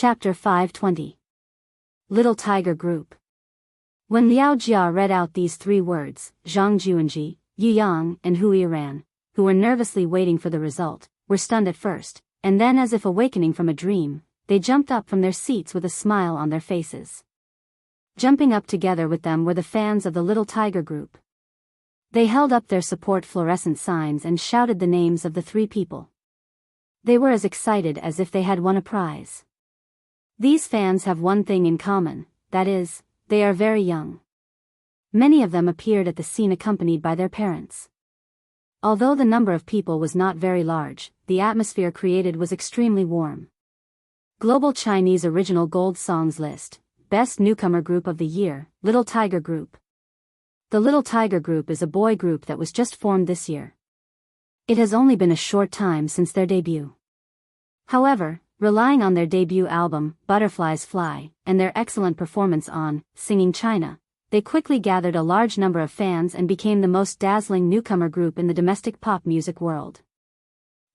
Chapter 520. Little Tiger Group. When Liao Jia read out these three words, Zhang Juanji, Yu Yang, and Hui Ran, who were nervously waiting for the result, were stunned at first, and then as if awakening from a dream, they jumped up from their seats with a smile on their faces. Jumping up together with them were the fans of the Little Tiger Group. They held up their support fluorescent signs and shouted the names of the three people. They were as excited as if they had won a prize. These fans have one thing in common, that is, they are very young. Many of them appeared at the scene accompanied by their parents. Although the number of people was not very large, the atmosphere created was extremely warm. Global Chinese Original Gold Songs List, Best Newcomer Group of the Year, Little Tiger Group. The Little Tiger Group is a boy group that was just formed this year. It has only been a short time since their debut. However, relying on their debut album, Butterflies Fly, and their excellent performance on Singing China, they quickly gathered a large number of fans and became the most dazzling newcomer group in the domestic pop music world.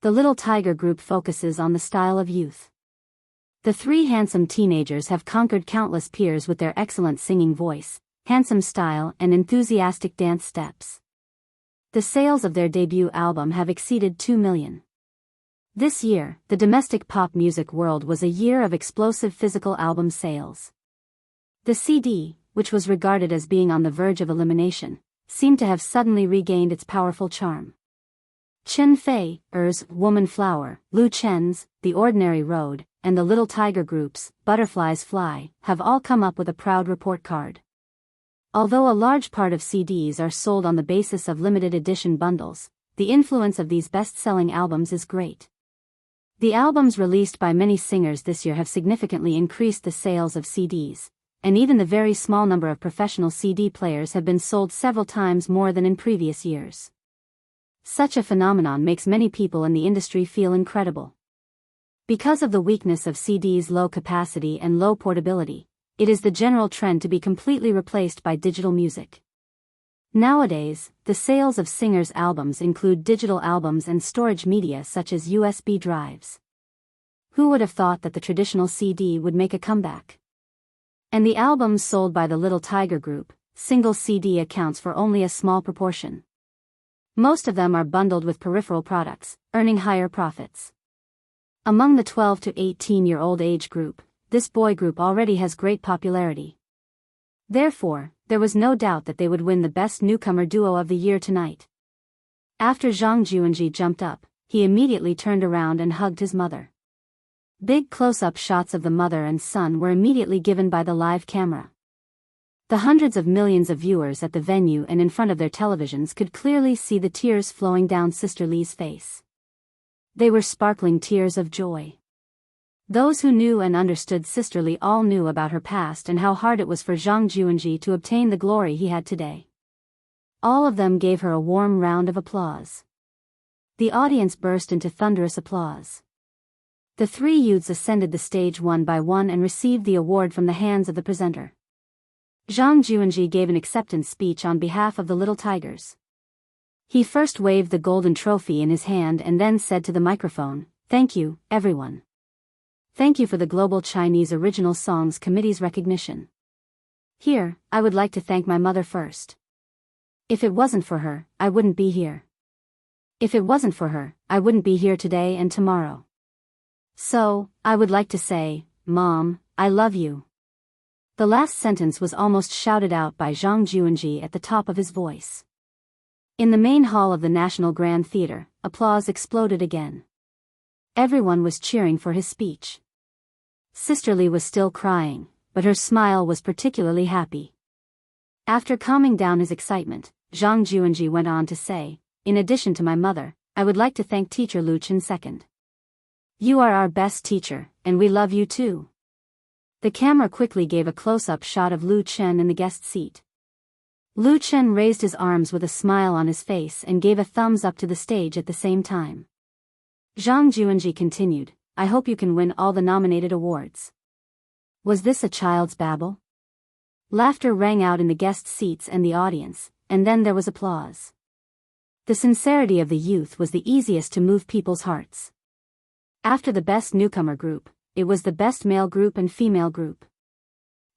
The Little Tiger Group focuses on the style of youth. The three handsome teenagers have conquered countless peers with their excellent singing voice, handsome style, and enthusiastic dance steps. The sales of their debut album have exceeded 2 million. This year, the domestic pop music world was a year of explosive physical album sales. The CD, which was regarded as being on the verge of elimination, seemed to have suddenly regained its powerful charm. Chen Fei, Woman Flower, Lu Chen's The Ordinary Road, and the Little Tiger Group's Butterflies Fly have all come up with a proud report card. Although a large part of CDs are sold on the basis of limited edition bundles, the influence of these best-selling albums is great. The albums released by many singers this year have significantly increased the sales of CDs, and even the very small number of professional CD players have been sold several times more than in previous years. Such a phenomenon makes many people in the industry feel incredible. Because of the weakness of CDs' low capacity and low portability, it is the general trend to be completely replaced by digital music. Nowadays, the sales of singers' albums include digital albums and storage media such as USB drives. Who would have thought that the traditional CD would make a comeback? And the albums sold by the Little Tiger Group, single CD accounts for only a small proportion. Most of them are bundled with peripheral products, earning higher profits. Among the 12 to 18-year-old age group, this boy group already has great popularity. Therefore, there was no doubt that they would win the Best Newcomer Duo of the Year tonight. After Zhang Juanji jumped up, he immediately turned around and hugged his mother. Big close-up shots of the mother and son were immediately given by the live camera. The hundreds of millions of viewers at the venue and in front of their televisions could clearly see the tears flowing down Sister Li's face. They were sparkling tears of joy. Those who knew and understood Sister Li all knew about her past and how hard it was for Zhang Juanji to obtain the glory he had today. All of them gave her a warm round of applause. The audience burst into thunderous applause. The three youths ascended the stage one by one and received the award from the hands of the presenter. Zhang Juanji gave an acceptance speech on behalf of the Little Tigers. He first waved the golden trophy in his hand and then said to the microphone, "Thank you, everyone. Thank you for the Global Chinese Original Songs Committee's recognition. Here, I would like to thank my mother first. If it wasn't for her, I wouldn't be here. If it wasn't for her, I wouldn't be here today and tomorrow. So, I would like to say, Mom, I love you." The last sentence was almost shouted out by Zhang Juanji at the top of his voice. In the main hall of the National Grand Theatre, applause exploded again. Everyone was cheering for his speech. Sister Li was still crying, but her smile was particularly happy. After calming down his excitement, Zhang Juanji went on to say, "In addition to my mother, I would like to thank Teacher Lu Chen second. You are our best teacher, and we love you too." The camera quickly gave a close-up shot of Lu Chen in the guest seat. Lu Chen raised his arms with a smile on his face and gave a thumbs up to the stage at the same time. Zhang Juanji continued, "I hope you can win all the nominated awards." Was this a child's babble? Laughter rang out in the guest seats and the audience, and then there was applause. The sincerity of the youth was the easiest to move people's hearts. After the Best Newcomer Group, it was the best male group and female group.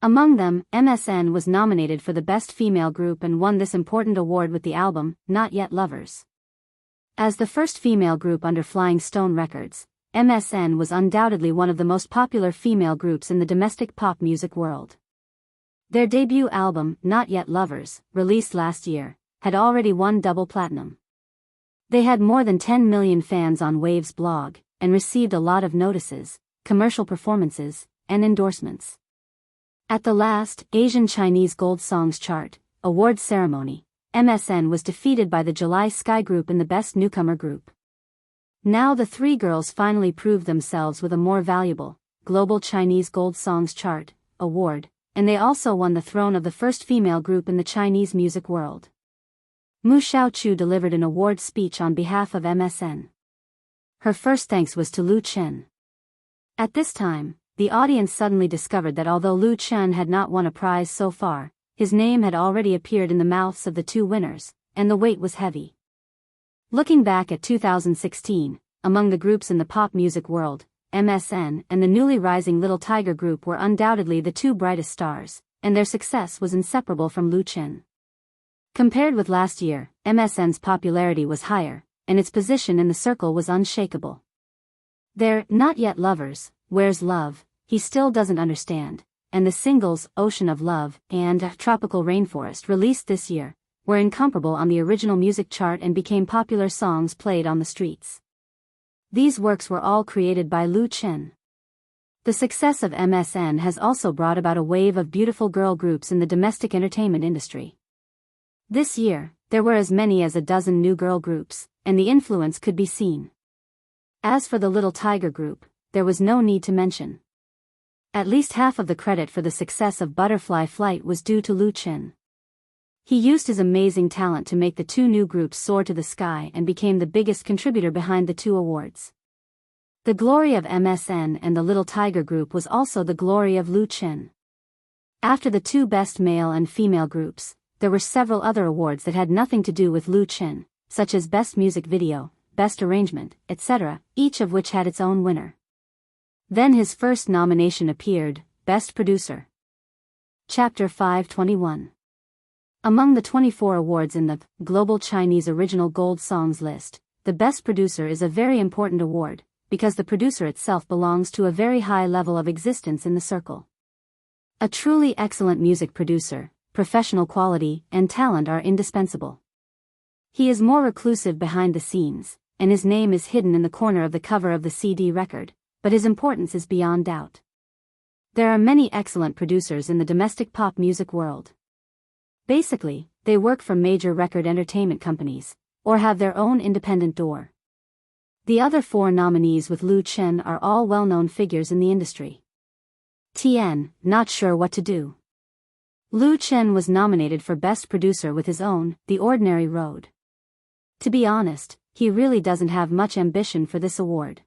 Among them, MSN was nominated for the best female group and won this important award with the album, Not Yet Lovers. As the first female group under Flying Stone Records, MSN was undoubtedly one of the most popular female groups in the domestic pop music world. Their debut album, Not Yet Lovers, released last year, had already won double platinum. They had more than 10 million fans on Wave's blog, and received a lot of notices, commercial performances, and endorsements. At the last Asian Chinese Gold Songs Chart awards ceremony, MSN was defeated by the July Sky Group in the Best Newcomer Group. Now the three girls finally proved themselves with a more valuable, Global Chinese Gold Songs Chart award, and they also won the throne of the first female group in the Chinese music world. Mu Xiaochu delivered an award speech on behalf of MSN. Her first thanks was to Lu Chen. At this time, the audience suddenly discovered that although Lu Chen had not won a prize so far, his name had already appeared in the mouths of the two winners, and the weight was heavy. Looking back at 2016, among the groups in the pop music world, MSN and the newly rising Little Tiger Group were undoubtedly the two brightest stars, and their success was inseparable from Lu Chen. Compared with last year, MSN's popularity was higher, and its position in the circle was unshakable. Their Not Yet Lovers, Where's Love, He Still Doesn't Understand, and the singles Ocean of Love and Tropical Rainforest released this year, were incomparable on the original music chart and became popular songs played on the streets. These works were all created by Lu Chen. The success of MSN has also brought about a wave of beautiful girl groups in the domestic entertainment industry. This year, there were as many as a dozen new girl groups, and the influence could be seen. As for the Little Tiger Group, there was no need to mention. At least half of the credit for the success of Butterfly Flight was due to Lu Chen. He used his amazing talent to make the two new groups soar to the sky and became the biggest contributor behind the two awards. The glory of MSN and the Little Tiger Group was also the glory of Lu Chen. After the two best male and female groups, there were several other awards that had nothing to do with Lu Chen, such as Best Music Video, Best Arrangement, etc., each of which had its own winner. Then his first nomination appeared, Best Producer. Chapter 521. Among the 24 awards in the Global Chinese Original Gold Songs list, the Best Producer is a very important award, because the producer itself belongs to a very high level of existence in the circle. A truly excellent music producer, professional quality and talent are indispensable. He is more reclusive behind the scenes, and his name is hidden in the corner of the cover of the CD record, but his importance is beyond doubt. There are many excellent producers in the domestic pop music world. Basically, they work for major record entertainment companies, or have their own independent door. The other four nominees with Lu Chen are all well-known figures in the industry. Tien, not sure what to do. Lu Chen was nominated for Best Producer with his own, The Ordinary Road. To be honest, he really doesn't have much ambition for this award.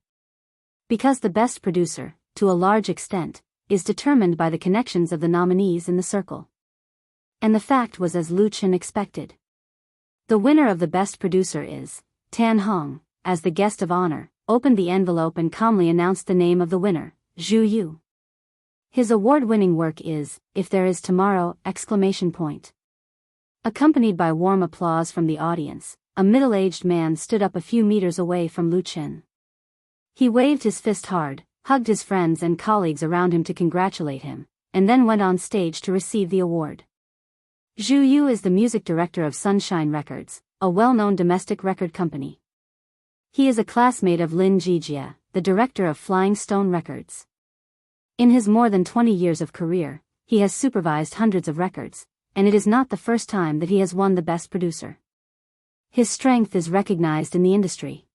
Because the Best Producer, to a large extent, is determined by the connections of the nominees in the circle. And the fact was as Lu Chen expected. The winner of the Best Producer is Tan Hong, as the guest of honor, opened the envelope and calmly announced the name of the winner, Zhu Yu. His award-winning work is If There Is Tomorrow! Accompanied by warm applause from the audience, a middle-aged man stood up a few meters away from Lu Chen. He waved his fist hard, hugged his friends and colleagues around him to congratulate him, and then went on stage to receive the award. Zhu Yu is the music director of Sunshine Records, a well-known domestic record company. He is a classmate of Lin Jijia, the director of Flying Stone Records. In his more than 20 years of career, he has supervised hundreds of records, and it is not the first time that he has won the Best Producer. His strength is recognized in the industry.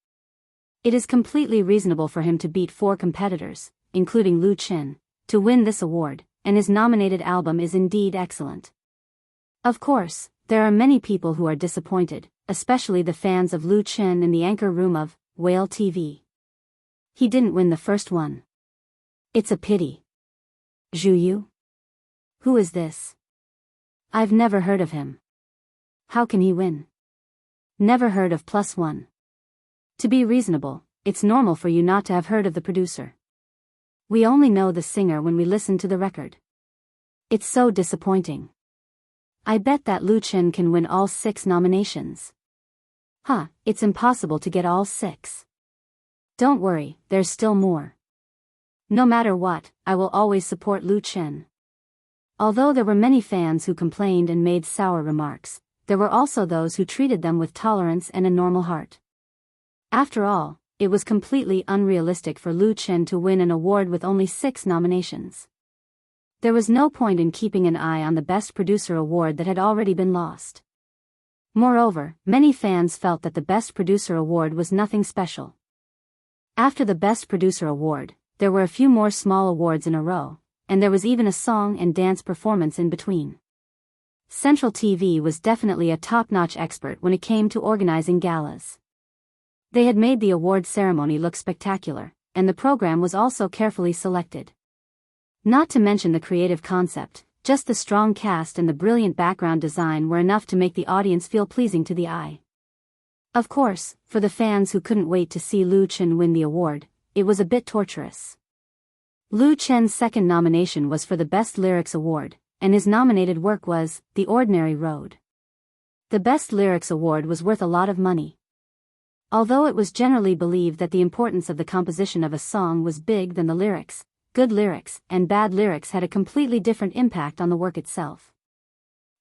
It is completely reasonable for him to beat four competitors, including Lu Chen, to win this award, and his nominated album is indeed excellent. Of course, there are many people who are disappointed, especially the fans of Lu Chen in the anchor room of Whale TV. He didn't win the first one. It's a pity. Zhu Yu? Who is this? I've never heard of him. How can he win? Never heard of +1. To be reasonable, it's normal for you not to have heard of the producer. We only know the singer when we listen to the record. It's so disappointing. I bet that Lu Chen can win all 6 nominations. Huh, it's impossible to get all 6. Don't worry, there's still more. No matter what, I will always support Lu Chen. Although there were many fans who complained and made sour remarks, there were also those who treated them with tolerance and a normal heart. After all, it was completely unrealistic for Lu Chen to win an award with only 6 nominations. There was no point in keeping an eye on the Best Producer award that had already been lost. Moreover, many fans felt that the Best Producer award was nothing special. After the Best Producer award, there were a few more small awards in a row, and there was even a song and dance performance in between. Central TV was definitely a top-notch expert when it came to organizing galas. They had made the award ceremony look spectacular, and the program was also carefully selected. Not to mention the creative concept, just the strong cast and the brilliant background design were enough to make the audience feel pleasing to the eye. Of course, for the fans who couldn't wait to see Lu Chen win the award, it was a bit torturous. Lu Chen's second nomination was for the Best Lyrics Award, and his nominated work was The Ordinary Road. The Best Lyrics Award was worth a lot of money. Although it was generally believed that the importance of the composition of a song was big than the lyrics, good lyrics and bad lyrics had a completely different impact on the work itself.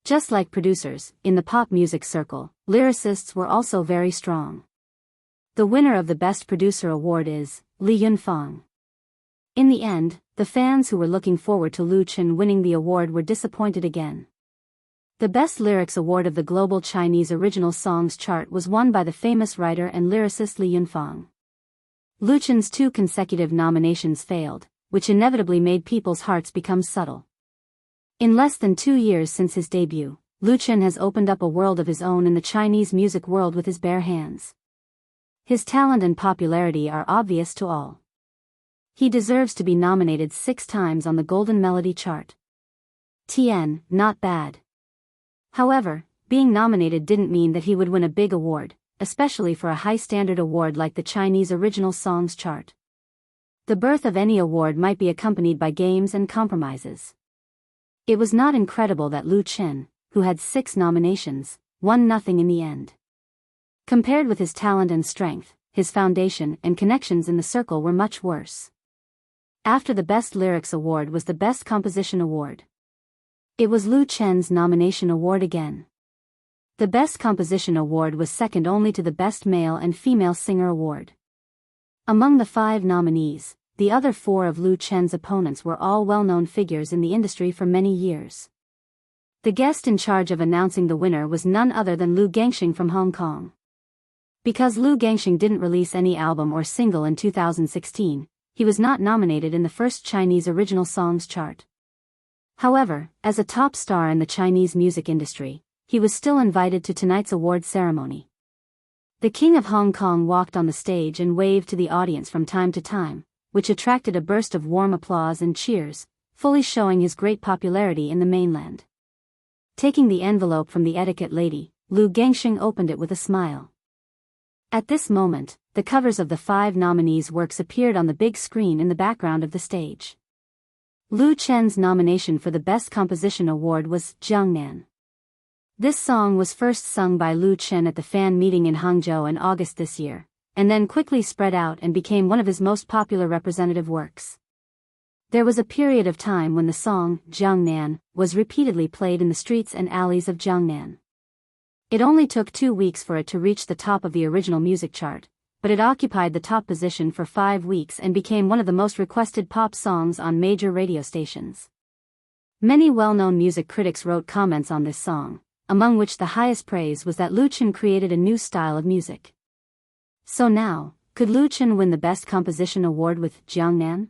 Just like producers, in the pop music circle, lyricists were also very strong. The winner of the Best Producer award is Li Yunfang. In the end, the fans who were looking forward to Lu Chen winning the award were disappointed again. The Best Lyrics Award of the Global Chinese Original Songs chart was won by the famous writer and lyricist Li Yunfang. Lu Chen's 2 consecutive nominations failed, which inevitably made people's hearts become subtle. In less than 2 years since his debut, Lu Chen has opened up a world of his own in the Chinese music world with his bare hands. His talent and popularity are obvious to all. He deserves to be nominated 6 times on the Golden Melody chart. TN, not bad. However, being nominated didn't mean that he would win a big award, especially for a high-standard award like the Chinese Original Songs chart. The birth of any award might be accompanied by games and compromises. It was not incredible that Lu Chen, who had 6 nominations, won nothing in the end. Compared with his talent and strength, his foundation and connections in the circle were much worse. After the Best Lyrics Award was the Best Composition Award. It was Lu Chen's nomination award again. The Best Composition Award was second only to the Best Male and Female Singer Award. Among the 5 nominees, the other 4 of Lu Chen's opponents were all well-known figures in the industry for many years. The guest in charge of announcing the winner was none other than Lu Gangxing from Hong Kong. Because Lu Gangxing didn't release any album or single in 2016, he was not nominated in the first Chinese Original Songs chart. However, as a top star in the Chinese music industry, he was still invited to tonight's award ceremony. The King of Hong Kong walked on the stage and waved to the audience from time to time, which attracted a burst of warm applause and cheers, fully showing his great popularity in the mainland. Taking the envelope from the etiquette lady, Lu Gangxing opened it with a smile. At this moment, the covers of the 5 nominees' works appeared on the big screen in the background of the stage. Lu Chen's nomination for the Best Composition Award was Jiangnan. This song was first sung by Lu Chen at the fan meeting in Hangzhou in August this year, and then quickly spread out and became one of his most popular representative works. There was a period of time when the song, Jiangnan, was repeatedly played in the streets and alleys of Jiangnan. It only took 2 weeks for it to reach the top of the original music chart, but it occupied the top position for 5 weeks and became one of the most requested pop songs on major radio stations. Many well-known music critics wrote comments on this song, among which the highest praise was that Lu Chen created a new style of music. So now, could Lu Chen win the Best Composition Award with Jiangnan?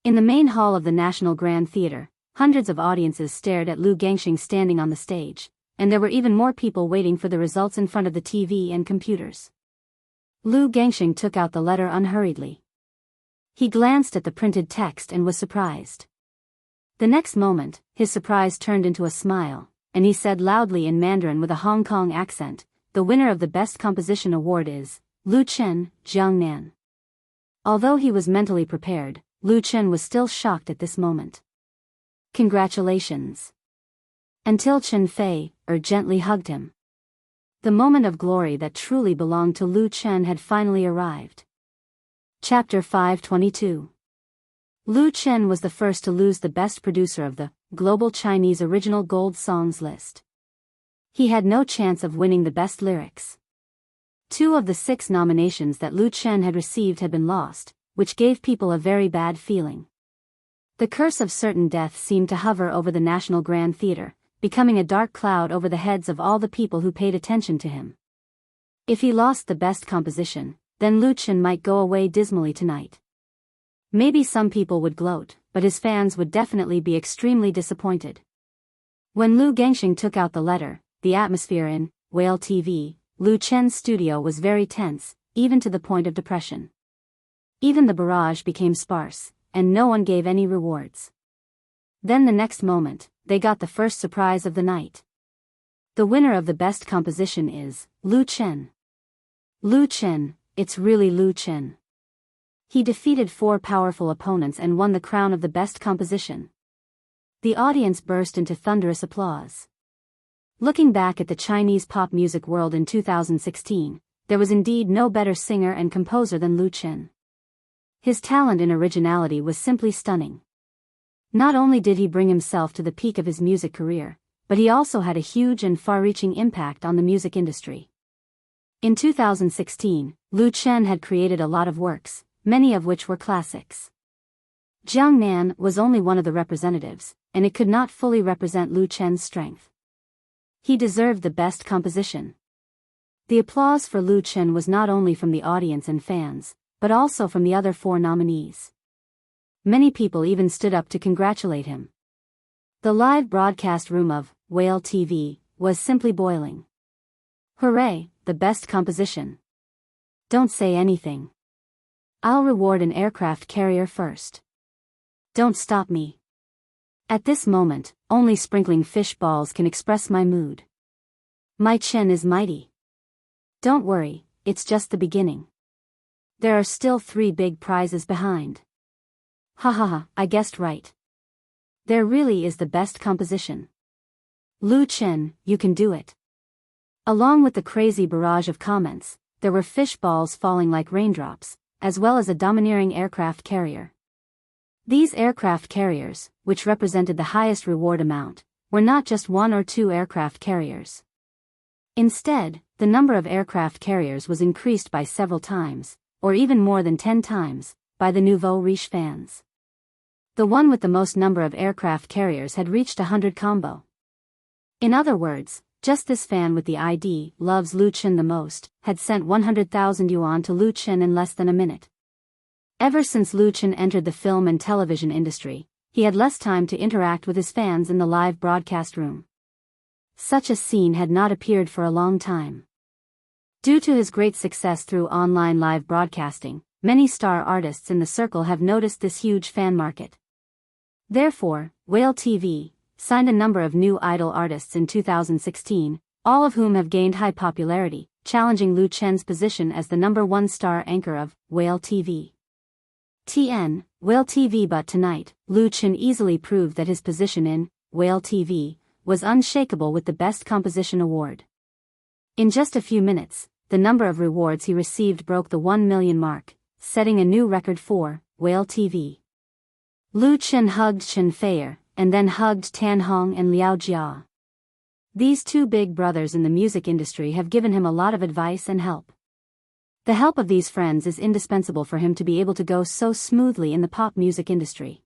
In the main hall of the National Grand Theatre, hundreds of audiences stared at Lu Gangxing standing on the stage, and there were even more people waiting for the results in front of the TV and computers. Lu Gangxing took out the letter unhurriedly. He glanced at the printed text and was surprised. The next moment, his surprise turned into a smile, and he said loudly in Mandarin with a Hong Kong accent, "The winner of the Best Composition Award is Lu Chen, Jiangnan." Although he was mentally prepared, Lu Chen was still shocked at this moment. Congratulations. Until Chen Fei gently hugged him. The moment of glory that truly belonged to Lu Chen had finally arrived. Chapter 522. Lu Chen was the first to lose the Best Producer of the Global Chinese Original Gold Songs list. He had no chance of winning the Best Lyrics. 2 of the 6 nominations that Lu Chen had received had been lost, which gave people a very bad feeling. The curse of certain death seemed to hover over the National Grand Theatre, becoming a dark cloud over the heads of all the people who paid attention to him. If he lost the Best Composition, then Lu Chen might go away dismally tonight. Maybe some people would gloat, but his fans would definitely be extremely disappointed. When Lu Gangxing took out the letter, the atmosphere in Whale TV, Lu Chen's studio was very tense, even to the point of depression. Even the barrage became sparse, and no one gave any rewards. Then the next moment, they got the first surprise of the night. The winner of the Best Composition is Lu Chen. Lu Chen, it's really Lu Chen. He defeated 4 powerful opponents and won the crown of the Best Composition. The audience burst into thunderous applause. Looking back at the Chinese pop music world in 2016, there was indeed no better singer and composer than Lu Chen. His talent and originality was simply stunning. Not only did he bring himself to the peak of his music career, but he also had a huge and far-reaching impact on the music industry. In 2016, Lu Chen had created a lot of works, many of which were classics. Jiangnan was only one of the representatives, and it could not fully represent Lu Chen's strength. He deserved the Best Composition. The applause for Lu Chen was not only from the audience and fans, but also from the other 4 nominees. Many people even stood up to congratulate him. The live broadcast room of Whale TV was simply boiling. Hooray, the Best Composition. Don't say anything. I'll reward an aircraft carrier first. Don't stop me. At this moment, only sprinkling fish balls can express my mood. My Chen is mighty. Don't worry, it's just the beginning. There are still 3 big prizes behind. Ha ha ha, I guessed right. There really is the Best Composition. Lu Chen, you can do it. Along with the crazy barrage of comments, there were fish balls falling like raindrops, as well as a domineering aircraft carrier. These aircraft carriers, which represented the highest reward amount, were not just 1 or 2 aircraft carriers. Instead, the number of aircraft carriers was increased by several times, or even more than 10 times, by the nouveau riche fans. The one with the most number of aircraft carriers had reached 100 combo. In other words, just this fan with the ID loves Lu Chen the most had sent 100,000 yuan to Lu Chen in less than a minute. Ever since Lu Chen entered the film and television industry, he had less time to interact with his fans in the live broadcast room. Such a scene had not appeared for a long time. Due to his great success through online live broadcasting, many star artists in the circle have noticed this huge fan market. Therefore, Whale TV signed a number of new idol artists in 2016, all of whom have gained high popularity, challenging Lu Chen's position as the #1 star anchor of Whale TV. Whale TV. But tonight, Lu Chen easily proved that his position in Whale TV was unshakable with the Best Composition award. In just a few minutes, the number of rewards he received broke the 1 million mark, setting a new record for Whale TV. Lu Chen hugged Chen Fei, and then hugged Tan Hong and Liao Jia. These 2 big brothers in the music industry have given him a lot of advice and help. The help of these friends is indispensable for him to be able to go so smoothly in the pop music industry.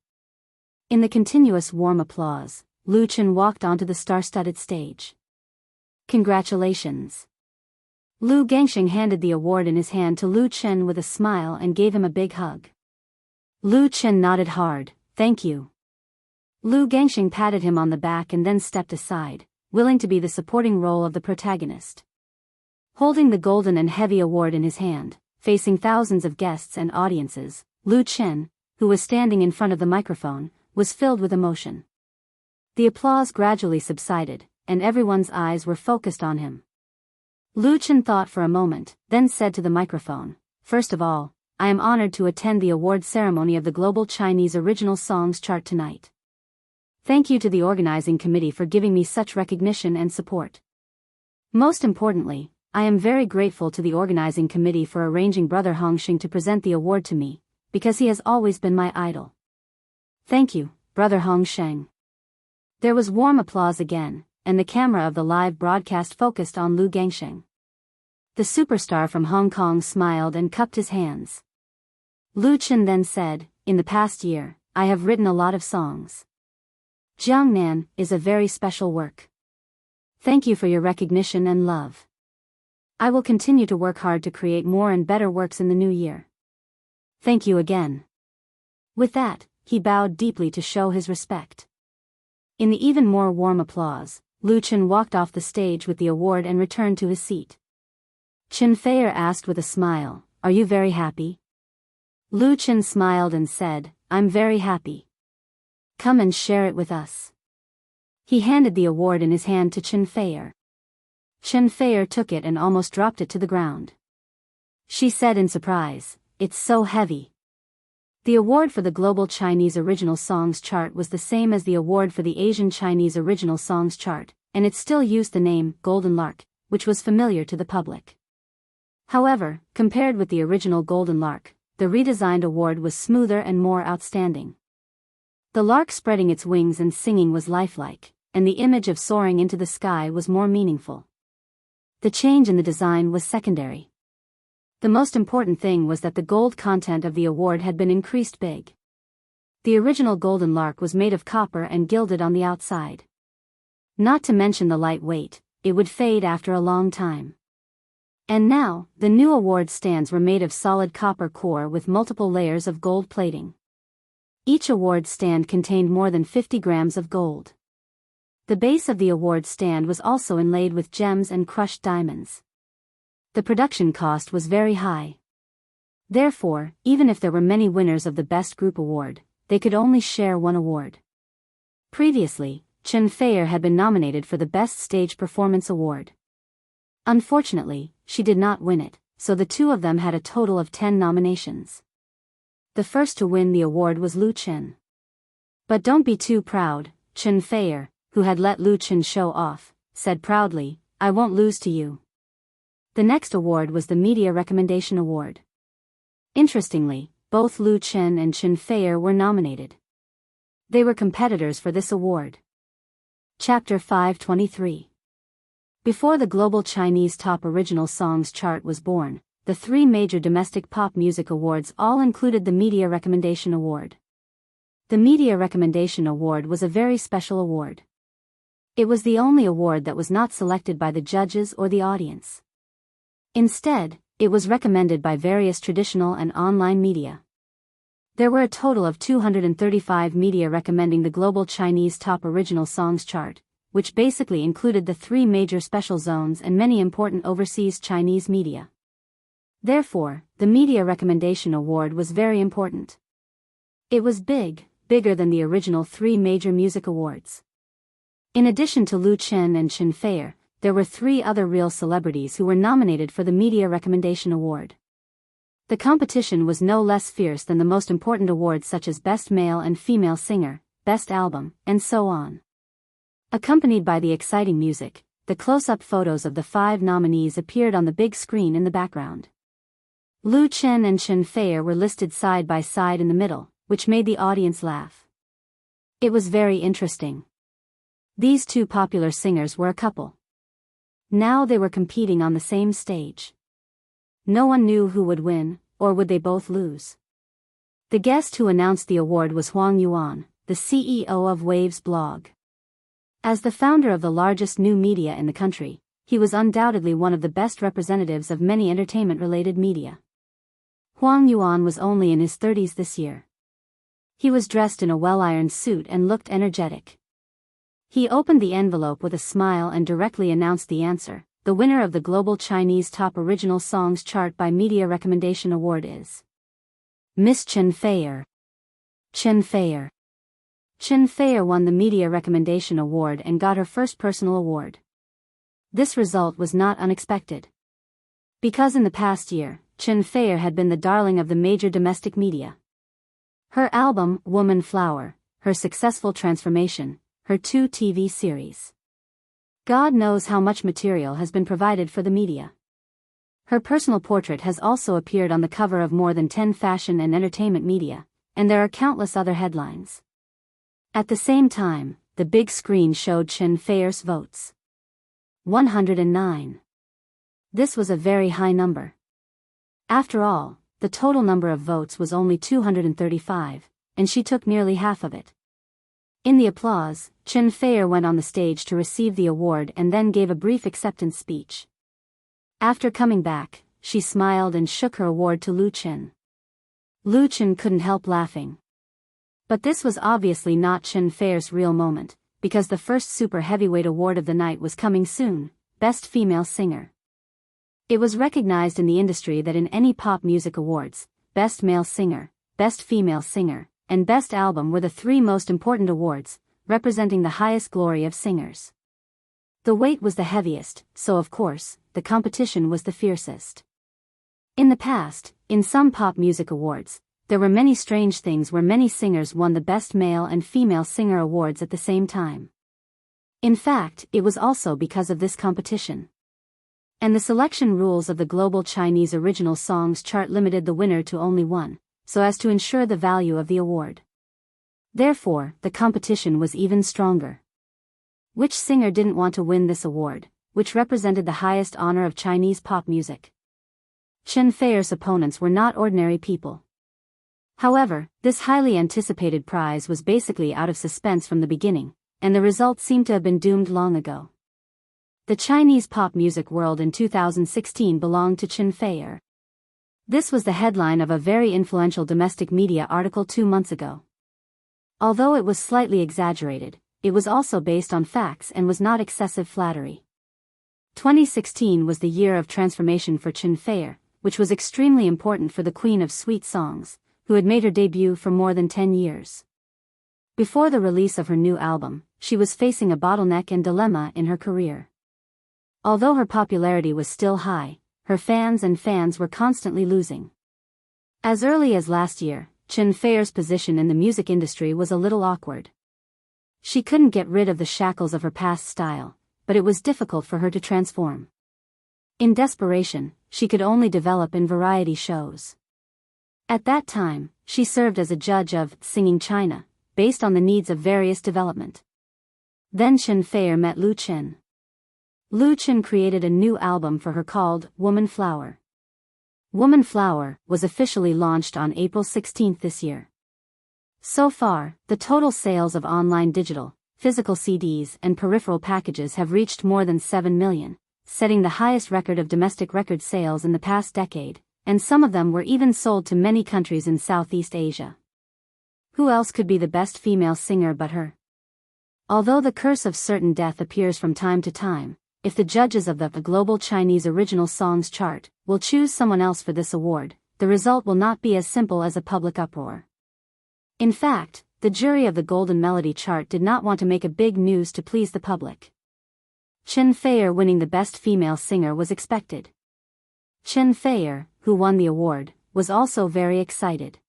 In the continuous warm applause, Lu Chen walked onto the star-studded stage. Congratulations. Lu Gangxing handed the award in his hand to Lu Chen with a smile and gave him a big hug. Lu Chen nodded hard, thank you. Lu Gangxing patted him on the back and then stepped aside, willing to be the supporting role of the protagonist. Holding the golden and heavy award in his hand, facing thousands of guests and audiences, Lu Chen, who was standing in front of the microphone, was filled with emotion. The applause gradually subsided, and everyone's eyes were focused on him. Lu Chen thought for a moment, then said to the microphone, "First of all, I am honored to attend the award ceremony of the Global Chinese Original Songs Chart tonight. Thank you to the organizing committee for giving me such recognition and support. Most importantly, I am very grateful to the organizing committee for arranging Brother Hongxing to present the award to me, because he has always been my idol. Thank you, Brother Hongxing. There was warm applause again, and the camera of the live broadcast focused on Lu Gangsheng. The superstar from Hong Kong smiled and cupped his hands. Lu Chen then said, "In the past year, I have written a lot of songs. Jiangnan is a very special work. Thank you for your recognition and love. I will continue to work hard to create more and better works in the new year. Thank you again." With that, he bowed deeply to show his respect. In the even more warm applause, Lu Chen walked off the stage with the award and returned to his seat. Chen Feier asked with a smile, "Are you very happy?" Lu Chen smiled and said, "I'm very happy. Come and share it with us." He handed the award in his hand to Chen Feier. Chen Feier took it and almost dropped it to the ground. She said in surprise, "It's so heavy." The award for the Global Chinese Original Songs Chart was the same as the award for the Asian Chinese Original Songs Chart, and it still used the name Golden Lark, which was familiar to the public. However, compared with the original Golden Lark, the redesigned award was smoother and more outstanding. The lark spreading its wings and singing was lifelike, and the image of soaring into the sky was more meaningful. The change in the design was secondary. The most important thing was that the gold content of the award had been increased big. The original Golden Lark was made of copper and gilded on the outside. Not to mention the light weight, it would fade after a long time. And now, the new award stands were made of solid copper core with multiple layers of gold plating. Each award stand contained more than 50 grams of gold. The base of the award stand was also inlaid with gems and crushed diamonds. The production cost was very high. Therefore, even if there were many winners of the Best Group Award, they could only share one award. Previously, Chen Feier had been nominated for the Best Stage Performance Award. Unfortunately, she did not win it, so the two of them had a total of 10 nominations. The first to win the award was Lu Chen. But don't be too proud, Chen Feier, who had let Lu Chen show off, said proudly, "I won't lose to you." The next award was the Media Recommendation Award. Interestingly, both Lu Chen and Chen Feier were nominated. They were competitors for this award. Chapter 523. Before the Global Chinese Top Original Songs Chart was born, the three major domestic pop music awards all included the Media Recommendation Award. The Media Recommendation Award was a very special award. It was the only award that was not selected by the judges or the audience. Instead, it was recommended by various traditional and online media. There were a total of 235 media recommending the Global Chinese Top Original Songs Chart, which basically included the three major special zones and many important overseas Chinese media. Therefore, the Media Recommendation Award was very important. It was bigger than the original three major music awards. In addition to Lu Chen and Chen Feier, there were three other real celebrities who were nominated for the Media Recommendation Award. The competition was no less fierce than the most important awards such as Best Male and Female Singer, Best Album, and so on. Accompanied by the exciting music, the close-up photos of the 5 nominees appeared on the big screen in the background. Lu Chen and Chen Feier were listed side by side in the middle, which made the audience laugh. It was very interesting. These two popular singers were a couple. Now they were competing on the same stage. No one knew who would win, or would they both lose. The guest who announced the award was Huang Yuan, the CEO of Waves blog. As the founder of the largest new media in the country, he was undoubtedly one of the best representatives of many entertainment-related media. Huang Yuan was only in his 30s this year. He was dressed in a well-ironed suit and looked energetic. He opened the envelope with a smile and directly announced the answer. The winner of the Global Chinese Top Original Songs Chart by Media Recommendation Award is Miss Chen Feier. Chen Feier. Chen Feier won the Media Recommendation Award and got her first personal award. This result was not unexpected. Because in the past year, Chen Feier had been the darling of the major domestic media. Her album, Woman Flower, her successful transformation, her 2 TV series. God knows how much material has been provided for the media. Her personal portrait has also appeared on the cover of more than 10 fashion and entertainment media, and there are countless other headlines. At the same time, the big screen showed Chen Feier's votes. 109. This was a very high number. After all, the total number of votes was only 235, and she took nearly half of it. In the applause, Chen Feier went on the stage to receive the award and then gave a brief acceptance speech. After coming back, she smiled and shook her award to Lu Chen. Lu Chen couldn't help laughing. But this was obviously not Chen Feier's real moment, because the first super heavyweight award of the night was coming soon, Best Female Singer. It was recognized in the industry that in any pop music awards, Best Male Singer, Best Female Singer, and Best Album were the 3 most important awards, representing the highest glory of singers. The weight was the heaviest, so of course, the competition was the fiercest. In the past, in some pop music awards, there were many strange things where many singers won the Best Male and Female Singer awards at the same time. In fact, it was also because of this competition. And the selection rules of the global Chinese original songs chart limited the winner to only one, so as to ensure the value of the award. Therefore, the competition was even stronger. Which singer didn't want to win this award, which represented the highest honor of Chinese pop music? Chen Feier's opponents were not ordinary people. However, this highly anticipated prize was basically out of suspense from the beginning, and the result seemed to have been doomed long ago. The Chinese pop music world in 2016 belonged to Chen Feier. This was the headline of a very influential domestic media article 2 months ago. Although it was slightly exaggerated, it was also based on facts and was not excessive flattery. 2016 was the year of transformation for Chen Feier, which was extremely important for the queen of sweet songs, who had made her debut for more than 10 years. Before the release of her new album, she was facing a bottleneck and dilemma in her career. Although her popularity was still high, her fans were constantly losing. As early as last year, Chen Feier's position in the music industry was a little awkward. She couldn't get rid of the shackles of her past style, but it was difficult for her to transform. In desperation, she could only develop in variety shows. At that time, she served as a judge of Singing China, based on the needs of various development. Then Chen Feier met Lu Chen. Lu Chen created a new album for her called Woman Flower. Woman Flower was officially launched on April 16 this year. So far, the total sales of online digital, physical CDs and peripheral packages have reached more than 7 million, setting the highest record of domestic record sales in the past decade, and some of them were even sold to many countries in Southeast Asia. Who else could be the best female singer but her? Although the curse of certain death appears from time to time, if the judges of the Global Chinese Original Songs chart will choose someone else for this award, the result will not be as simple as a public uproar. In fact, the jury of the Golden Melody chart did not want to make a big news to please the public. Chen Feier winning the Best Female Singer was expected. Chen Feier, who won the award, was also very excited.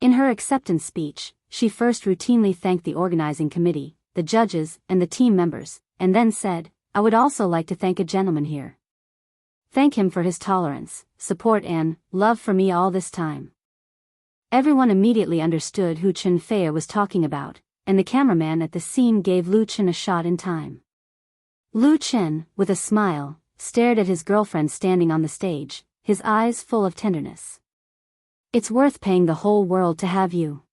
In her acceptance speech, she first routinely thanked the organizing committee, the judges, and the team members, and then said, "I would also like to thank a gentleman here. Thank him for his tolerance, support and love for me all this time." Everyone immediately understood who Chen Feier was talking about, and the cameraman at the scene gave Lu Chen a shot in time. Lu Chen, with a smile, stared at his girlfriend standing on the stage, his eyes full of tenderness. "It's worth paying the whole world to have you.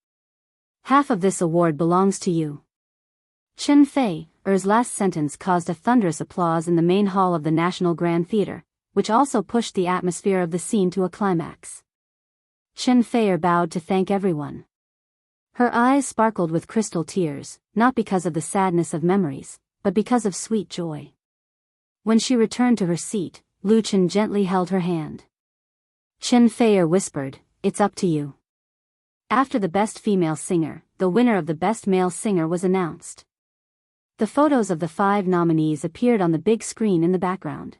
Half of this award belongs to you." Chen Feier's last sentence caused a thunderous applause in the main hall of the National Grand Theater, which also pushed the atmosphere of the scene to a climax. Chen Feier bowed to thank everyone. Her eyes sparkled with crystal tears, not because of the sadness of memories, but because of sweet joy. When she returned to her seat, Lu Chen gently held her hand. Chen Feier whispered, "It's up to you." After the Best Female Singer, the winner of the Best Male Singer was announced. The photos of the 5 nominees appeared on the big screen in the background.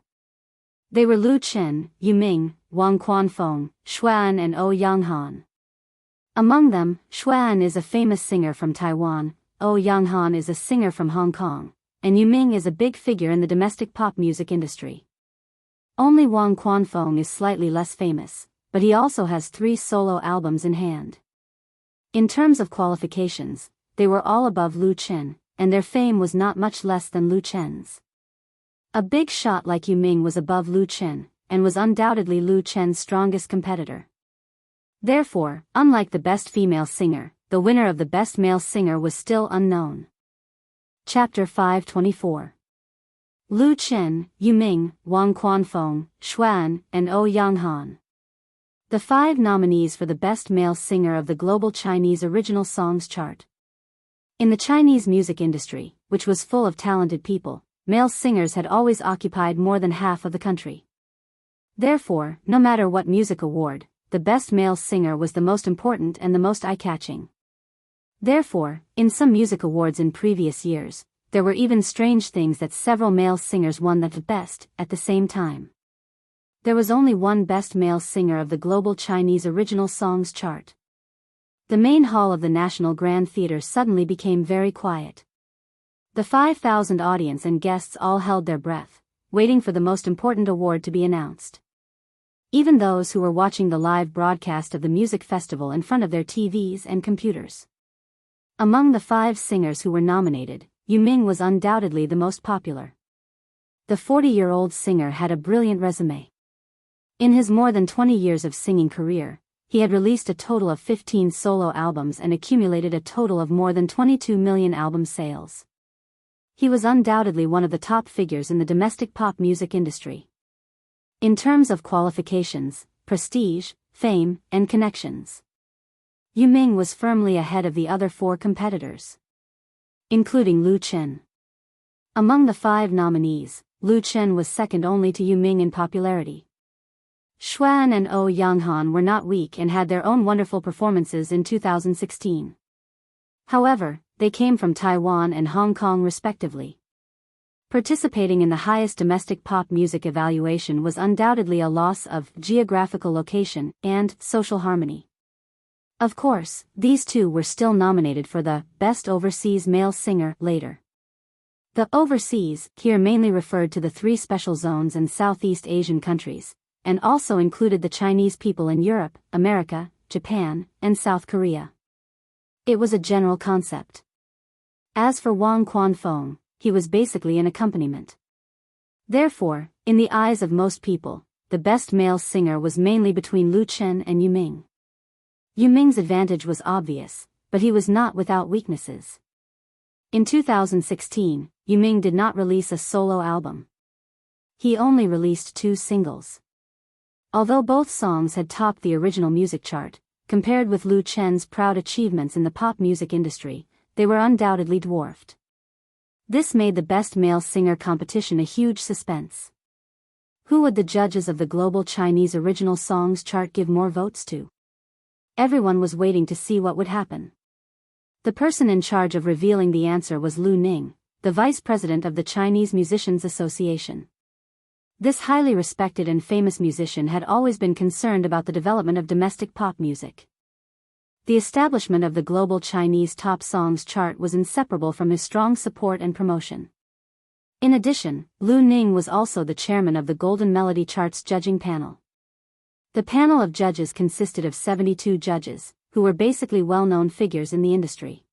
They were Lu Chen, Yu Ming, Wang Quanfeng, Xuan and O Yanghan. Among them, Xuan is a famous singer from Taiwan, O Yanghan is a singer from Hong Kong, and Yu Ming is a big figure in the domestic pop music industry. Only Wang Quanfeng is slightly less famous, but he also has 3 solo albums in hand. In terms of qualifications, they were all above Lu Chen, and their fame was not much less than Lu Chen's. A big shot like Yu Ming was above Lu Chen, and was undoubtedly Lu Chen's strongest competitor. Therefore, unlike the best female singer, the winner of the best male singer was still unknown. Chapter 524. Lu Chen, Yu Ming, Wang Quanfeng, Xuan, and O Yanghan. The 5 nominees for the best male singer of the global Chinese original songs chart. In the Chinese music industry, which was full of talented people, male singers had always occupied more than half of the country. Therefore, no matter what music award, the best male singer was the most important and the most eye-catching. Therefore, in some music awards in previous years, there were even strange things that several male singers won the best at the same time. There was only one best male singer of the global Chinese original songs chart. The main hall of the National Grand Theatre suddenly became very quiet. The 5,000 audience and guests all held their breath, waiting for the most important award to be announced. Even those who were watching the live broadcast of the music festival in front of their TVs and computers. Among the 5 singers who were nominated, Yu Ming was undoubtedly the most popular. The 40-year-old singer had a brilliant resume. In his more than 20 years of singing career, he had released a total of 15 solo albums and accumulated a total of more than 22 million album sales. He was undoubtedly one of the top figures in the domestic pop music industry. In terms of qualifications, prestige, fame, and connections, Yu Ming was firmly ahead of the other 4 competitors, including Lu Chen. Among the 5 nominees, Lu Chen was second only to Yu Ming in popularity. Xuan and O Yanghan were not weak and had their own wonderful performances in 2016. However, they came from Taiwan and Hong Kong respectively. Participating in the highest domestic pop music evaluation was undoubtedly a loss of geographical location and social harmony. Of course, these 2 were still nominated for the Best Overseas Male Singer later. The overseas here mainly referred to the 3 special zones in Southeast Asian countries, and also included the Chinese people in Europe, America, Japan, and South Korea. It was a general concept. As for Wang Quanfeng, he was basically an accompaniment. Therefore, in the eyes of most people, the best male singer was mainly between Lu Chen and Yu Ming. Yu Ming's advantage was obvious, but he was not without weaknesses. In 2016, Yu Ming did not release a solo album. He only released 2 singles. Although both songs had topped the original music chart, compared with Lu Chen's proud achievements in the pop music industry, they were undoubtedly dwarfed. This made the Best Male Singer competition a huge suspense. Who would the judges of the global Chinese original songs chart give more votes to? Everyone was waiting to see what would happen. The person in charge of revealing the answer was Lu Ning, the vice president of the Chinese Musicians Association. This highly respected and famous musician had always been concerned about the development of domestic pop music. The establishment of the global Chinese top songs chart was inseparable from his strong support and promotion. In addition, Lu Ning was also the chairman of the Golden Melody Chart's judging panel. The panel of judges consisted of 72 judges, who were basically well-known figures in the industry.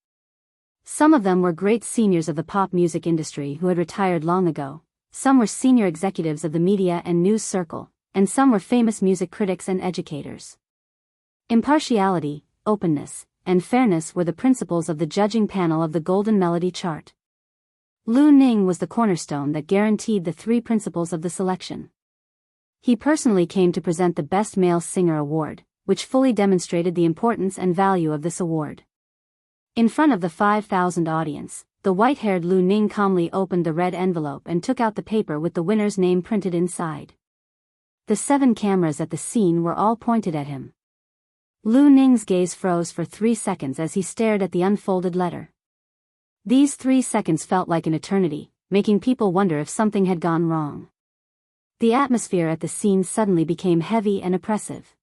Some of them were great seniors of the pop music industry who had retired long ago. Some were senior executives of the media and news circle, and some were famous music critics and educators. Impartiality, openness, and fairness were the principles of the judging panel of the Golden Melody Chart. Lu Ning was the cornerstone that guaranteed the 3 principles of the selection. He personally came to present the Best Male Singer Award, which fully demonstrated the importance and value of this award. In front of the 5,000 audience, the white-haired Lu Ning calmly opened the red envelope and took out the paper with the winner's name printed inside. The 7 cameras at the scene were all pointed at him. Lu Ning's gaze froze for 3 seconds as he stared at the unfolded letter. These 3 seconds felt like an eternity, making people wonder if something had gone wrong. The atmosphere at the scene suddenly became heavy and oppressive.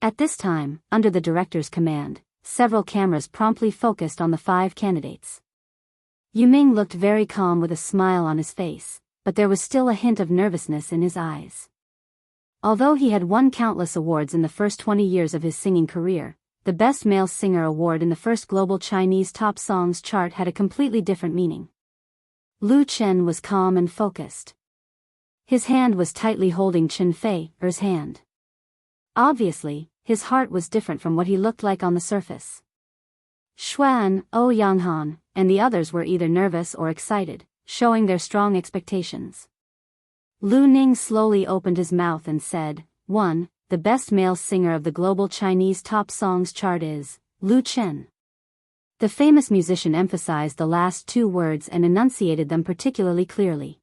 At this time, under the director's command, several cameras promptly focused on the 5 candidates. Yiming looked very calm with a smile on his face, but there was still a hint of nervousness in his eyes. Although he had won countless awards in the first 20 years of his singing career, the Best Male Singer award in the first global Chinese top songs chart had a completely different meaning. Lu Chen was calm and focused. His hand was tightly holding Chen Fei's hand. Obviously, his heart was different from what he looked like on the surface. Xuan, Yanghan, and the others were either nervous or excited, showing their strong expectations. Lu Ning slowly opened his mouth and said, "1. The best male singer of the global Chinese top songs chart is Lu Chen." The famous musician emphasized the last 2 words and enunciated them particularly clearly.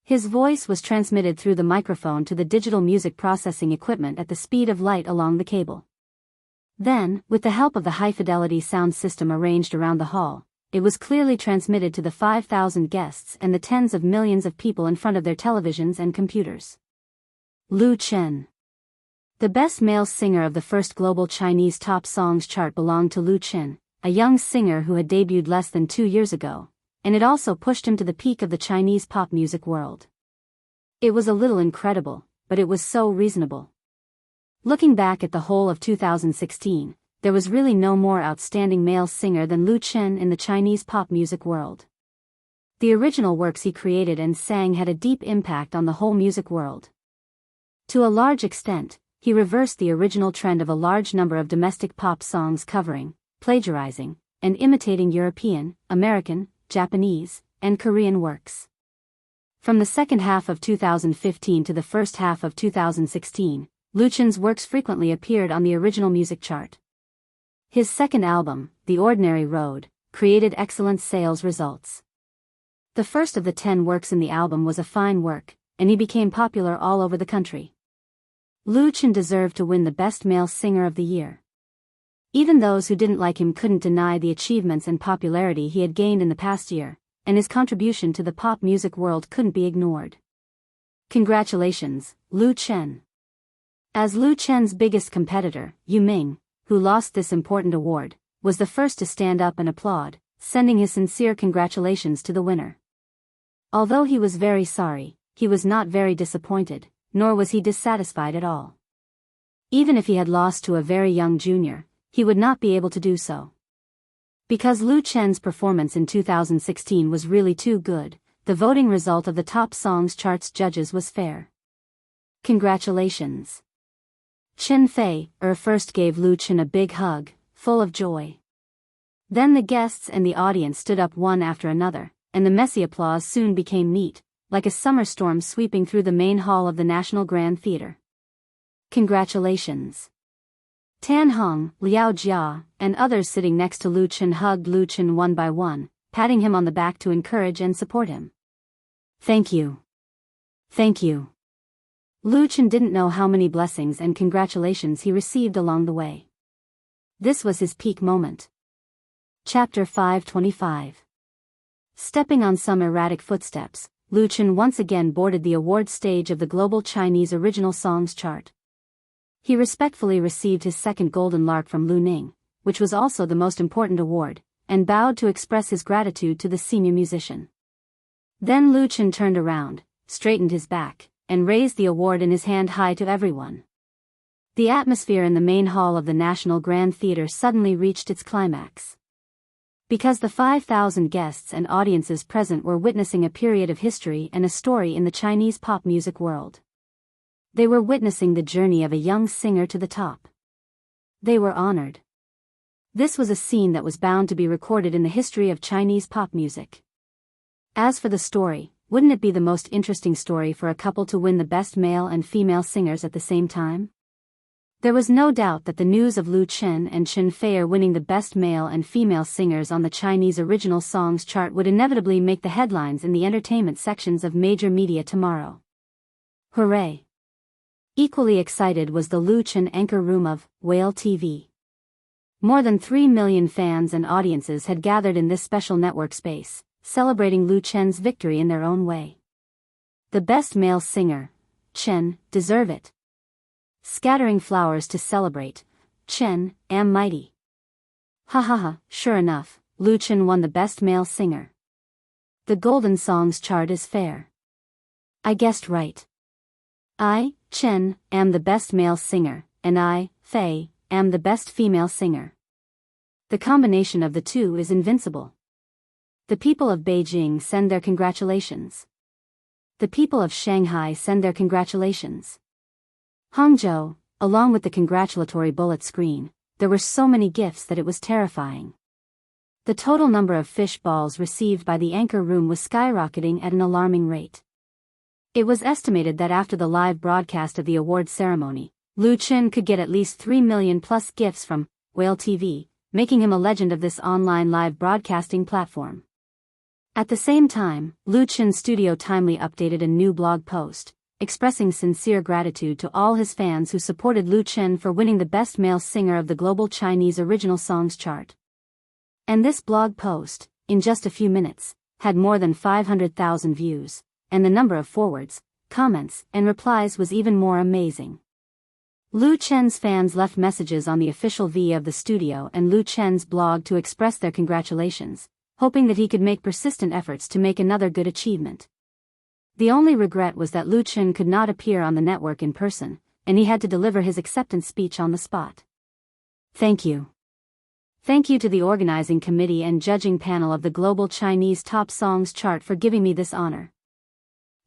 His voice was transmitted through the microphone to the digital music processing equipment at the speed of light along the cable. Then, with the help of the high-fidelity sound system arranged around the hall, it was clearly transmitted to the 5,000 guests and the tens of millions of people in front of their televisions and computers. Lu Chen. The best male singer of the first global Chinese top songs chart belonged to Lu Chen, a young singer who had debuted less than 2 years ago, and it also pushed him to the peak of the Chinese pop music world. It was a little incredible, but it was so reasonable. Looking back at the whole of 2016, there was really no more outstanding male singer than Lu Chen in the Chinese pop music world. The original works he created and sang had a deep impact on the whole music world. To a large extent, he reversed the original trend of a large number of domestic pop songs covering, plagiarizing, and imitating European, American, Japanese, and Korean works. From the second half of 2015 to the first half of 2016, Lu Chen's works frequently appeared on the original music chart. His second album, The Ordinary Road, created excellent sales results. The first of the 10 works in the album was a fine work, and he became popular all over the country. Lu Chen deserved to win the Best Male Singer of the Year. Even those who didn't like him couldn't deny the achievements and popularity he had gained in the past year, and his contribution to the pop music world couldn't be ignored. Congratulations, Lu Chen. As Lu Chen's biggest competitor, Yiming, who lost this important award, was the first to stand up and applaud, sending his sincere congratulations to the winner. Although he was very sorry, he was not very disappointed, nor was he dissatisfied at all. Even if he had lost to a very young junior, he would not be able to do so. Because Lu Chen's performance in 2016 was really too good, the voting result of the top songs charts judges was fair. Congratulations. Chen Fei first gave Lu Chen a big hug, full of joy. Then the guests and the audience stood up one after another, and the messy applause soon became neat, like a summer storm sweeping through the main hall of the National Grand Theater. Congratulations. Tan Hong, Liao Jia, and others sitting next to Lu Chen hugged Lu Chen one by one, patting him on the back to encourage and support him. Thank you. Thank you. Lu Chen didn't know how many blessings and congratulations he received along the way. This was his peak moment. Chapter 525. Stepping on some erratic footsteps, Lu Chen once again boarded the award stage of the global Chinese original songs chart. He respectfully received his second Golden Lark from Lu Ning, which was also the most important award, and bowed to express his gratitude to the senior musician. Then Lu Chen turned around, straightened his back, and raised the award in his hand high to everyone. The atmosphere in the main hall of the National Grand Theater suddenly reached its climax. Because the 5,000 guests and audiences present were witnessing a period of history and a story in the Chinese pop music world. They were witnessing the journey of a young singer to the top. They were honored. This was a scene that was bound to be recorded in the history of Chinese pop music. As for the story, wouldn't it be the most interesting story for a couple to win the best male and female singers at the same time? There was no doubt that the news of Lu Chen and Chen Fei winning the best male and female singers on the Chinese original songs chart would inevitably make the headlines in the entertainment sections of major media tomorrow. Hooray! Equally excited was the Lu Chen anchor room of Whale TV. More than 3 million fans and audiences had gathered in this special network space, celebrating Lu Chen's victory in their own way. The best male singer, Chen, deserve it. Scattering flowers to celebrate, Chen, am mighty. Ha ha ha, sure enough, Lu Chen won the best male singer. The Golden Songs chart is fair. I guessed right. I, Chen, am the best male singer, and I, Fei, am the best female singer. The combination of the two is invincible. The people of Beijing send their congratulations. The people of Shanghai send their congratulations. Hangzhou, along with the congratulatory bullet screen, there were so many gifts that it was terrifying. The total number of fish balls received by the anchor room was skyrocketing at an alarming rate. It was estimated that after the live broadcast of the award ceremony, Lu Chen could get at least 3 million plus gifts from Whale TV, making him a legend of this online live broadcasting platform. At the same time, Lu Chen's studio timely updated a new blog post, expressing sincere gratitude to all his fans who supported Lu Chen for winning the best male singer of the global Chinese original songs chart. And this blog post, in just a few minutes, had more than 500,000 views, and the number of forwards, comments, and replies was even more amazing. Lu Chen's fans left messages on the official V of the studio and Lu Chen's blog to express their congratulations, hoping that he could make persistent efforts to make another good achievement. The only regret was that Lu Chen could not appear on the network in person, and he had to deliver his acceptance speech on the spot. Thank you. Thank you to the organizing committee and judging panel of the Global Chinese Top Songs chart for giving me this honor.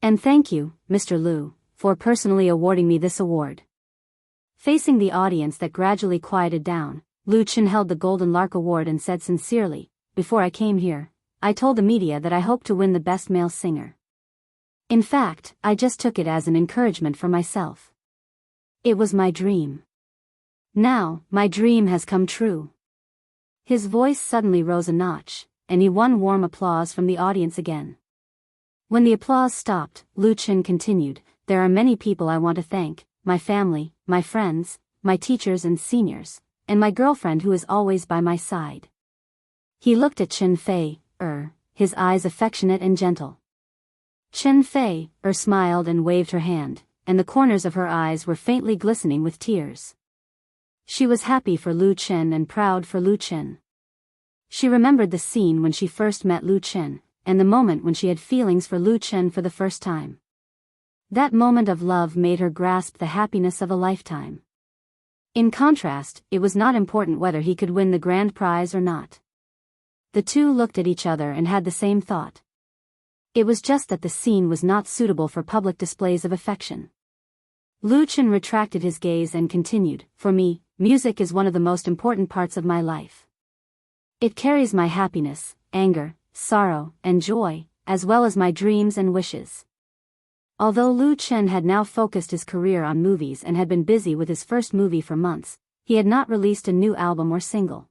And thank you, Mr. Lu, for personally awarding me this award. Facing the audience that gradually quieted down, Lu Chen held the Golden Lark Award and said sincerely, "Before I came here, I told the media that I hoped to win the best male singer. In fact, I just took it as an encouragement for myself. It was my dream. Now, my dream has come true." His voice suddenly rose a notch, and he won warm applause from the audience again. When the applause stopped, Lu Chen continued, "There are many people I want to thank, my family, my friends, my teachers and seniors, and my girlfriend who is always by my side." He looked at Chen Fei, his eyes affectionate and gentle. Chen Fei, smiled and waved her hand, and the corners of her eyes were faintly glistening with tears. She was happy for Lu Chen and proud for Lu Chen. She remembered the scene when she first met Lu Chen, and the moment when she had feelings for Lu Chen for the first time. That moment of love made her grasp the happiness of a lifetime. In contrast, it was not important whether he could win the grand prize or not. The two looked at each other and had the same thought. It was just that the scene was not suitable for public displays of affection. Lu Chen retracted his gaze and continued, "For me, music is one of the most important parts of my life. It carries my happiness, anger, sorrow, and joy, as well as my dreams and wishes." Although Lu Chen had now focused his career on movies and had been busy with his first movie for months, he had not released a new album or single.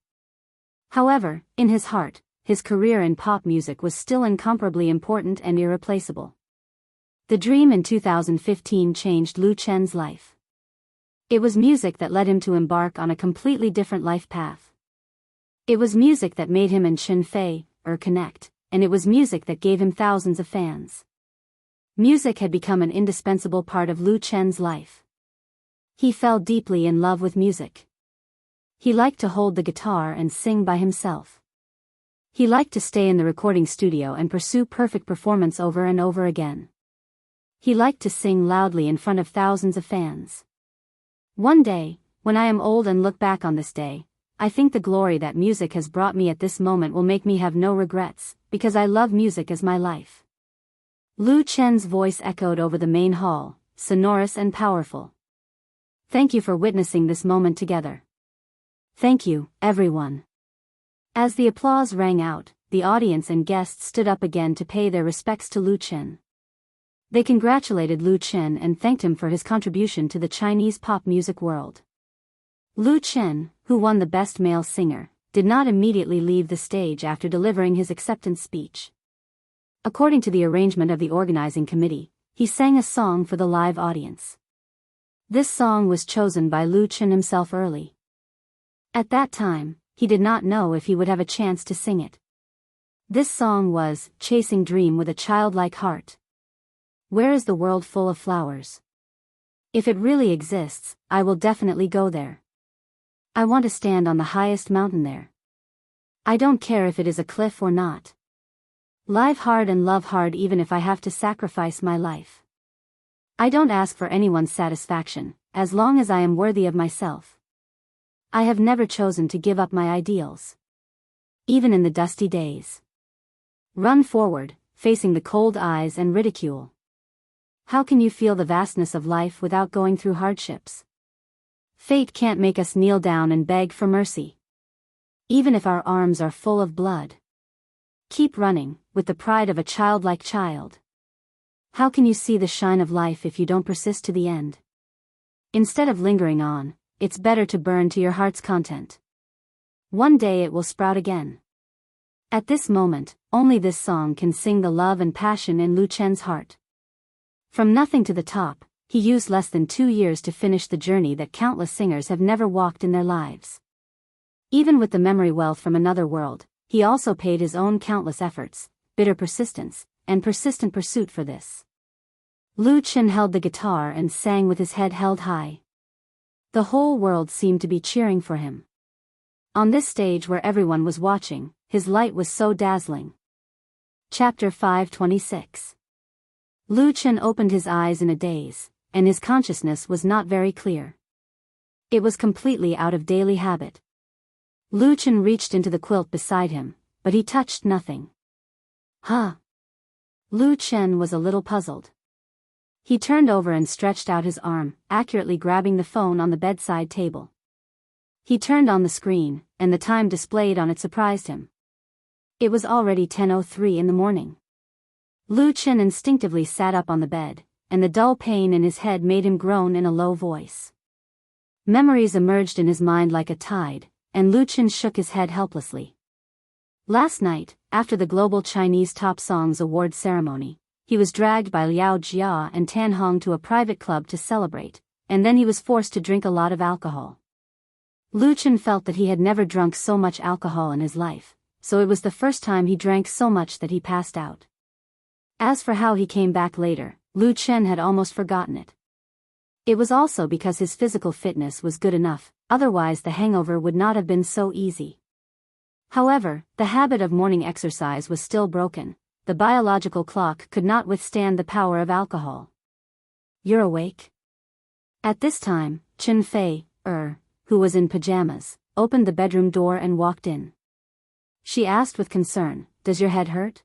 However, in his heart, his career in pop music was still incomparably important and irreplaceable. The Dream in 2015 changed Lu Chen's life. It was music that led him to embark on a completely different life path. It was music that made him and Chen Fei, connect, and it was music that gave him thousands of fans. Music had become an indispensable part of Lu Chen's life. He fell deeply in love with music. He liked to hold the guitar and sing by himself. He liked to stay in the recording studio and pursue perfect performance over and over again. He liked to sing loudly in front of thousands of fans. One day, when I am old and look back on this day, I think the glory that music has brought me at this moment will make me have no regrets, because I love music as my life. Lu Chen's voice echoed over the main hall, sonorous and powerful. Thank you for witnessing this moment together. Thank you, everyone. As the applause rang out, the audience and guests stood up again to pay their respects to Lu Chen. They congratulated Lu Chen and thanked him for his contribution to the Chinese pop music world. Lu Chen, who won the Best Male Singer, did not immediately leave the stage after delivering his acceptance speech. According to the arrangement of the organizing committee, he sang a song for the live audience. This song was chosen by Lu Chen himself early. At that time, he did not know if he would have a chance to sing it. This song was "Chasing Dream with a Childlike Heart." Where is the world full of flowers? If it really exists, I will definitely go there. I want to stand on the highest mountain there. I don't care if it is a cliff or not. Live hard and love hard even if I have to sacrifice my life. I don't ask for anyone's satisfaction, as long as I am worthy of myself. I have never chosen to give up my ideals. Even in the dusty days. Run forward, facing the cold eyes and ridicule. How can you feel the vastness of life without going through hardships? Fate can't make us kneel down and beg for mercy. Even if our arms are full of blood. Keep running, with the pride of a childlike child. How can you see the shine of life if you don't persist to the end? Instead of lingering on, it's better to burn to your heart's content. One day it will sprout again. At this moment, only this song can sing the love and passion in Lu Chen's heart. From nothing to the top, he used less than 2 years to finish the journey that countless singers have never walked in their lives. Even with the memory wealth from another world, he also paid his own countless efforts, bitter persistence, and persistent pursuit for this. Lu Chen held the guitar and sang with his head held high. The whole world seemed to be cheering for him. On this stage where everyone was watching, his light was so dazzling. Chapter 526. Lu Chen opened his eyes in a daze, and his consciousness was not very clear. It was completely out of daily habit. Lu Chen reached into the quilt beside him, but he touched nothing. Huh? Lu Chen was a little puzzled. He turned over and stretched out his arm, accurately grabbing the phone on the bedside table. He turned on the screen, and the time displayed on it surprised him. It was already 10:03 in the morning. Lu Chen instinctively sat up on the bed, and the dull pain in his head made him groan in a low voice. Memories emerged in his mind like a tide, and Lu Chen shook his head helplessly. Last night, after the Global Chinese Top Songs Award ceremony, he was dragged by Liao Jia and Tan Hong to a private club to celebrate, and then he was forced to drink a lot of alcohol. Lu Chen felt that he had never drunk so much alcohol in his life, so it was the first time he drank so much that he passed out. As for how he came back later, Lu Chen had almost forgotten it. It was also because his physical fitness was good enough, otherwise the hangover would not have been so easy. However, the habit of morning exercise was still broken. The biological clock could not withstand the power of alcohol. You're awake? At this time, Chen Fei, who was in pajamas, opened the bedroom door and walked in. She asked with concern, "Does your head hurt?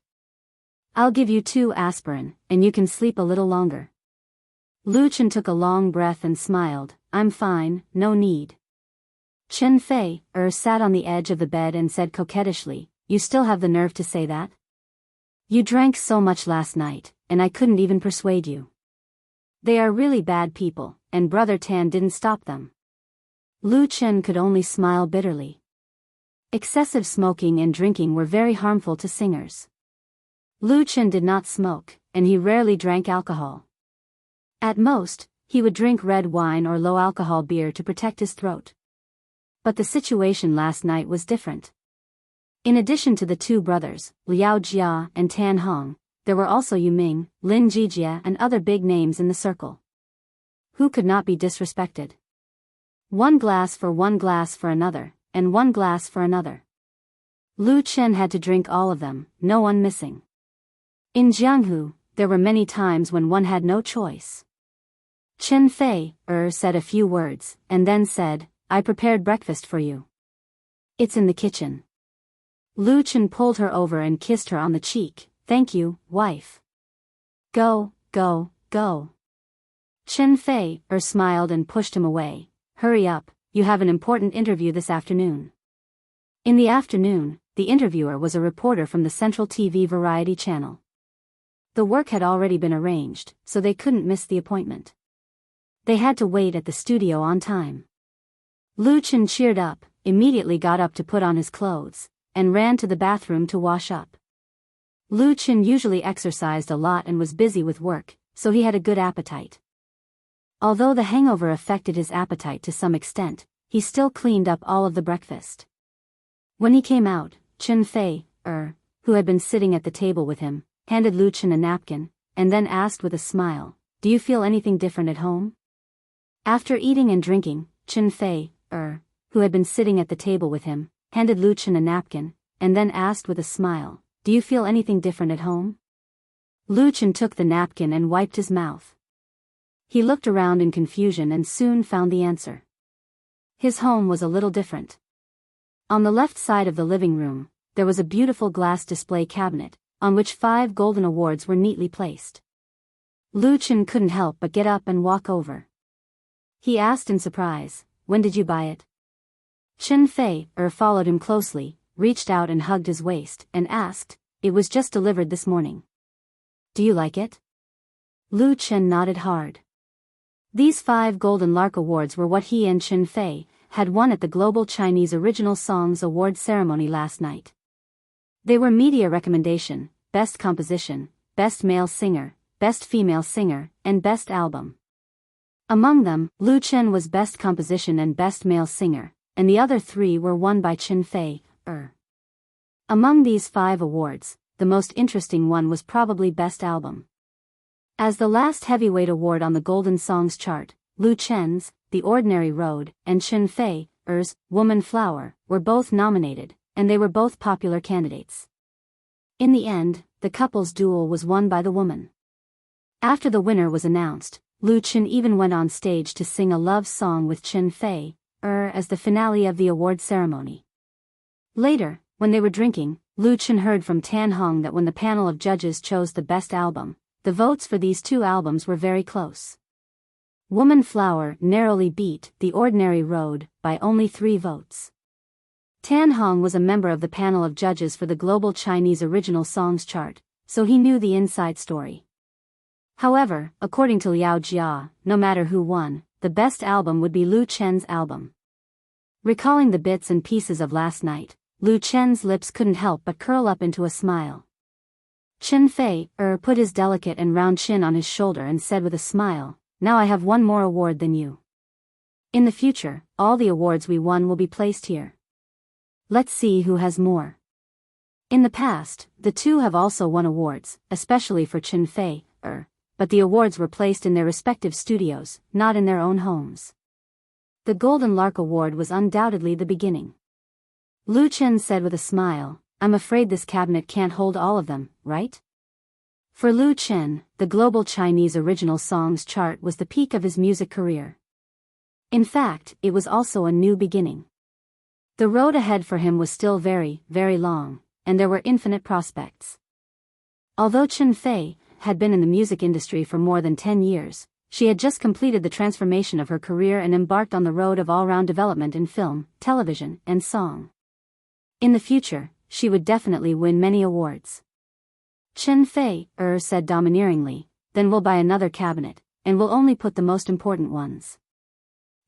I'll give you 2 aspirin, and you can sleep a little longer." Lu Chen took a long breath and smiled, "I'm fine, no need." Chen Fei, sat on the edge of the bed and said coquettishly, "You still have the nerve to say that? You drank so much last night, and I couldn't even persuade you. They are really bad people, and Brother Tan didn't stop them." Lu Chen could only smile bitterly. Excessive smoking and drinking were very harmful to singers. Lu Chen did not smoke, and he rarely drank alcohol. At most, he would drink red wine or low-alcohol beer to protect his throat. But the situation last night was different. In addition to the 2 brothers, Liao Jia and Tan Hong, there were also Yu Ming, Lin Jijia and other big names in the circle. Who could not be disrespected? 1 glass for another, and 1 glass for another. Lu Chen had to drink all of them, no one missing. In Jianghu, there were many times when one had no choice. Chen Fei, said a few words, and then said, "I prepared breakfast for you. It's in the kitchen." Lu Chen pulled her over and kissed her on the cheek. "Thank you, wife." Go, go, go." Chen Fei, smiled and pushed him away. "Hurry up, you have an important interview this afternoon." In the afternoon, the interviewer was a reporter from the Central TV Variety channel. The work had already been arranged, so they couldn't miss the appointment. They had to wait at the studio on time. Lu Chen cheered up, immediately got up to put on his clothes, and ran to the bathroom to wash up. Lu Chen usually exercised a lot and was busy with work, so he had a good appetite. Although the hangover affected his appetite to some extent, he still cleaned up all of the breakfast. When he came out, Chen Fei, who had been sitting at the table with him, handed Lu Chen a napkin, and then asked with a smile, "Do you feel anything different at home?" After eating and drinking, Chen Fei, who had been sitting at the table with him, handed Lu Chen a napkin, and then asked with a smile, "Do you feel anything different at home?" Lu Chen took the napkin and wiped his mouth. He looked around in confusion and soon found the answer. His home was a little different. On the left side of the living room, there was a beautiful glass display cabinet, on which 5 golden awards were neatly placed. Lu Chen couldn't help but get up and walk over. He asked in surprise, "When did you buy it?" Chen Fei, followed him closely, reached out and hugged his waist, and asked, "It was just delivered this morning. Do you like it?" Lu Chen nodded hard. These 5 Golden Lark Awards were what he and Chen Fei had won at the Global Chinese Original Songs Award ceremony last night. They were Media Recommendation, Best Composition, Best Male Singer, Best Female Singer, and Best Album. Among them, Lu Chen was Best Composition and Best Male Singer, and the other 3 were won by Chen Fei. Among these 5 awards, the most interesting one was probably Best Album. As the last heavyweight award on the Golden Songs chart, Lu Chen's The Ordinary Road and Chen Fei's Woman Flower were both nominated, and they were both popular candidates. In the end, the couple's duel was won by the woman. After the winner was announced, Lu Chen even went on stage to sing a love song with Chen Fei as the finale of the award ceremony. Later, when they were drinking, Lu Chen heard from Tan Hong that when the panel of judges chose the best album, the votes for these 2 albums were very close. Woman Flower narrowly beat The Ordinary Road by only 3 votes. Tan Hong was a member of the panel of judges for the Global Chinese Original Songs chart, so he knew the inside story. However, according to Liao Jia, no matter who won, the best album would be Lu Chen's album. Recalling the bits and pieces of last night, Lu Chen's lips couldn't help but curl up into a smile. Chen Fei put his delicate and round chin on his shoulder and said with a smile, "Now I have one more award than you. In the future, all the awards we won will be placed here. Let's see who has more." In the past, the 2 have also won awards, especially for Chen Fei, but the awards were placed in their respective studios, not in their own homes. The Golden Lark Award was undoubtedly the beginning. Lu Chen said with a smile, "I'm afraid this cabinet can't hold all of them, right?" For Lu Chen, the Global Chinese Original Songs chart was the peak of his music career. In fact, it was also a new beginning. The road ahead for him was still very, very long, and there were infinite prospects. Although Chen Fei had been in the music industry for more than 10 years, she had just completed the transformation of her career and embarked on the road of all-round development in film, television, and song. In the future, she would definitely win many awards. Chen Fei said domineeringly, "Then we'll buy another cabinet, and we'll only put the most important ones.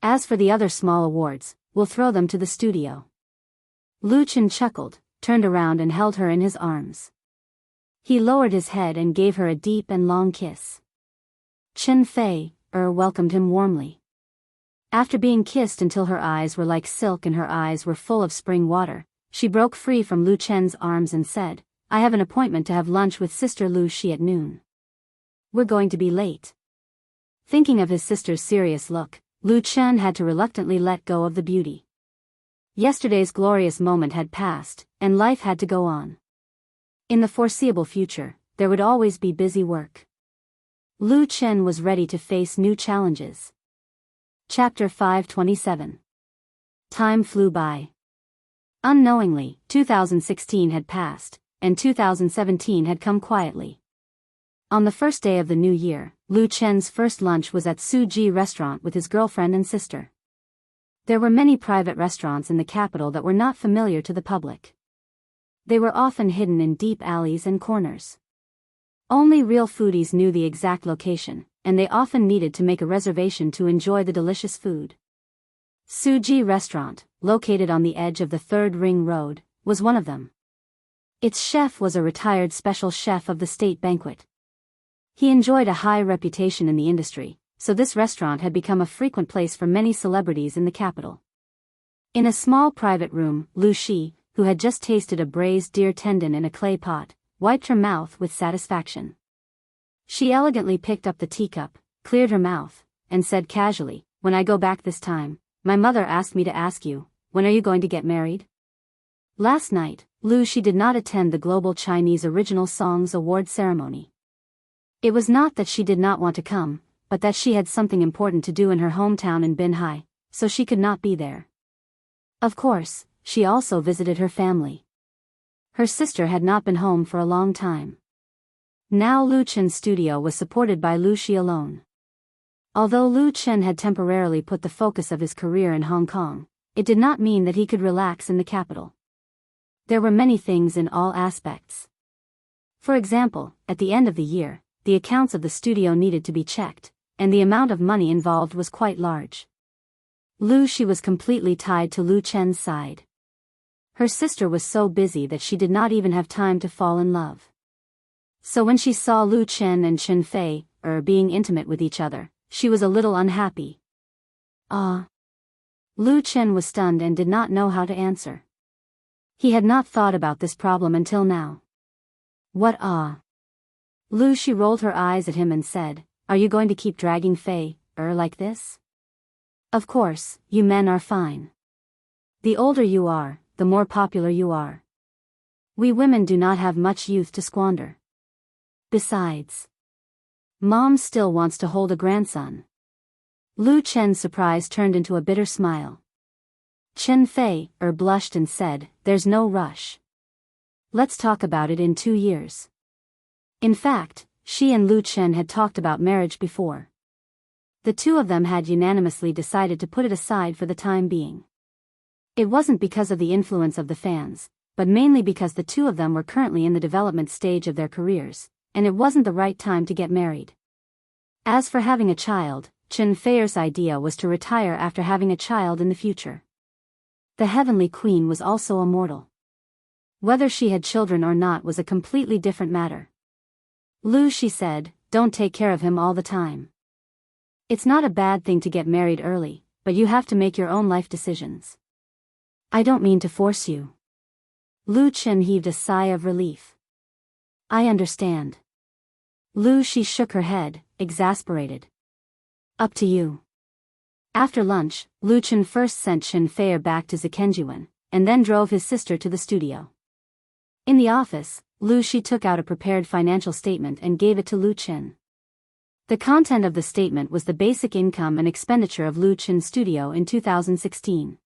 As for the other small awards, we'll throw them to the studio." Lu Chen chuckled, turned around and held her in his arms. He lowered his head and gave her a deep and long kiss. Chen Fei welcomed him warmly. After being kissed until her eyes were like silk and her eyes were full of spring water, she broke free from Lu Chen's arms and said, "I have an appointment to have lunch with Sister Lu Shi at noon. We're going to be late." Thinking of his sister's serious look, Lu Chen had to reluctantly let go of the beauty. Yesterday's glorious moment had passed, and life had to go on. In the foreseeable future, there would always be busy work. Lu Chen was ready to face new challenges. Chapter 527. Time flew by. Unknowingly, 2016 had passed, and 2017 had come quietly. On the first day of the new year, Lu Chen's first lunch was at Suji Restaurant with his girlfriend and sister. There were many private restaurants in the capital that were not familiar to the public. They were often hidden in deep alleys and corners. Only real foodies knew the exact location, and they often needed to make a reservation to enjoy the delicious food. Suji Restaurant, located on the edge of the Third Ring Road, was one of them. Its chef was a retired special chef of the state banquet. He enjoyed a high reputation in the industry, so this restaurant had become a frequent place for many celebrities in the capital. In a small private room, Lu Shi, who had just tasted a braised deer tendon in a clay pot, wiped her mouth with satisfaction. She elegantly picked up the teacup, cleared her mouth, and said casually, "When I go back this time, my mother asked me to ask you, when are you going to get married?" Last night, She did not attend the Global Chinese Original Songs Award ceremony. It was not that she did not want to come, but that she had something important to do in her hometown in Binhai, so she could not be there. Of course, she also visited her family. Her sister had not been home for a long time. Now Lu Chen's studio was supported by Lu Shi alone. Although Lu Chen had temporarily put the focus of his career in Hong Kong, it did not mean that he could relax in the capital. There were many things in all aspects. For example, at the end of the year, the accounts of the studio needed to be checked, and the amount of money involved was quite large. Lu Shi was completely tied to Lu Chen's side. Her sister was so busy that she did not even have time to fall in love. So when she saw Lu Chen and Chen Fei being intimate with each other, she was a little unhappy. Lu Chen was stunned and did not know how to answer. He had not thought about this problem until now. What? Lu Shi rolled her eyes at him and said, "Are you going to keep dragging Fei, like this? Of course, you men are fine. The older you are, the more popular you are. We women do not have much youth to squander. Besides, Mom still wants to hold a grandson." Lu Chen's surprise turned into a bitter smile. Chen Fei blushed and said, "There's no rush. Let's talk about it in 2 years." In fact, she and Lu Chen had talked about marriage before. The two of them had unanimously decided to put it aside for the time being. It wasn't because of the influence of the fans, but mainly because the two of them were currently in the development stage of their careers, and it wasn't the right time to get married. As for having a child, Chen Fei's idea was to retire after having a child in the future. The Heavenly Queen was also a mortal. Whether she had children or not was a completely different matter. Lu Shi said, "Don't take care of him all the time. It's not a bad thing to get married early, but you have to make your own life decisions. I don't mean to force you." Lu Chen heaved a sigh of relief. "I understand." Lu Shi shook her head, exasperated. "Up to you." After lunch, Lu Chen first sent Chen Fei back to Zhekenjuan, and then drove his sister to the studio. In the office, Lu Shi took out a prepared financial statement and gave it to Lu Chen. The content of the statement was the basic income and expenditure of Lu Chen's studio in 2016.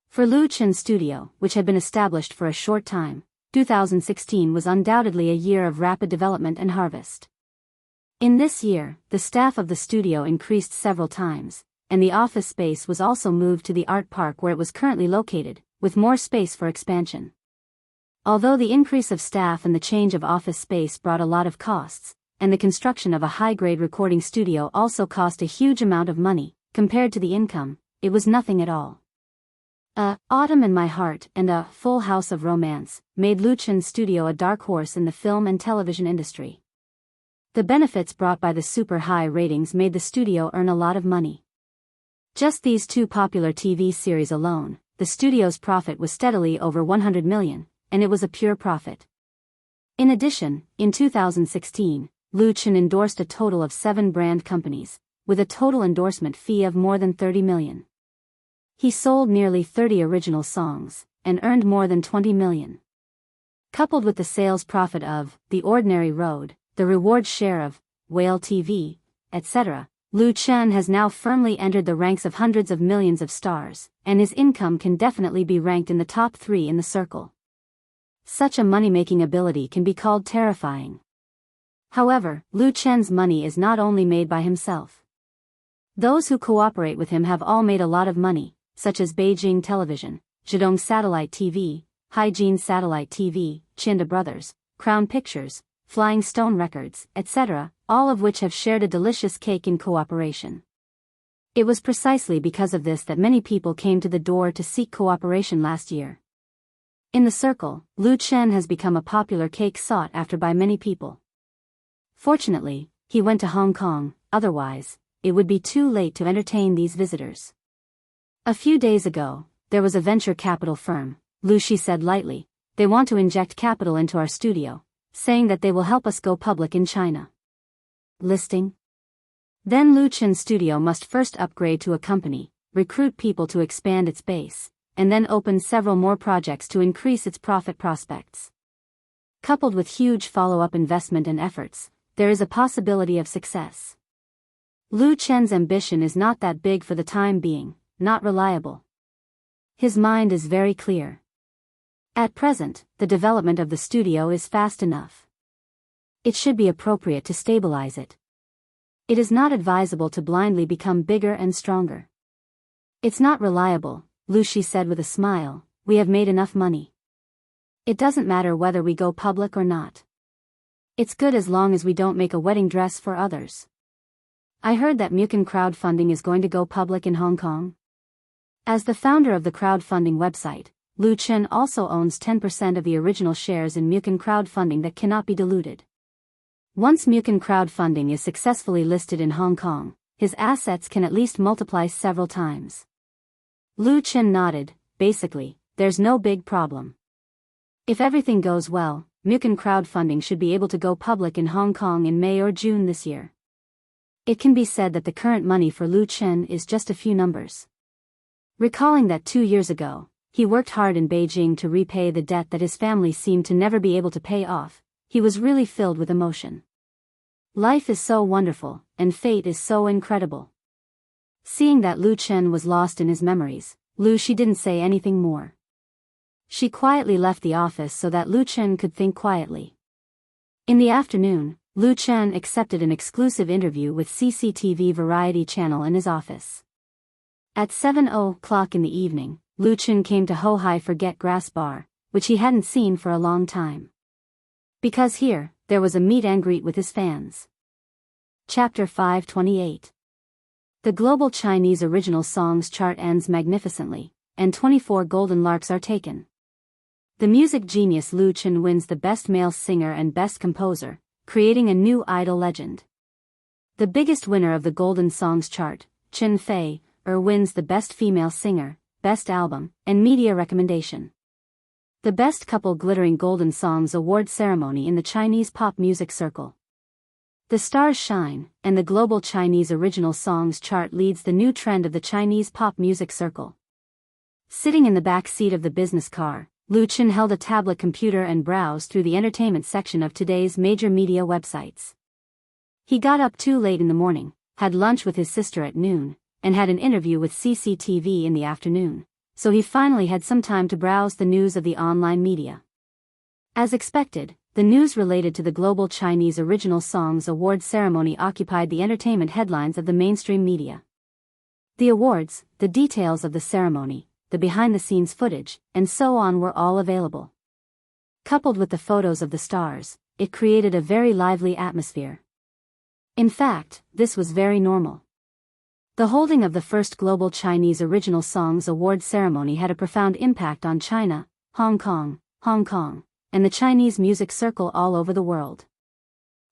For Lu Chen's studio, which had been established for a short time, 2016 was undoubtedly a year of rapid development and harvest. In this year, the staff of the studio increased several times, and the office space was also moved to the art park where it was currently located, with more space for expansion. Although the increase of staff and the change of office space brought a lot of costs, and the construction of a high-grade recording studio also cost a huge amount of money, compared to the income, it was nothing at all. Autumn in My Heart and A Full House of Romance made Lu Chen's studio a dark horse in the film and television industry. The benefits brought by the super high ratings made the studio earn a lot of money. Just these two popular TV series alone, the studio's profit was steadily over 100 million, and it was a pure profit. In addition, in 2016, Lu Chen endorsed a total of 7 brand companies, with a total endorsement fee of more than 30 million. He sold nearly 30 original songs, and earned more than 20 million. Coupled with the sales profit of The Ordinary Road, the reward share of Whale TV, etc., Lu Chen has now firmly entered the ranks of hundreds of millions of stars, and his income can definitely be ranked in the top 3 in the circle. Such a money-making ability can be called terrifying. However, Lu Chen's money is not only made by himself. Those who cooperate with him have all made a lot of money, such as Beijing Television, Zhejiang Satellite TV, Hygiene Satellite TV, Chinda Brothers, Crown Pictures, Flying Stone Records, etc., all of which have shared a delicious cake in cooperation. It was precisely because of this that many people came to the door to seek cooperation last year. In the circle, Lu Chen has become a popular cake sought after by many people. Fortunately, he went to Hong Kong, otherwise, it would be too late to entertain these visitors. A few days ago, there was a venture capital firm, Lu Shi said lightly. They want to inject capital into our studio, saying that they will help us go public in China. Listing? Then Lu Chen's studio must first upgrade to a company, recruit people to expand its base, and then open several more projects to increase its profit prospects. Coupled with huge follow-up investment and efforts, there is a possibility of success. Lu Chen's ambition is not that big for the time being, not reliable. His mind is very clear. At present, the development of the studio is fast enough. It should be appropriate to stabilize it. It is not advisable to blindly become bigger and stronger. It's not reliable, Lu Shi said with a smile. We have made enough money. It doesn't matter whether we go public or not. It's good as long as we don't make a wedding dress for others. I heard that Mukin crowdfunding is going to go public in Hong Kong. As the founder of the crowdfunding website, Lu Chen also owns 10% of the original shares in Mukin crowdfunding that cannot be diluted. Once Mukin crowdfunding is successfully listed in Hong Kong, his assets can at least multiply several times. Lu Chen nodded. Basically, there's no big problem. If everything goes well, Mukin crowdfunding should be able to go public in Hong Kong in May or June this year. It can be said that the current money for Lu Chen is just a few numbers. Recalling that 2 years ago, he worked hard in Beijing to repay the debt that his family seemed to never be able to pay off, he was really filled with emotion. Life is so wonderful, and fate is so incredible. Seeing that Lu Chen was lost in his memories, Lu Shi didn't say anything more. She quietly left the office so that Lu Chen could think quietly. In the afternoon, Lu Chen accepted an exclusive interview with CCTV Variety Channel in his office. At 7:00 in the evening, Lu Chen came to Ho Hai Forget Grass Bar, which he hadn't seen for a long time. Because here, there was a meet and greet with his fans. Chapter 528. The global Chinese original songs chart ends magnificently, and 24 golden larks are taken. The music genius Lu Chen wins the Best Male Singer and Best Composer, creating a new idol legend. The biggest winner of the Golden Songs chart, Chen Fei, wins the Best Female Singer, Best Album, and Media Recommendation. The Best Couple Glittering Golden Songs Award Ceremony in the Chinese Pop Music Circle. The stars shine, and the global Chinese original songs chart leads the new trend of the Chinese pop music circle. Sitting in the back seat of the business car, Lu Chen held a tablet computer and browsed through the entertainment section of today's major media websites. He got up too late in the morning, had lunch with his sister at noon, and had an interview with CCTV in the afternoon, so he finally had some time to browse the news of the online media. As expected, the news related to the Global Chinese Original Songs Award ceremony occupied the entertainment headlines of the mainstream media. The awards, the details of the ceremony, the behind-the-scenes footage, and so on were all available. Coupled with the photos of the stars, it created a very lively atmosphere. In fact, this was very normal. The holding of the first Global Chinese Original Songs Award ceremony had a profound impact on China, Hong Kong, and the Chinese music circle all over the world.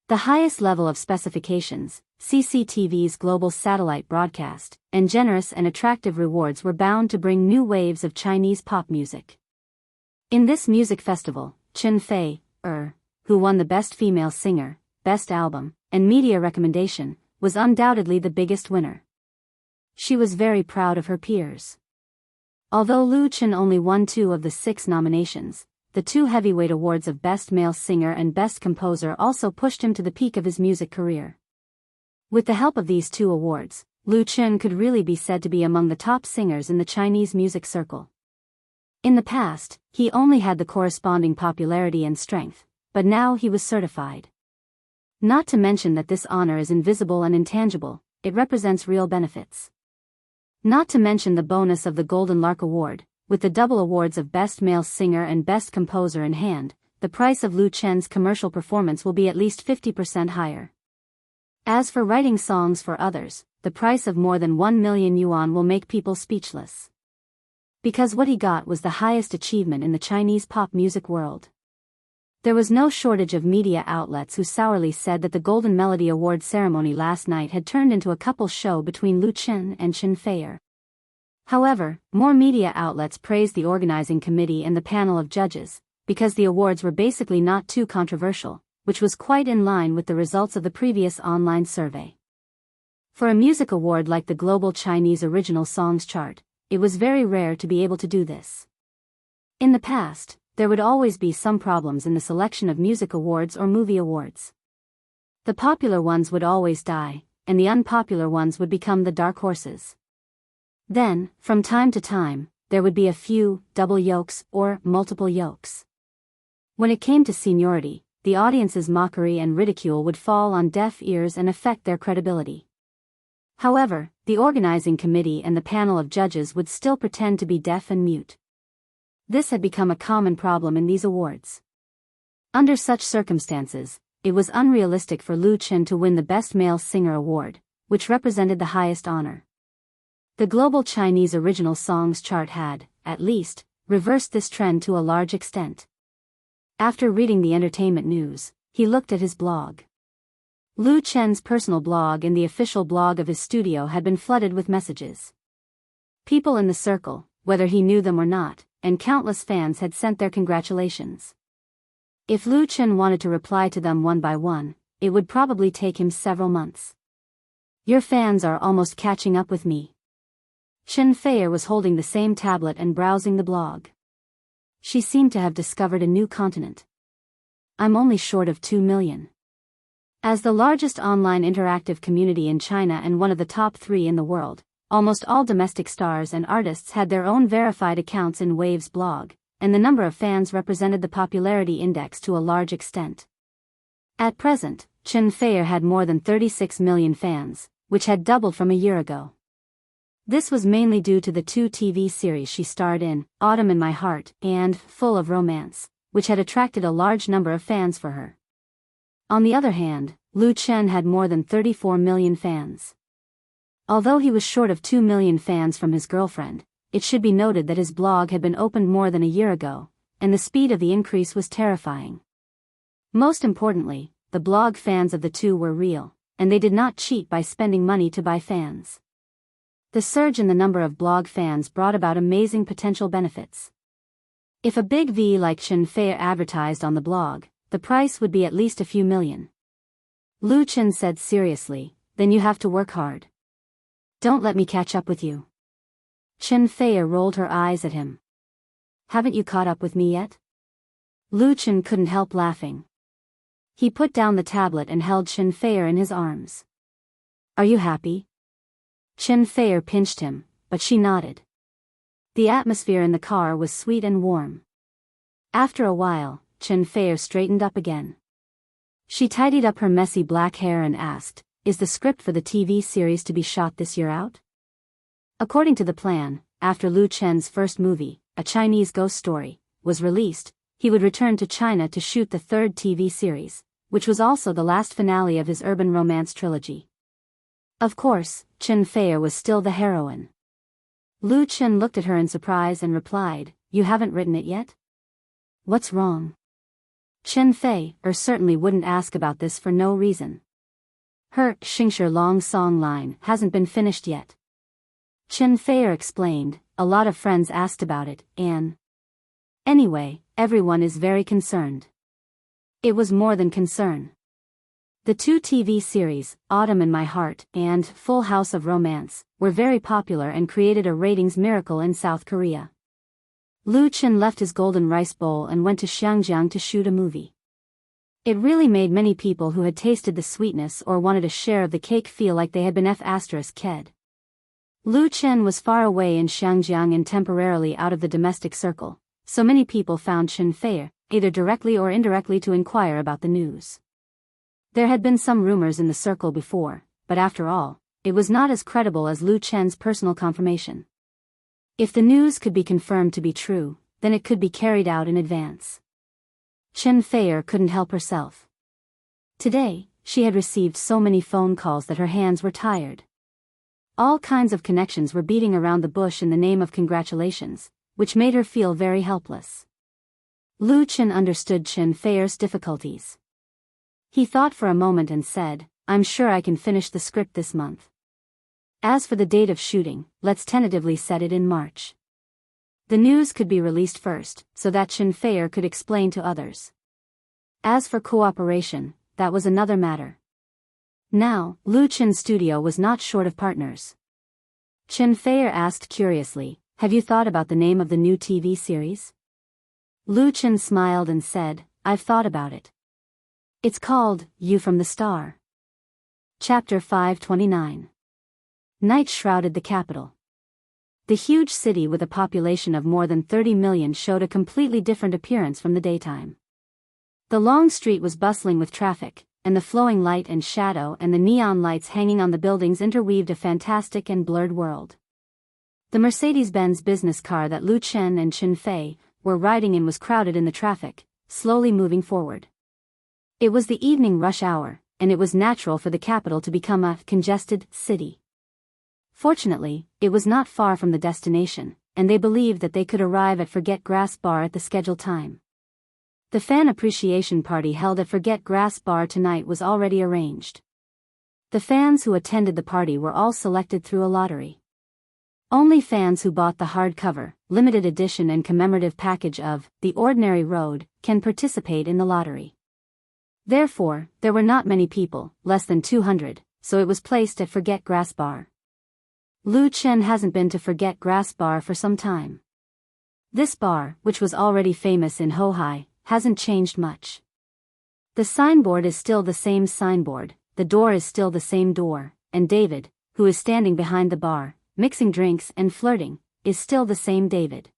The highest level of specifications, CCTV's global satellite broadcast, and generous and attractive rewards were bound to bring new waves of Chinese pop music. In this music festival, Chen Fei, who won the Best Female Singer, Best Album, and Media Recommendation, was undoubtedly the biggest winner. She was very proud of her peers. Although Lu Chen only won 2 of the 6 nominations, the 2 heavyweight awards of Best Male Singer and Best Composer also pushed him to the peak of his music career. With the help of these 2 awards, Lu Chen could really be said to be among the top singers in the Chinese music circle. In the past, he only had the corresponding popularity and strength, but now he was certified. Not to mention that this honor is invisible and intangible, it represents real benefits. Not to mention the bonus of the Golden Lark Award, with the double awards of Best Male Singer and Best Composer in hand, the price of Lu Chen's commercial performance will be at least 50% higher. As for writing songs for others, the price of more than 1 million yuan will make people speechless. Because what he got was the highest achievement in the Chinese pop music world. There was no shortage of media outlets who sourly said that the Golden Melody Award ceremony last night had turned into a couple show between Lu Chen and Chen Fei. However, more media outlets praised the organizing committee and the panel of judges, because the awards were basically not too controversial, which was quite in line with the results of the previous online survey. For a music award like the Global Chinese Original Songs chart, it was very rare to be able to do this. In the past, there would always be some problems in the selection of music awards or movie awards. The popular ones would always die, and the unpopular ones would become the dark horses. Then, from time to time, there would be a few double yolks or multiple yolks. When it came to seniority, the audience's mockery and ridicule would fall on deaf ears and affect their credibility. However, the organizing committee and the panel of judges would still pretend to be deaf and mute. This had become a common problem in these awards. Under such circumstances, it was unrealistic for Lu Chen to win the Best Male Singer award, which represented the highest honor. The Global Chinese Original Songs chart had, at least, reversed this trend to a large extent. After reading the entertainment news, he looked at his blog. Lu Chen's personal blog and the official blog of his studio had been flooded with messages. People in the circle, whether he knew them or not, and countless fans had sent their congratulations. If Lu Chen wanted to reply to them one by one, it would probably take him several months. Your fans are almost catching up with me. Chen Feier was holding the same tablet and browsing the blog. She seemed to have discovered a new continent. I'm only short of 2 million. As the largest online interactive community in China and one of the top 3 in the world, almost all domestic stars and artists had their own verified accounts in Wave's blog, and the number of fans represented the popularity index to a large extent. At present, Chen Feier had more than 36 million fans, which had doubled from a year ago. This was mainly due to the 2 TV series she starred in, Autumn in My Heart and Full of Romance, which had attracted a large number of fans for her. On the other hand, Lu Chen had more than 34 million fans. Although he was short of 2 million fans from his girlfriend, it should be noted that his blog had been opened more than a year ago, and the speed of the increase was terrifying. Most importantly, the blog fans of the two were real, and they did not cheat by spending money to buy fans. The surge in the number of blog fans brought about amazing potential benefits. If a big V like Chen Feier advertised on the blog, the price would be at least a few million. Lu Chen said seriously, then you have to work hard. Don't let me catch up with you. Chen Feier rolled her eyes at him. Haven't you caught up with me yet? Lu Chen couldn't help laughing. He put down the tablet and held Chen Feier in his arms. Are you happy? Chen Feier pinched him, but she nodded. The atmosphere in the car was sweet and warm. After a while, Chen Feier straightened up again. She tidied up her messy black hair and asked, is the script for the TV series to be shot this year out? According to the plan, after Lu Chen's first movie, A Chinese Ghost Story, was released, he would return to China to shoot the 3rd TV series, which was also the last finale of his urban romance trilogy. Of course, Chen Feier was still the heroine. Lu Chen looked at her in surprise and replied, you haven't written it yet? What's wrong? Chen Feier certainly wouldn't ask about this for no reason. Her Xingshi long song line hasn't been finished yet. Chen Feier explained, a lot of friends asked about it, and anyway, everyone is very concerned. It was more than concern. The 2 TV series, Autumn in My Heart and Full House of Romance, were very popular and created a ratings miracle in South Korea. Lu Chen left his golden rice bowl and went to Xiangjiang to shoot a movie. It really made many people who had tasted the sweetness or wanted a share of the cake feel like they had been ked. Lu Chen was far away in Xiangjiang and temporarily out of the domestic circle, so many people found Chen Feier, either directly or indirectly, to inquire about the news. There had been some rumors in the circle before, but after all, it was not as credible as Lu Chen's personal confirmation. If the news could be confirmed to be true, then it could be carried out in advance. Chen Feier couldn't help herself. Today, she had received so many phone calls that her hands were tired. All kinds of connections were beating around the bush in the name of congratulations, which made her feel very helpless. Lu Chen understood Chen Feier's difficulties. He thought for a moment and said, I'm sure I can finish the script this month. As for the date of shooting, let's tentatively set it in March. The news could be released first, so that Chen Feier could explain to others. As for cooperation, that was another matter. Now, Lu Chen's studio was not short of partners. Chen Feier asked curiously, "Have you thought about the name of the new TV series?" Lu Chen smiled and said, "I've thought about it. It's called, You from the Star." Chapter 529. Night shrouded the capital. The huge city with a population of more than 30 million showed a completely different appearance from the daytime. The long street was bustling with traffic, and the flowing light and shadow and the neon lights hanging on the buildings interweaved a fantastic and blurred world. The Mercedes-Benz business car that Lu Chen and Chen Fei were riding in was crowded in the traffic, slowly moving forward. It was the evening rush hour, and it was natural for the capital to become a congested city. Fortunately, it was not far from the destination, and they believed that they could arrive at Forget Grass Bar at the scheduled time. The fan appreciation party held at Forget Grass Bar tonight was already arranged. The fans who attended the party were all selected through a lottery. Only fans who bought the hardcover, limited edition and commemorative package of The Ordinary Road can participate in the lottery. Therefore, there were not many people, less than 200, so it was placed at Forget Grass Bar. Lu Chen hasn't been to Forget Grass Bar for some time. This bar, which was already famous in Hohai, hasn't changed much. The signboard is still the same signboard, the door is still the same door, and David, who is standing behind the bar, mixing drinks and flirting, is still the same David.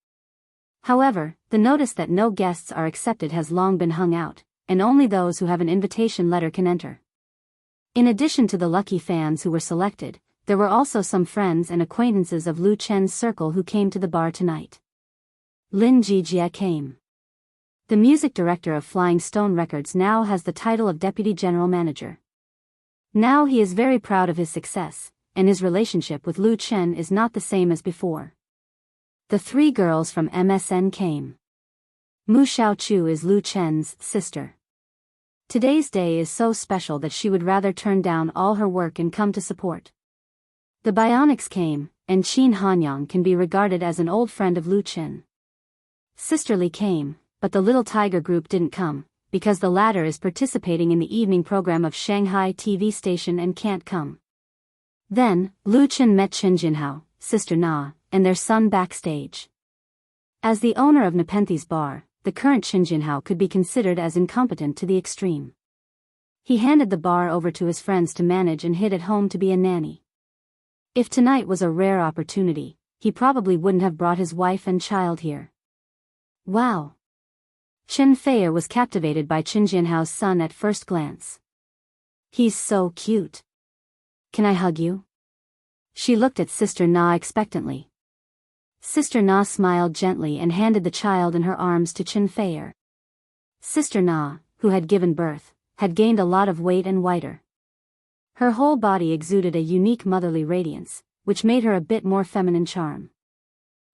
However, the notice that no guests are accepted has long been hung out, and only those who have an invitation letter can enter. In addition to the lucky fans who were selected, there were also some friends and acquaintances of Lu Chen's circle who came to the bar tonight. Lin Jijie came. The music director of Flying Stone Records now has the title of Deputy General Manager. Now he is very proud of his success, and his relationship with Lu Chen is not the same as before. The three girls from MSN came. Mu Xiaochu is Lu Chen's sister. Today's day is so special that she would rather turn down all her work and come to support. The Bionics came, and Qin Hanyang can be regarded as an old friend of Lu Chen. Sisterly came, but the Little Tiger group didn't come, because the latter is participating in the evening program of Shanghai TV station and can't come. Then, Lu Chen met Chen Jinhao, Sister Na, and their son backstage. As the owner of Nepenthes Bar, the current Chen Jinhao could be considered as incompetent to the extreme. He handed the bar over to his friends to manage and hid at home to be a nanny. If tonight was a rare opportunity, he probably wouldn't have brought his wife and child here. Wow! Chen Feier was captivated by Chen Jinhao's son at first glance. He's so cute. Can I hug you? She looked at Sister Na expectantly. Sister Na smiled gently and handed the child in her arms to Chen Feier. Sister Na, who had given birth, had gained a lot of weight and whiter. Her whole body exuded a unique motherly radiance, which made her a bit more feminine charm.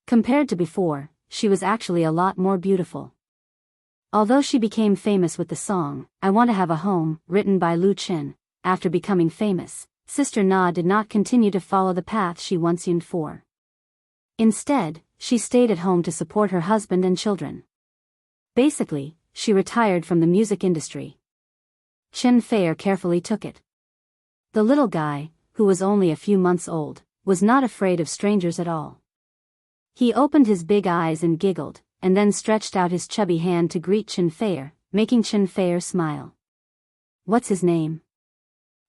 Compared to before, she was actually a lot more beautiful. Although she became famous with the song, I Want to Have a Home, written by Lu Chen, after becoming famous, Sister Na did not continue to follow the path she once yearned for. Instead, she stayed at home to support her husband and children. Basically, she retired from the music industry. Chen Feier carefully took it. The little guy, who was only a few months old, was not afraid of strangers at all. He opened his big eyes and giggled, and then stretched out his chubby hand to greet Chen Feier, making Chen Feier smile. What's his name?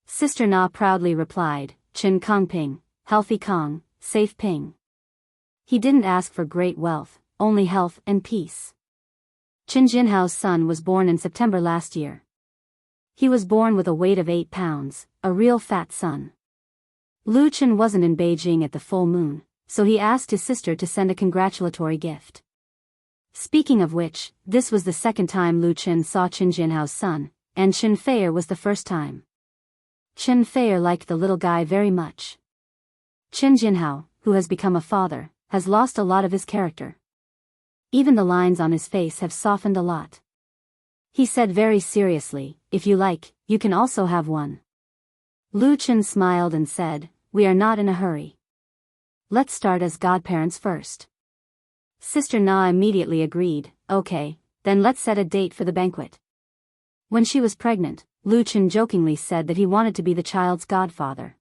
Sister Na proudly replied, Chen Kongping, Healthy Kong, Safe Ping. He didn't ask for great wealth, only health and peace. Chen Jinhao's son was born in September last year. He was born with a weight of 8 pounds, a real fat son. Lu Chen wasn't in Beijing at the full moon, so he asked his sister to send a congratulatory gift. Speaking of which, this was the second time Lu Chen saw Chen Jinhao's son, and Chen Feier was the first time. Chen Feier liked the little guy very much. Chen Jinhao, who has become a father, has lost a lot of his character. Even the lines on his face have softened a lot. He said very seriously, if you like, you can also have one. Lu Chen smiled and said, we are not in a hurry. Let's start as godparents first. Sister Na immediately agreed, okay, then let's set a date for the banquet. When she was pregnant, Lu Chen jokingly said that he wanted to be the child's godfather.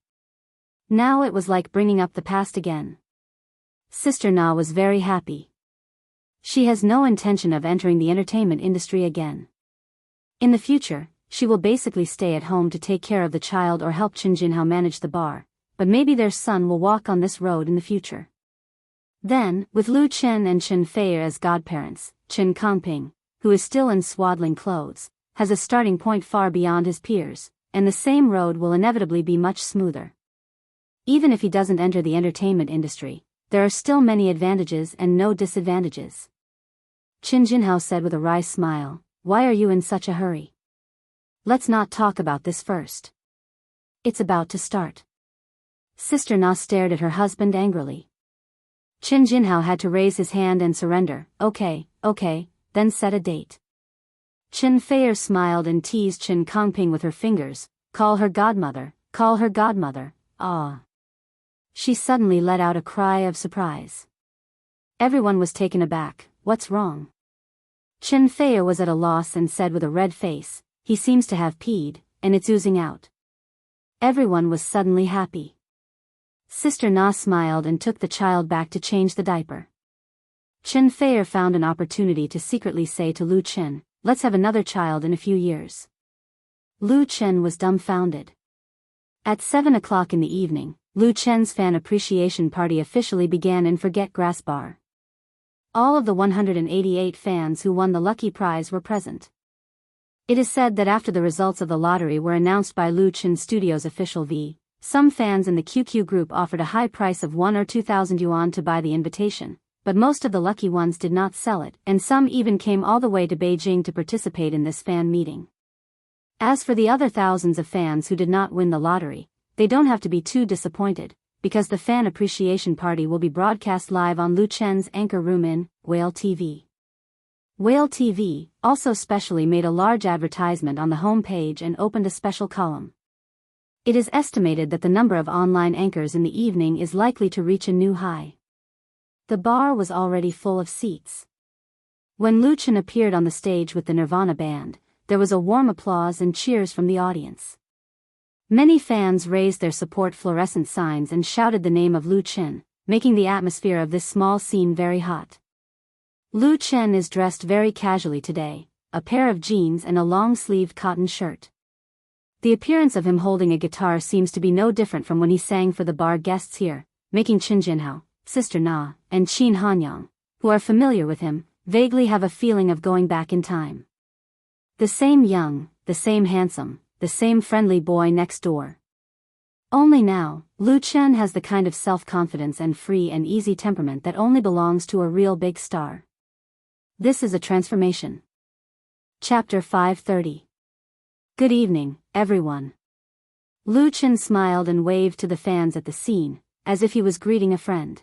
Now it was like bringing up the past again. Sister Na was very happy. She has no intention of entering the entertainment industry again. In the future, she will basically stay at home to take care of the child or help Qin Jinhao manage the bar, but maybe their son will walk on this road in the future. Then, with Lu Chen and Chen Fei as godparents, Chen Kangping, who is still in swaddling clothes, has a starting point far beyond his peers, and the same road will inevitably be much smoother. Even if he doesn't enter the entertainment industry, there are still many advantages and no disadvantages. Qin Jinhao said with a wry smile, "Why are you in such a hurry? Let's not talk about this first. It's about to start." Sister Na stared at her husband angrily. Qin Jinhao had to raise his hand and surrender. Okay, then set a date. Chen Fei smiled and teased Chen Kangping with her fingers. Call her godmother, ah. She suddenly let out a cry of surprise. Everyone was taken aback. What's wrong? Chen Fei was at a loss and said with a red face, he seems to have peed, and it's oozing out. Everyone was suddenly happy. Sister Na smiled and took the child back to change the diaper. Chen Fei found an opportunity to secretly say to Lu Chen, let's have another child in a few years. Lu Chen was dumbfounded. At 7 o'clock in the evening, Lu Chen's fan appreciation party officially began in Forget Grass Bar. All of the 188 fans who won the lucky prize were present. It is said that after the results of the lottery were announced by Lu Chen Studios' official V, some fans in the QQ group offered a high price of 1 or 2,000 yuan to buy the invitation, but most of the lucky ones did not sell it, and some even came all the way to Beijing to participate in this fan meeting. As for the other thousands of fans who did not win the lottery, they don't have to be too disappointed, because the fan appreciation party will be broadcast live on Lu Chen's anchor room in Whale TV. Whale TV also specially made a large advertisement on the home page and opened a special column. It is estimated that the number of online anchors in the evening is likely to reach a new high. The bar was already full of seats. When Lu Chen appeared on the stage with the Nirvana band, there was a warm applause and cheers from the audience. Many fans raised their support fluorescent signs and shouted the name of Lu Chen, making the atmosphere of this small scene very hot. Lu Chen is dressed very casually today, a pair of jeans and a long-sleeved cotton shirt. The appearance of him holding a guitar seems to be no different from when he sang for the bar guests here, making Qin Jinhao, Sister Na, and Qin Hanyang, who are familiar with him, vaguely have a feeling of going back in time. The same young, the same handsome, the same friendly boy next door. Only now, Lu Chen has the kind of self-confidence and free and easy temperament that only belongs to a real big star. This is a transformation. Chapter 530. Good evening, everyone. Lu Chen smiled and waved to the fans at the scene, as if he was greeting a friend.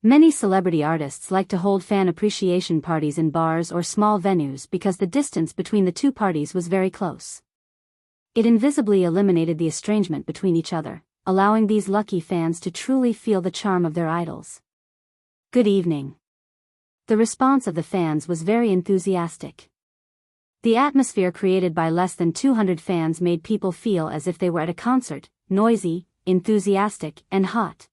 Many celebrity artists like to hold fan appreciation parties in bars or small venues because the distance between the two parties was very close. It invisibly eliminated the estrangement between each other, allowing these lucky fans to truly feel the charm of their idols. Good evening. The response of the fans was very enthusiastic. The atmosphere created by less than 200 fans made people feel as if they were at a concert, noisy, enthusiastic, and hot.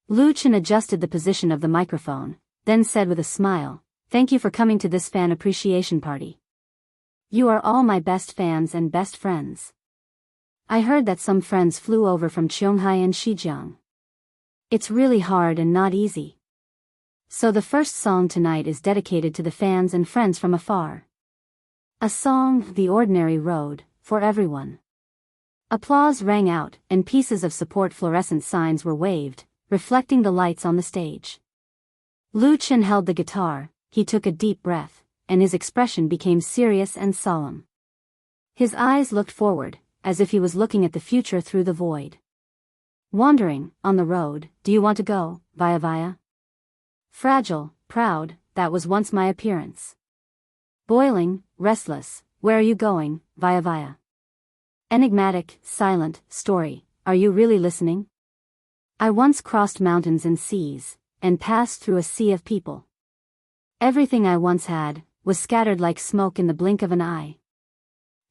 Lu Chen adjusted the position of the microphone, then said with a smile, "Thank you for coming to this fan appreciation party. You are all my best fans and best friends. I heard that some friends flew over from Qionghai and Shijiang. It's really hard and not easy. So the first song tonight is dedicated to the fans and friends from afar. A song, The Ordinary Road, for everyone." Applause rang out, and pieces of support fluorescent signs were waved, reflecting the lights on the stage. Lu Chen held the guitar, he took a deep breath, and his expression became serious and solemn. His eyes looked forward, as if he was looking at the future through the void. Wandering, on the road, do you want to go, via via? Fragile, proud, that was once my appearance. Boiling, restless, where are you going, via via? Enigmatic, silent, story, are you really listening? I once crossed mountains and seas, and passed through a sea of people. Everything I once had, was scattered like smoke in the blink of an eye.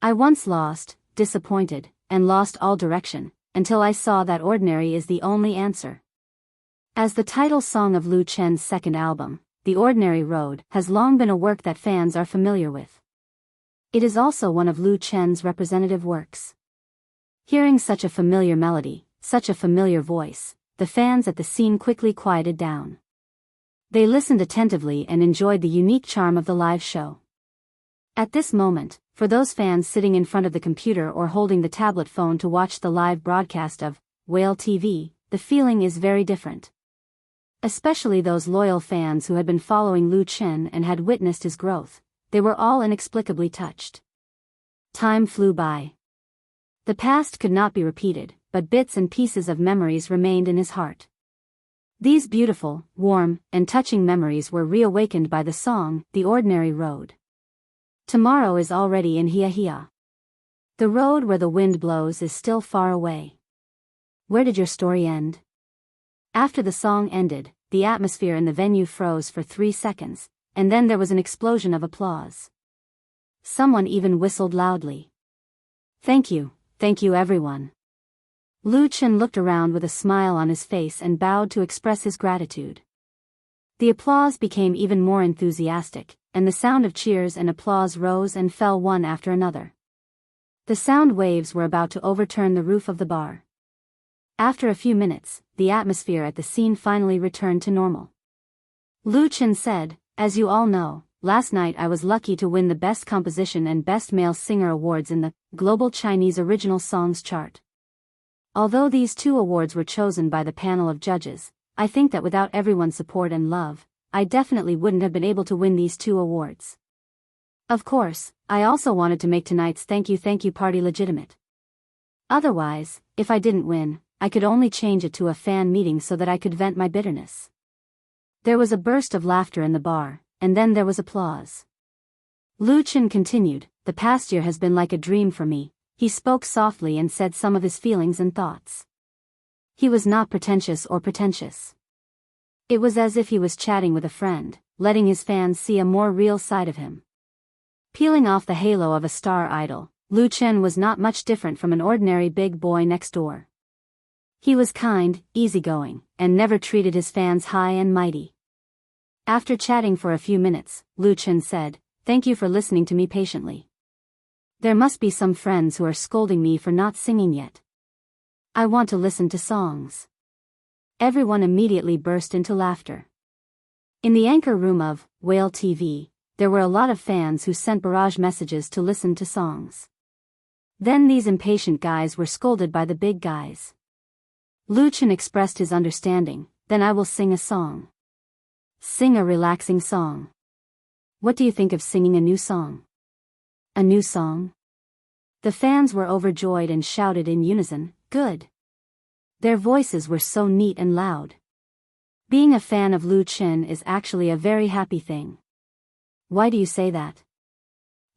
I once lost, disappointed, and lost all direction, until I saw that ordinary is the only answer. As the title song of Lu Chen's second album, The Ordinary Road has long been a work that fans are familiar with. It is also one of Lu Chen's representative works. Hearing such a familiar melody, such a familiar voice, the fans at the scene quickly quieted down. They listened attentively and enjoyed the unique charm of the live show. At this moment, for those fans sitting in front of the computer or holding the tablet phone to watch the live broadcast of Whale TV, the feeling is very different. Especially those loyal fans who had been following Lu Chen and had witnessed his growth, they were all inexplicably touched. Time flew by. The past could not be repeated, but bits and pieces of memories remained in his heart. These beautiful, warm, and touching memories were reawakened by the song, The Ordinary Road. Tomorrow is already in Hia. The road where the wind blows is still far away. Where did your story end? After the song ended, the atmosphere in the venue froze for 3 seconds, and then there was an explosion of applause. Someone even whistled loudly. Thank you everyone. Lu Chen looked around with a smile on his face and bowed to express his gratitude. The applause became even more enthusiastic, and the sound of cheers and applause rose and fell one after another. The sound waves were about to overturn the roof of the bar. After a few minutes, the atmosphere at the scene finally returned to normal. Lu Chen said, "As you all know, last night I was lucky to win the Best Composition and Best Male Singer awards in the Global Chinese Original Songs chart. Although these 2 awards were chosen by the panel of judges, I think that without everyone's support and love, I definitely wouldn't have been able to win these 2 awards. Of course, I also wanted to make tonight's thank you party legitimate. Otherwise, if I didn't win, I could only change it to a fan meeting so that I could vent my bitterness." There was a burst of laughter in the bar, and then there was applause. Lu Chen continued, "The past year has been like a dream for me." He spoke softly and said some of his feelings and thoughts. He was not pretentious. It was as if he was chatting with a friend, letting his fans see a more real side of him. Peeling off the halo of a star idol, Lu Chen was not much different from an ordinary big boy next door. He was kind, easygoing, and never treated his fans high and mighty. After chatting for a few minutes, Lu Chen said, "Thank you for listening to me patiently. There must be some friends who are scolding me for not singing yet. I want to listen to songs." Everyone immediately burst into laughter. In the anchor room of Whale TV, there were a lot of fans who sent barrage messages to listen to songs. Then these impatient guys were scolded by the big guys. Lu Chen expressed his understanding, "Then I will sing a song." "Sing a relaxing song. What do you think of singing a new song?" "A new song?" The fans were overjoyed and shouted in unison, "Good." Their voices were so neat and loud. Being a fan of Lu Chen is actually a very happy thing. Why do you say that?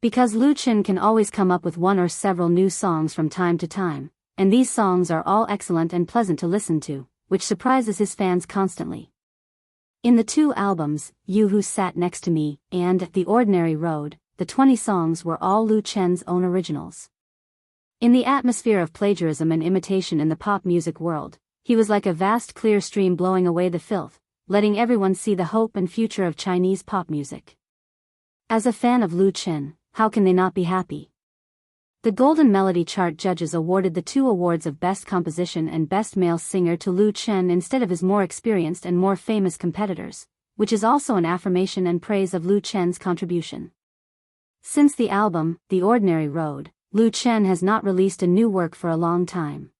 Because Lu Chen can always come up with one or several new songs from time to time, and these songs are all excellent and pleasant to listen to, which surprises his fans constantly. In the 2 albums, You Who Sat Next to Me and The Ordinary Road, the 20 songs were all Lu Chen's own originals. In the atmosphere of plagiarism and imitation in the pop music world, he was like a vast clear stream blowing away the filth, letting everyone see the hope and future of Chinese pop music. As a fan of Lu Chen, how can they not be happy? The Golden Melody Chart judges awarded the 2 awards of Best Composition and Best Male Singer to Lu Chen instead of his more experienced and more famous competitors, which is also an affirmation and praise of Lu Chen's contribution. Since the album, The Ordinary Road, Lu Chen has not released a new work for a long time.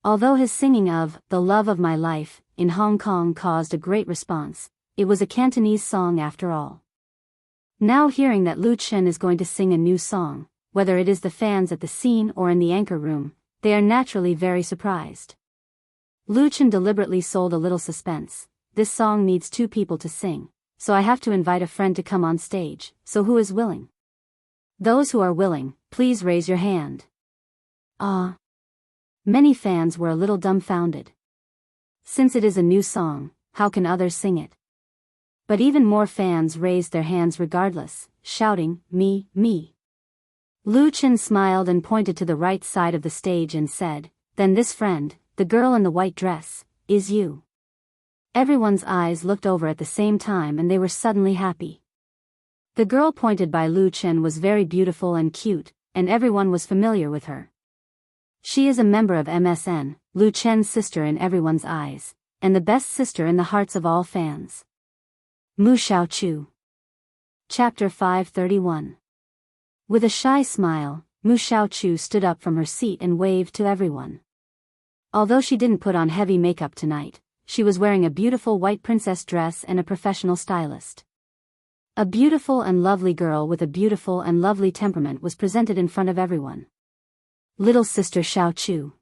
Although his singing of The Love of My Life in Hong Kong caused a great response, it was a Cantonese song after all. Now hearing that Lu Chen is going to sing a new song, whether it is the fans at the scene or in the anchor room, they are naturally very surprised. Lu Chen deliberately sold a little suspense. "This song needs 2 people to sing, so I have to invite a friend to come on stage, so who is willing? Those who are willing, please raise your hand." Ah! Many fans were a little dumbfounded. Since it is a new song, how can others sing it? But even more fans raised their hands regardless, shouting, "Me, me." Lu Chen smiled and pointed to the right side of the stage and said, "Then this friend, the girl in the white dress, is you." Everyone's eyes looked over at the same time and they were suddenly happy. The girl pointed by Lu Chen was very beautiful and cute, and everyone was familiar with her. She is a member of MSN, Lu Chen's sister in everyone's eyes, and the best sister in the hearts of all fans. Mu Xiaochu. Chapter 531. With a shy smile, Mu Xiaochu stood up from her seat and waved to everyone. Although she didn't put on heavy makeup tonight, she was wearing a beautiful white princess dress and a professional stylist. A beautiful and lovely girl with a beautiful and lovely temperament was presented in front of everyone. Little sister Xiaochu.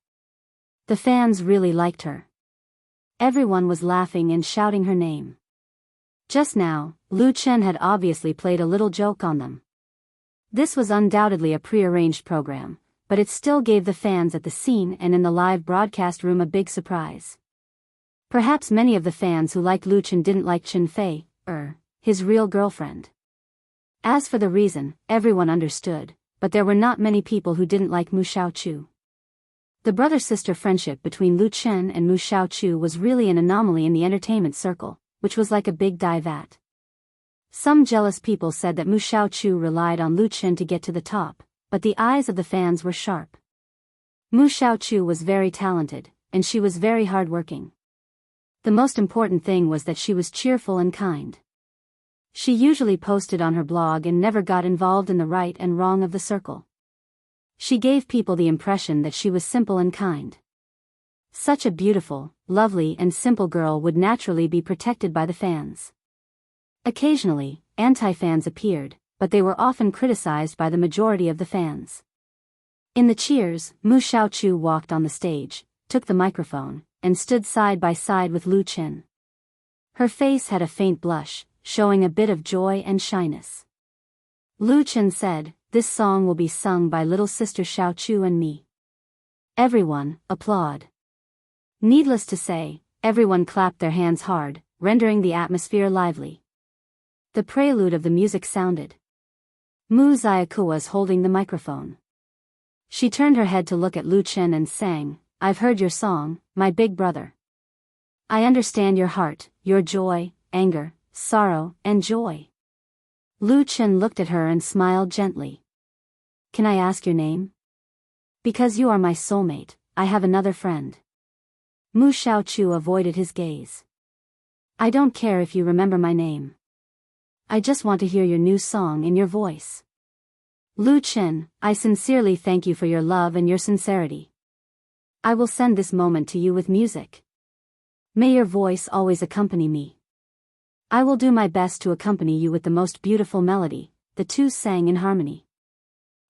The fans really liked her. Everyone was laughing and shouting her name. Just now, Lu Chen had obviously played a little joke on them. This was undoubtedly a pre-arranged program, but it still gave the fans at the scene and in the live broadcast room a big surprise. Perhaps many of the fans who liked Lu Chen didn't like Chen Fei, his real girlfriend. As for the reason, everyone understood, but there were not many people who didn't like Mu Xiaochu. The brother-sister friendship between Lu Chen and Mu Xiaochu was really an anomaly in the entertainment circle, which was like a big dye vat. Some jealous people said that Mu Xiaochu relied on Lu Chen to get to the top, but the eyes of the fans were sharp. Mu Xiaochu was very talented, and she was very hardworking. The most important thing was that she was cheerful and kind. She usually posted on her blog and never got involved in the right and wrong of the circle. She gave people the impression that she was simple and kind. Such a beautiful, lovely and simple girl would naturally be protected by the fans. Occasionally, anti-fans appeared, but they were often criticized by the majority of the fans. In the cheers, Mu Xiaochu walked on the stage, took the microphone, and stood side by side with Lu Chen. Her face had a faint blush, showing a bit of joy and shyness. Lu Chen said, "This song will be sung by little sister Xiaochu and me." Everyone applaud. Needless to say, everyone clapped their hands hard, rendering the atmosphere lively. The prelude of the music sounded. Mu Xiaoku was holding the microphone. She turned her head to look at Lu Chen and sang, "I've heard your song, my big brother. I understand your heart, your joy, anger, sorrow, and joy." Lu Chen looked at her and smiled gently. "Can I ask your name?" "Because you are my soulmate, I have another friend." Mu Xiaochu avoided his gaze. "I don't care if you remember my name. I just want to hear your new song in your voice." "Lu Chen, I sincerely thank you for your love and your sincerity. I will send this moment to you with music. May your voice always accompany me. I will do my best to accompany you with the most beautiful melody." The two sang in harmony.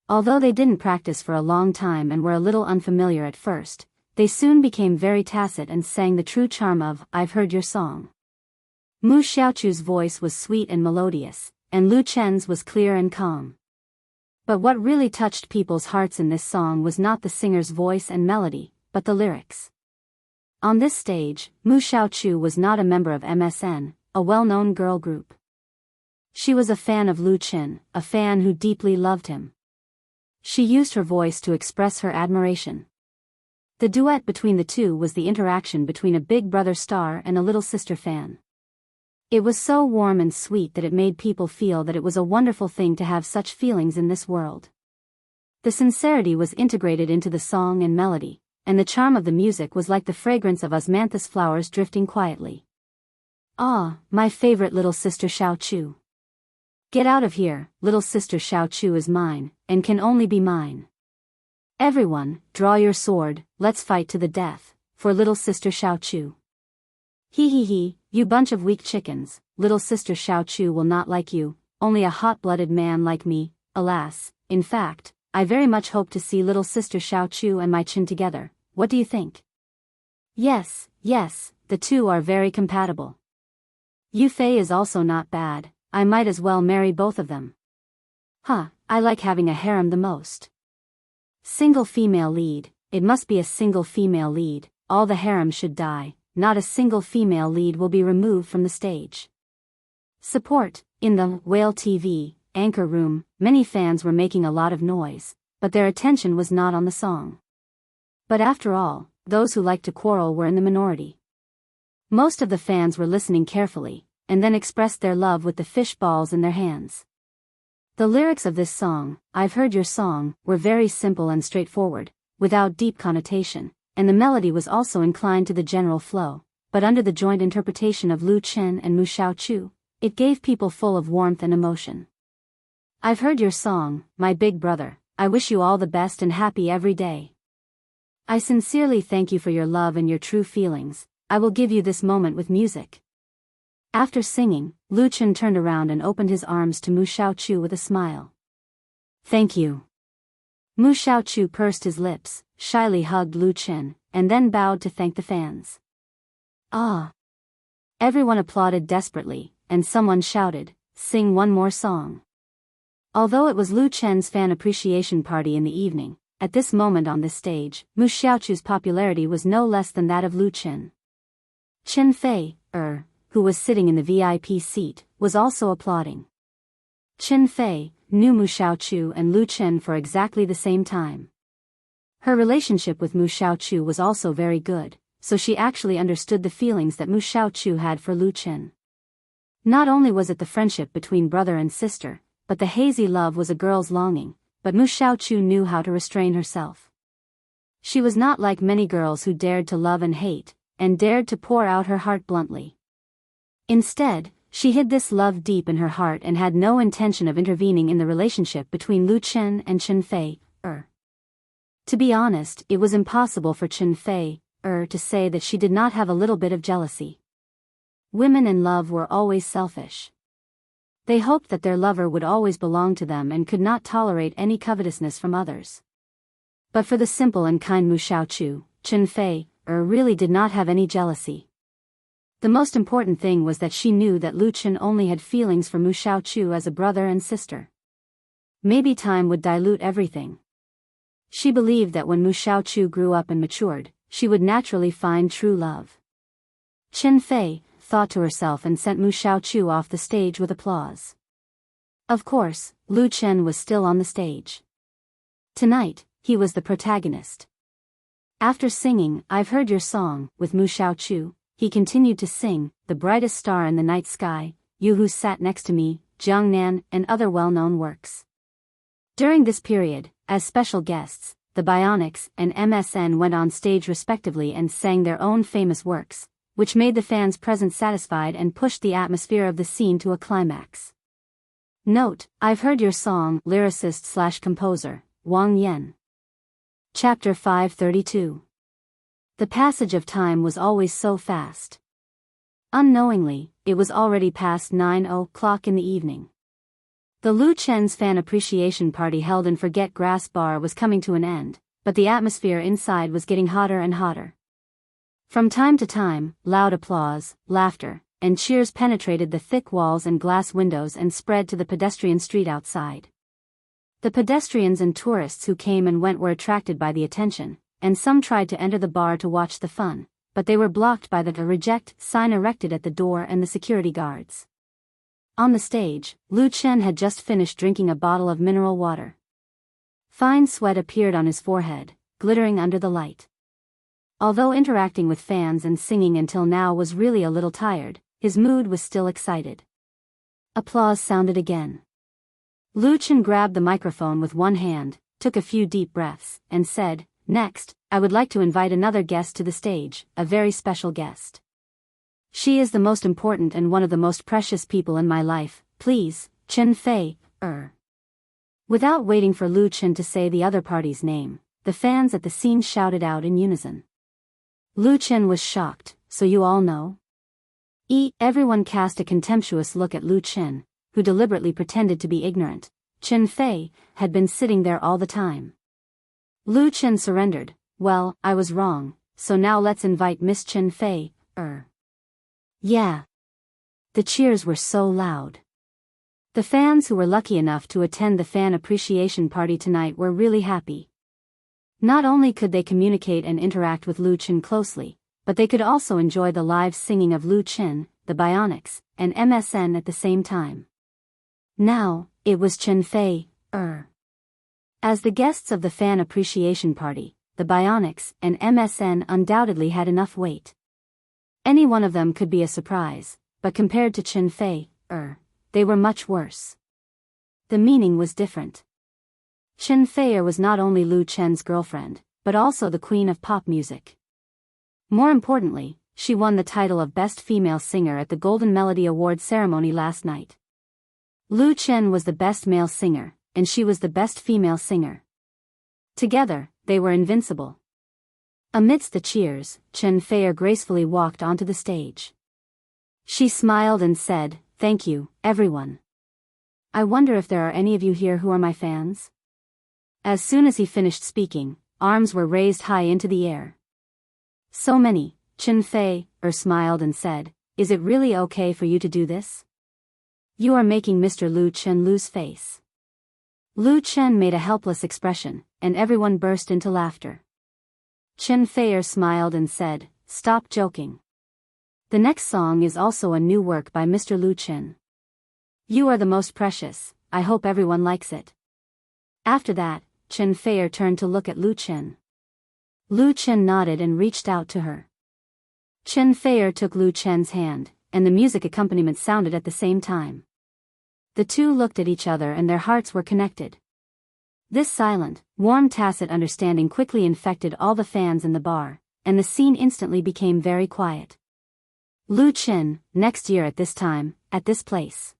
Although they didn't practice for a long time and were a little unfamiliar at first, they soon became very tacit and sang the true charm of "I've heard your song." Mu Xiaochu's voice was sweet and melodious, and Lu Chen's was clear and calm. But what really touched people's hearts in this song was not the singer's voice and melody, but the lyrics. On this stage, Mu Xiaochu was not a member of MSN, a well-known girl group. She was a fan of Lu Chen, a fan who deeply loved him. She used her voice to express her admiration. The duet between the two was the interaction between a big brother star and a little sister fan. It was so warm and sweet that it made people feel that it was a wonderful thing to have such feelings in this world. The sincerity was integrated into the song and melody, and the charm of the music was like the fragrance of osmanthus flowers drifting quietly. "Ah, my favorite little sister Xiaochu. Get out of here, little sister Xiaochu is mine, and can only be mine. Everyone, draw your sword, let's fight to the death, for little sister Xiaochu. He, you bunch of weak chickens, little sister Xiaochu will not like you, only a hot-blooded man like me, alas. In fact, I very much hope to see little sister Xiaochu and my Chin together, what do you think?" Yes, the two are very compatible. Yu Fei is also not bad, I might as well marry both of them. I like having a harem the most. Single female lead, it must be a single female lead, all the harem should die, not a single female lead will be removed from the stage. Support, in the Whale TV, anchor room, many fans were making a lot of noise, but their attention was not on the song. But after all, those who liked to quarrel were in the minority. Most of the fans were listening carefully, and then expressed their love with the fish balls in their hands. The lyrics of this song, "I've Heard Your Song," were very simple and straightforward, without deep connotation, and the melody was also inclined to the general flow, but under the joint interpretation of Lu Chen and Mu Xiaochu, it gave people full of warmth and emotion. "I've heard your song, my big brother. I wish you all the best and happy every day. I sincerely thank you for your love and your true feelings. I will give you this moment with music." After singing, Lu Chen turned around and opened his arms to Mu Xiaochu with a smile. "Thank you." Mu Xiaochu pursed his lips, shyly hugged Lu Chen, and then bowed to thank the fans. "Ah!" Everyone applauded desperately, and someone shouted, "Sing one more song." Although it was Lu Chen's fan appreciation party in the evening, at this moment on this stage, Mu Xiaochu's popularity was no less than that of Lu Chen. Chen Fei, who was sitting in the VIP seat, was also applauding. Chen Fei knew Mu Xiaochu and Lu Chen for exactly the same time. Her relationship with Mu Xiaochu was also very good, so she actually understood the feelings that Mu Xiaochu had for Lu Chen. Not only was it the friendship between brother and sister, but the hazy love was a girl's longing, but Mu Xiaochu knew how to restrain herself. She was not like many girls who dared to love and hate, and dared to pour out her heart bluntly. Instead, she hid this love deep in her heart and had no intention of intervening in the relationship between Lu Chen and Chen Fei. To be honest, it was impossible for Chen Fei to say that she did not have a little bit of jealousy. Women in love were always selfish. They hoped that their lover would always belong to them and could not tolerate any covetousness from others. But for the simple and kind Mu Xiaochu, Chen Fei really did not have any jealousy. The most important thing was that she knew that Lu Chen only had feelings for Mu Xiaochu as a brother and sister. Maybe time would dilute everything. She believed that when Mu Xiaochu grew up and matured, she would naturally find true love. Chen Fei thought to herself and sent Mu Xiaochu off the stage with applause. Of course, Lu Chen was still on the stage. Tonight, he was the protagonist. After singing "I've Heard Your Song" with Mu Xiaochu, he continued to sing "The Brightest Star in the Night Sky," "You Who Sat Next to Me," "Jiangnan," and other well-known works. During this period, as special guests, the Bionics and MSN went on stage respectively and sang their own famous works, which made the fans present satisfied and pushed the atmosphere of the scene to a climax. Note: "I've Heard Your Song" lyricist/composer, Wang Yan. Chapter 532. The passage of time was always so fast. Unknowingly, it was already past 9:00 in the evening. The Lu Chen's fan appreciation party held in Forget Grass Bar was coming to an end, but the atmosphere inside was getting hotter and hotter. From time to time, loud applause, laughter, and cheers penetrated the thick walls and glass windows and spread to the pedestrian street outside. The pedestrians and tourists who came and went were attracted by the attention, and some tried to enter the bar to watch the fun, but they were blocked by the "Reject" sign erected at the door and the security guards. On the stage, Lu Chen had just finished drinking a bottle of mineral water. Fine sweat appeared on his forehead, glittering under the light. Although interacting with fans and singing until now was really a little tired, his mood was still excited. Applause sounded again. Lu Chen grabbed the microphone with one hand, took a few deep breaths, and said, "Next, I would like to invite another guest to the stage, a very special guest. She is the most important and one of the most precious people in my life, please, Chen Fei, Without waiting for Lu Chen to say the other party's name, the fans at the scene shouted out in unison. Lu Chen was shocked, "So you all know?" Everyone cast a contemptuous look at Lu Chen, who deliberately pretended to be ignorant. Chen Fei had been sitting there all the time. Lu Chen surrendered. "Well, I was wrong, so now let's invite Miss Chen Fei, Yeah. The cheers were so loud. The fans who were lucky enough to attend the fan appreciation party tonight were really happy. Not only could they communicate and interact with Lu Chen closely, but they could also enjoy the live singing of Lu Chen, the Bionics, and MSN at the same time. Now, it was Chen Fei. As the guests of the fan appreciation party, the Bionics and MSN undoubtedly had enough weight. Any one of them could be a surprise, but compared to Chen Fei, they were much worse. The meaning was different. Chen Fei was not only Lu Chen's girlfriend, but also the queen of pop music. More importantly, she won the title of Best Female Singer at the Golden Melody Award ceremony last night. Lu Chen was the best male singer, and she was the best female singer. Together, they were invincible. Amidst the cheers, Chen Fei gracefully walked onto the stage. She smiled and said, "Thank you, everyone. I wonder if there are any of you here who are my fans?" As soon as he finished speaking, arms were raised high into the air. "So many," Chen Fei smiled and said, "Is it really okay for you to do this? You are making Mr. Lu Chen lose face." Lu Chen made a helpless expression, and everyone burst into laughter. Chen Fei smiled and said, "Stop joking. The next song is also a new work by Mr. Lu Chen. You are the most precious, I hope everyone likes it." After that, Chen Fei turned to look at Lu Chen. Lu Chen nodded and reached out to her. Chen Fei took Lu Chen's hand, and the music accompaniment sounded at the same time. The two looked at each other and their hearts were connected. This silent, warm tacit understanding quickly infected all the fans in the bar, and the scene instantly became very quiet. Lu Chen, next year at this time, at this place.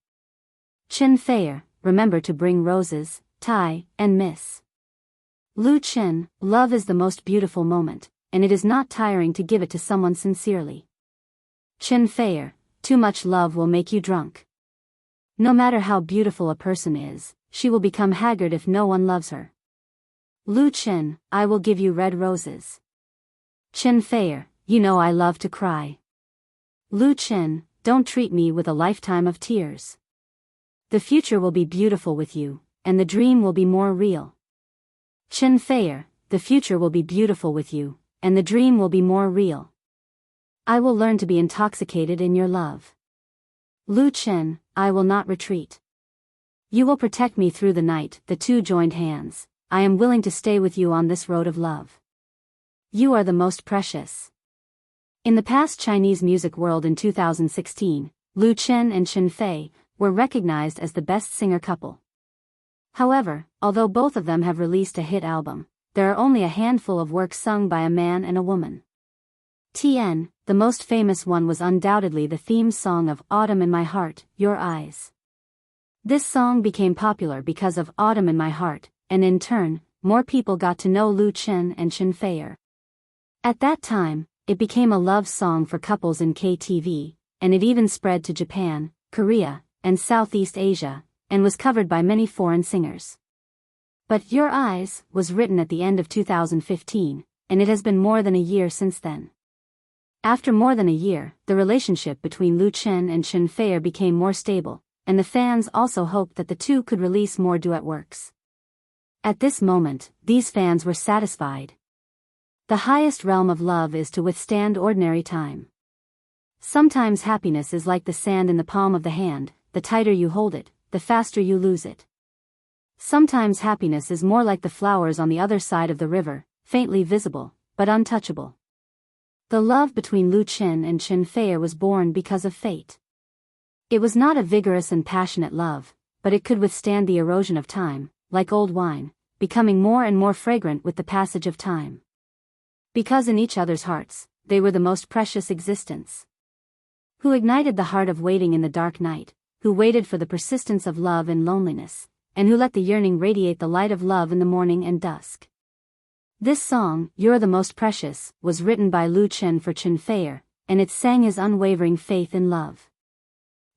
Chen Fei, remember to bring roses, Tai, and Miss. Lu Chen, love is the most beautiful moment, and it is not tiring to give it to someone sincerely. Chen Fei, too much love will make you drunk. No matter how beautiful a person is, she will become haggard if no one loves her. Lu Chen, I will give you red roses. Chen Fei, you know I love to cry. Lu Chen, don't treat me with a lifetime of tears. The future will be beautiful with you, and the dream will be more real. Chen Fei, the future will be beautiful with you, and the dream will be more real. I will learn to be intoxicated in your love. Lu Chen, I will not retreat. You will protect me through the night. The two joined hands. I am willing to stay with you on this road of love. You are the most precious. In the past Chinese music world in 2016, Lu Chen and Chen Fei were recognized as the best singer couple. However, although both of them have released a hit album, there are only a handful of works sung by a man and a woman. The most famous one was undoubtedly the theme song of Autumn in My Heart, Your Eyes. This song became popular because of Autumn in My Heart, and in turn, more people got to know Lu Chen and Chen Fei. At that time, it became a love song for couples in KTV, and it even spread to Japan, Korea, and Southeast Asia, and was covered by many foreign singers. But Your Eyes was written at the end of 2015, and it has been more than a year since then. After more than a year, the relationship between Lu Chen and Chen Fei became more stable, and the fans also hoped that the two could release more duet works. At this moment, these fans were satisfied. The highest realm of love is to withstand ordinary time. Sometimes happiness is like the sand in the palm of the hand, the tighter you hold it, the faster you lose it. Sometimes happiness is more like the flowers on the other side of the river, faintly visible, but untouchable. The love between Lu Chen and Chen Fei was born because of fate. It was not a vigorous and passionate love, but it could withstand the erosion of time, like old wine, becoming more and more fragrant with the passage of time. Because in each other's hearts, they were the most precious existence. Who ignited the heart of waiting in the dark night, who waited for the persistence of love in loneliness, and who let the yearning radiate the light of love in the morning and dusk. This song, You're the Most Precious, was written by Lu Chen for Chen Fei, and it sang his unwavering faith in love.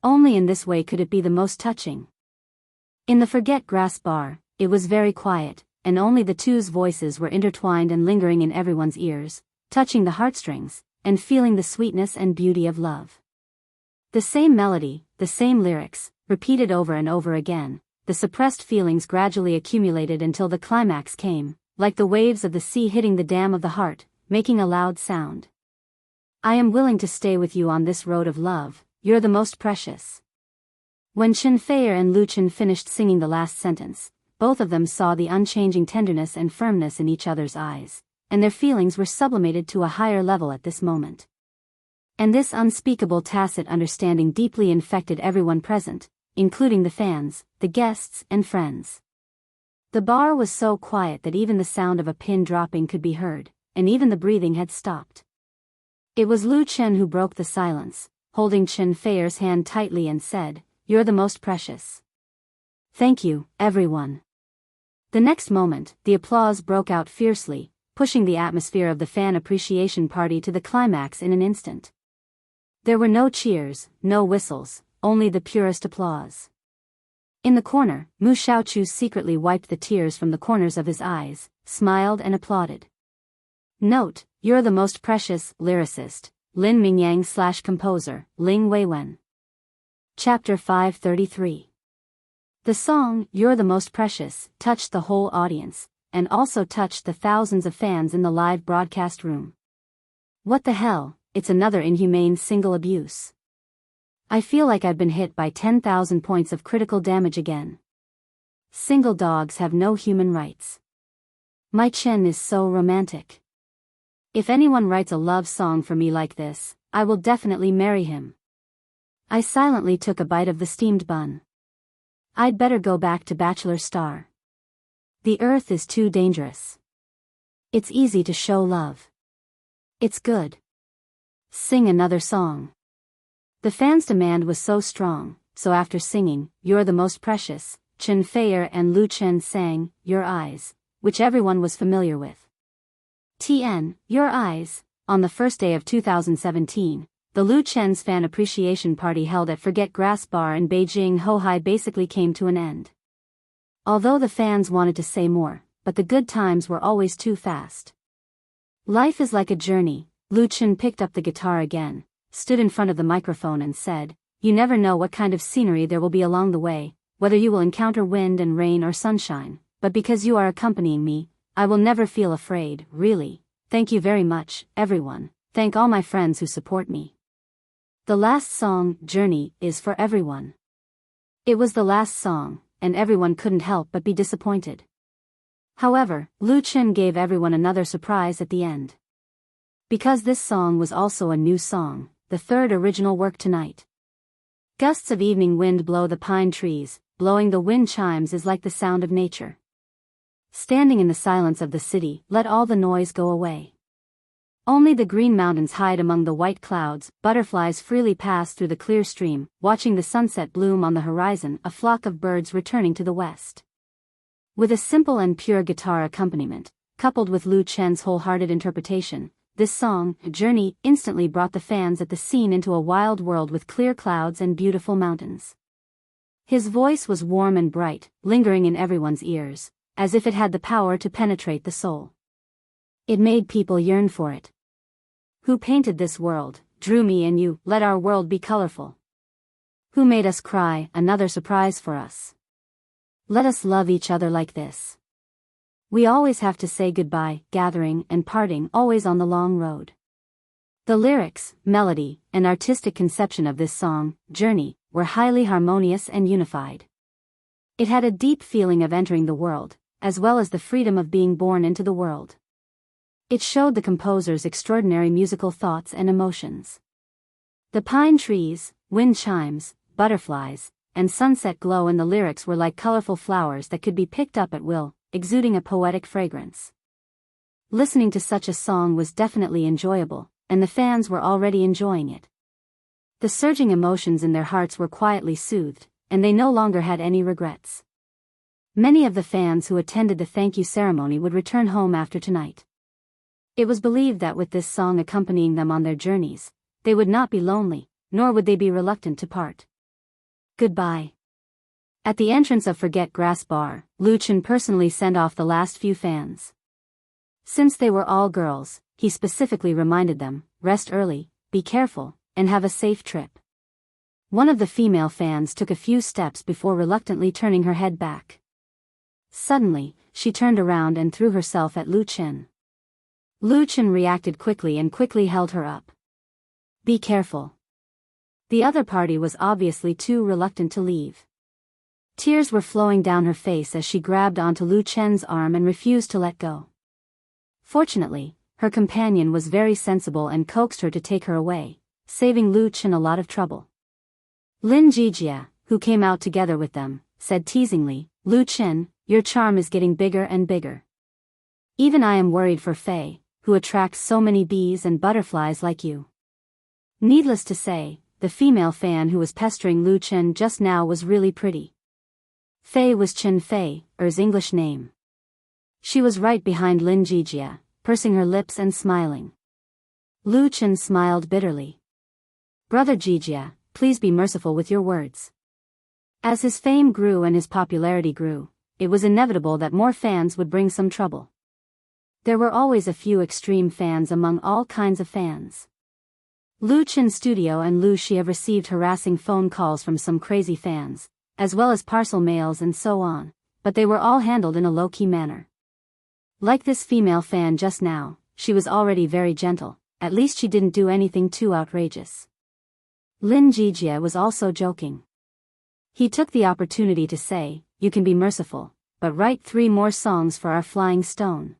Only in this way could it be the most touching. In the Forget Grass bar, it was very quiet, and only the two's voices were intertwined and lingering in everyone's ears, touching the heartstrings, and feeling the sweetness and beauty of love. The same melody, the same lyrics, repeated over and over again, the suppressed feelings gradually accumulated until the climax came, like the waves of the sea hitting the dam of the heart, making a loud sound. I am willing to stay with you on this road of love, you're the most precious. When Chen Feier and Lu Chen finished singing the last sentence, both of them saw the unchanging tenderness and firmness in each other's eyes, and their feelings were sublimated to a higher level at this moment. And this unspeakable tacit understanding deeply infected everyone present, including the fans, the guests, and friends. The bar was so quiet that even the sound of a pin dropping could be heard, and even the breathing had stopped. It was Lu Chen who broke the silence, holding Chen Feier's hand tightly and said, "You're the most precious." "Thank you, everyone." The next moment, the applause broke out fiercely, pushing the atmosphere of the fan appreciation party to the climax in an instant. There were no cheers, no whistles, only the purest applause. In the corner, Mu Xiaochu secretly wiped the tears from the corners of his eyes, smiled and applauded. Note, "You're the most precious" lyricist, Lin Mingyang / composer, Ling Weiwen. Chapter 533. The song, "You're the Most Precious," touched the whole audience, and also touched the thousands of fans in the live broadcast room. What the hell, it's another inhumane single abuse. I feel like I've been hit by 10,000 points of critical damage again. Single dogs have no human rights. My Chen is so romantic. If anyone writes a love song for me like this, I will definitely marry him. I silently took a bite of the steamed bun. I'd better go back to Bachelor Star. The earth is too dangerous. It's easy to show love. It's good. Sing another song. The fans' demand was so strong, so after singing, "You're the Most Precious," Chen Feier and Lu Chen sang, "Your Eyes," which everyone was familiar with. Your Eyes. On the first day of 2017, the Lu Chen's fan appreciation party held at Forget Grass Bar in Beijing Hohai basically came to an end. Although the fans wanted to say more, but the good times were always too fast. Life is like a journey. Lu Chen picked up the guitar again, stood in front of the microphone and said, "You never know what kind of scenery there will be along the way, whether you will encounter wind and rain or sunshine, but because you are accompanying me, I will never feel afraid, really. Thank you very much, everyone. Thank all my friends who support me." The last song, "Journey," is for everyone. It was the last song, and everyone couldn't help but be disappointed. However, Lu Chen gave everyone another surprise at the end. Because this song was also a new song, the third original work tonight. Gusts of evening wind blow the pine trees, blowing the wind chimes is like the sound of nature. Standing in the silence of the city, let all the noise go away. Only the green mountains hide among the white clouds, butterflies freely pass through the clear stream, watching the sunset bloom on the horizon, a flock of birds returning to the west. With a simple and pure guitar accompaniment, coupled with Lu Chen's wholehearted interpretation, this song, "Journey," instantly brought the fans at the scene into a wild world with clear clouds and beautiful mountains. His voice was warm and bright, lingering in everyone's ears, as if it had the power to penetrate the soul. It made people yearn for it. Who painted this world? Drew me and you, let our world be colorful. Who made us cry? Another surprise for us. Let us love each other like this. We always have to say goodbye, gathering and parting, always on the long road. The lyrics, melody, and artistic conception of this song, "Journey," were highly harmonious and unified. It had a deep feeling of entering the world, as well as the freedom of being born into the world. It showed the composer's extraordinary musical thoughts and emotions. The pine trees, wind chimes, butterflies, and sunset glow in the lyrics were like colorful flowers that could be picked up at will, exuding a poetic fragrance. Listening to such a song was definitely enjoyable, and the fans were already enjoying it. The surging emotions in their hearts were quietly soothed, and they no longer had any regrets. Many of the fans who attended the thank you ceremony would return home after tonight. It was believed that with this song accompanying them on their journeys, they would not be lonely, nor would they be reluctant to part. Goodbye. At the entrance of Forget Grass Bar, Lu Chen personally sent off the last few fans. Since they were all girls, he specifically reminded them, rest early, be careful, and have a safe trip. One of the female fans took a few steps before reluctantly turning her head back. Suddenly, she turned around and threw herself at Lu Chen. Lu Chen reacted quickly and quickly held her up. Be careful. The other party was obviously too reluctant to leave. Tears were flowing down her face as she grabbed onto Lu Chen's arm and refused to let go. Fortunately, her companion was very sensible and coaxed her to take her away, saving Lu Chen a lot of trouble. Lin Jijia, who came out together with them, said teasingly, "Lu Chen, your charm is getting bigger and bigger. Even I am worried for Fei, who attracts so many bees and butterflies like you." Needless to say, the female fan who was pestering Lu Chen just now was really pretty. Fei was Chen Fei, Er's English name. She was right behind Lin Jijia, pursing her lips and smiling. Lu Chen smiled bitterly. "Brother Jijia, please be merciful with your words." As his fame grew and his popularity grew, it was inevitable that more fans would bring some trouble. There were always a few extreme fans among all kinds of fans. Lu Chen's studio and Lu Xi have received harassing phone calls from some crazy fans, as well as parcel mails and so on, but they were all handled in a low-key manner. Like this female fan just now, she was already very gentle, at least she didn't do anything too outrageous. Lin Jijia was also joking. He took the opportunity to say, "You can be merciful, but write 3 more songs for our Flying Stone."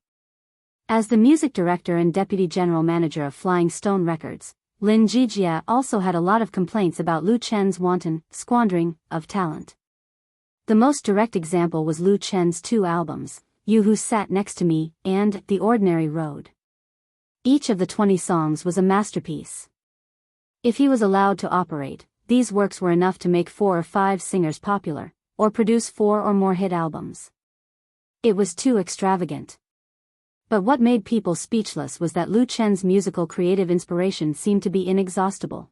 As the music director and deputy general manager of Flying Stone Records, Lin Jijia also had a lot of complaints about Lu Chen's wanton squandering of talent. The most direct example was Lu Chen's 2 albums, You Who Sat Next to Me and The Ordinary Road. Each of the 20 songs was a masterpiece. If he was allowed to operate, these works were enough to make 4 or 5 singers popular, or produce 4 or more hit albums. It was too extravagant. But what made people speechless was that Lu Chen's musical creative inspiration seemed to be inexhaustible.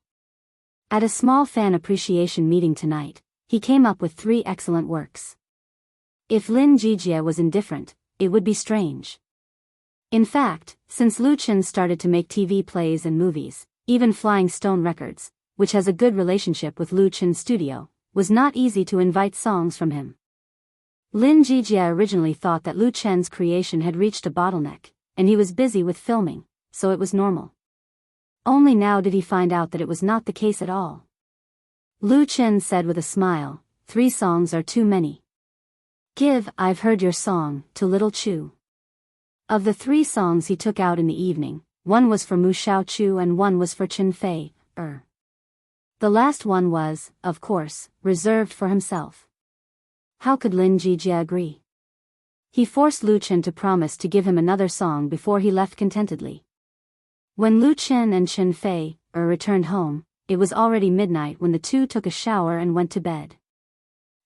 At a small fan appreciation meeting tonight, he came up with 3 excellent works. If Lin Jijia was indifferent, it would be strange. In fact, since Lu Chen started to make TV plays and movies, even Flying Stone Records, which has a good relationship with Lu Chen's studio, was not easy to invite songs from him. Lin Jijia originally thought that Lu Chen's creation had reached a bottleneck, and he was busy with filming, so it was normal. Only now did he find out that it was not the case at all. Lu Chen said with a smile, "3 songs are too many. Give I've Heard Your Song to Little Chu." Of the 3 songs he took out in the evening, 1 was for Mu Xiaochu and 1 was for Chen Fei, The last one was, of course, reserved for himself. How could Lin Jijia agree? He forced Lu Chen to promise to give him another song before he left contentedly. When Lu Chen and Chen Fei returned home, it was already midnight when the 2 took a shower and went to bed.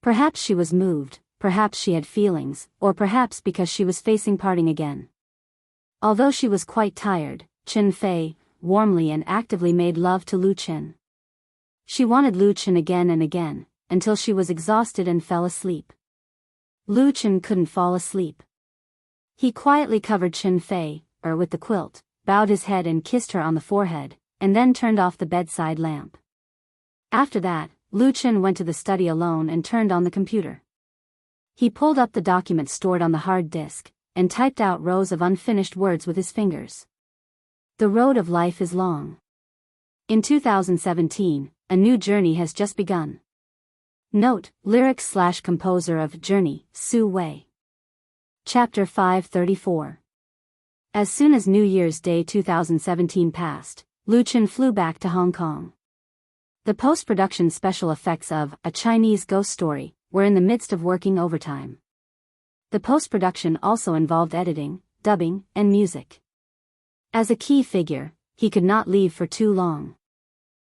Perhaps she was moved, perhaps she had feelings, or perhaps because she was facing parting again. Although she was quite tired, Chen Fei warmly and actively made love to Lu Chen. She wanted Lu Chen again and again, until she was exhausted and fell asleep. Lu Chen couldn't fall asleep. He quietly covered Chen Fei with the quilt, bowed his head and kissed her on the forehead, and then turned off the bedside lamp. After that, Lu Chen went to the study alone and turned on the computer. He pulled up the document stored on the hard disk, and typed out rows of unfinished words with his fingers. The road of life is long. In 2017, a new journey has just begun. Note, lyrics/composer of Journey, Su Wei. Chapter 534. As soon as New Year's Day 2017 passed, Lu Chen flew back to Hong Kong. The post-production special effects of A Chinese Ghost Story were in the midst of working overtime. The post-production also involved editing, dubbing, and music. As a key figure, he could not leave for too long.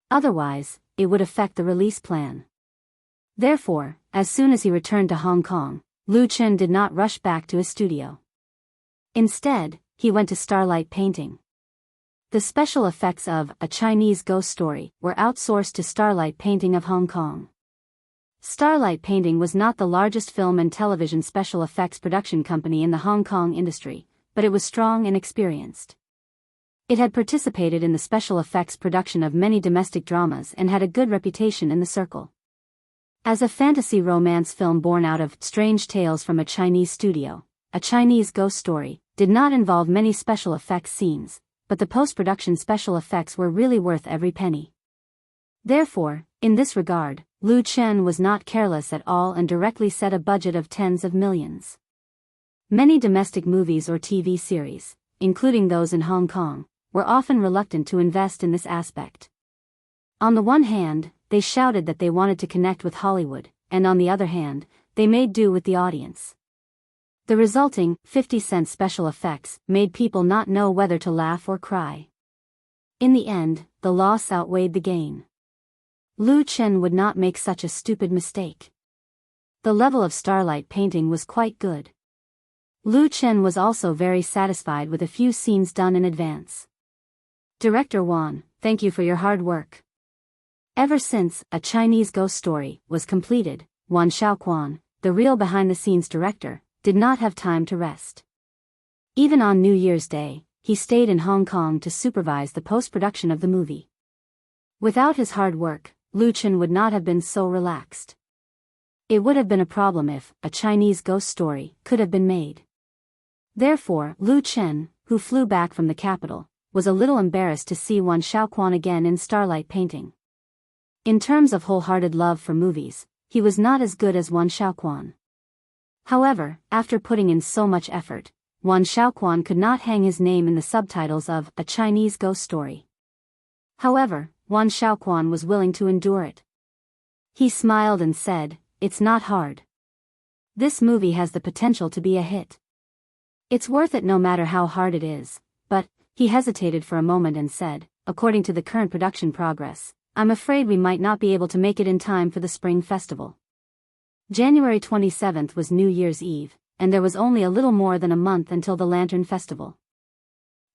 Otherwise, it would affect the release plan. Therefore, as soon as he returned to Hong Kong, Lu Chen did not rush back to his studio. Instead, he went to Starlight Painting. The special effects of A Chinese Ghost Story were outsourced to Starlight Painting of Hong Kong. Starlight Painting was not the largest film and television special effects production company in the Hong Kong industry, but it was strong and experienced. It had participated in the special effects production of many domestic dramas and had a good reputation in the circle. As a fantasy romance film born out of Strange Tales from a Chinese Studio, A Chinese Ghost Story did not involve many special effects scenes, but the post-production special effects were really worth every penny. Therefore, in this regard, Lu Chen was not careless at all and directly set a budget of tens of millions. Many domestic movies or TV series, including those in Hong Kong, were often reluctant to invest in this aspect. On the one hand, they shouted that they wanted to connect with Hollywood, and on the other hand, they made do with the audience. The resulting 50-cent special effects made people not know whether to laugh or cry. In the end, the loss outweighed the gain. Lu Chen would not make such a stupid mistake. The level of starlight painting was quite good. Lu Chen was also very satisfied with a few scenes done in advance. Director Wan, thank you for your hard work. Ever since A Chinese Ghost Story was completed, Wan Xiaoquan, the real behind-the-scenes director, did not have time to rest. Even on New Year's Day, he stayed in Hong Kong to supervise the post-production of the movie. Without his hard work, Lu Chen would not have been so relaxed. It would have been a problem if A Chinese Ghost Story could have been made. Therefore, Lu Chen, who flew back from the capital, was a little embarrassed to see Wan Xiaoquan again in starlight painting. In terms of wholehearted love for movies, he was not as good as Wan Xiaoquan. However, after putting in so much effort, Wan Xiaoquan could not hang his name in the subtitles of A Chinese Ghost Story. However, Wan Xiaoquan was willing to endure it. He smiled and said, "It's not hard. This movie has the potential to be a hit. It's worth it no matter how hard it is," but, he hesitated for a moment and said, "According to the current production progress, I'm afraid we might not be able to make it in time for the Spring Festival." January 27th was New Year's Eve, and there was only a little more than a month until the Lantern Festival.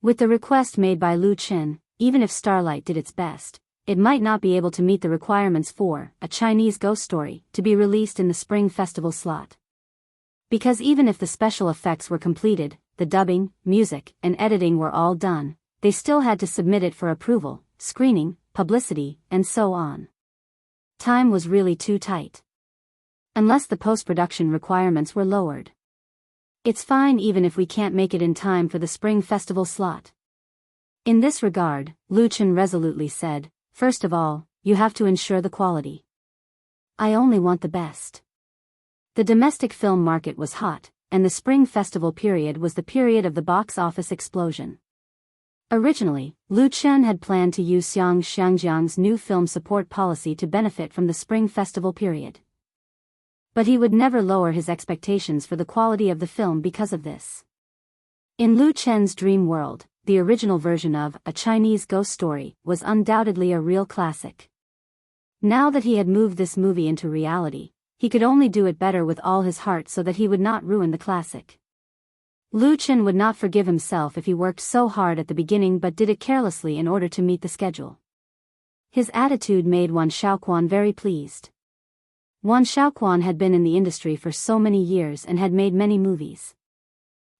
With the request made by Lu Chen, even if Starlight did its best, it might not be able to meet the requirements for A Chinese Ghost Story to be released in the Spring Festival slot. Because even if the special effects were completed, the dubbing, music, and editing were all done, they still had to submit it for approval, screening, publicity, and so on. Time was really too tight. Unless the post-production requirements were lowered. It's fine even if we can't make it in time for the Spring Festival slot. In this regard, Lu Chen resolutely said, "First of all, you have to ensure the quality. I only want the best." The domestic film market was hot, and the Spring Festival period was the period of the box office explosion. Originally, Lu Chen had planned to use Xiangjiang's new film support policy to benefit from the Spring Festival period. But he would never lower his expectations for the quality of the film because of this. In Lu Chen's dream world, the original version of A Chinese Ghost Story was undoubtedly a real classic. Now that he had moved this movie into reality, he could only do it better with all his heart so that he would not ruin the classic. Lu Chen would not forgive himself if he worked so hard at the beginning but did it carelessly in order to meet the schedule. His attitude made Wan Xiaoquan very pleased. Wan Xiaoquan had been in the industry for so many years and had made many movies.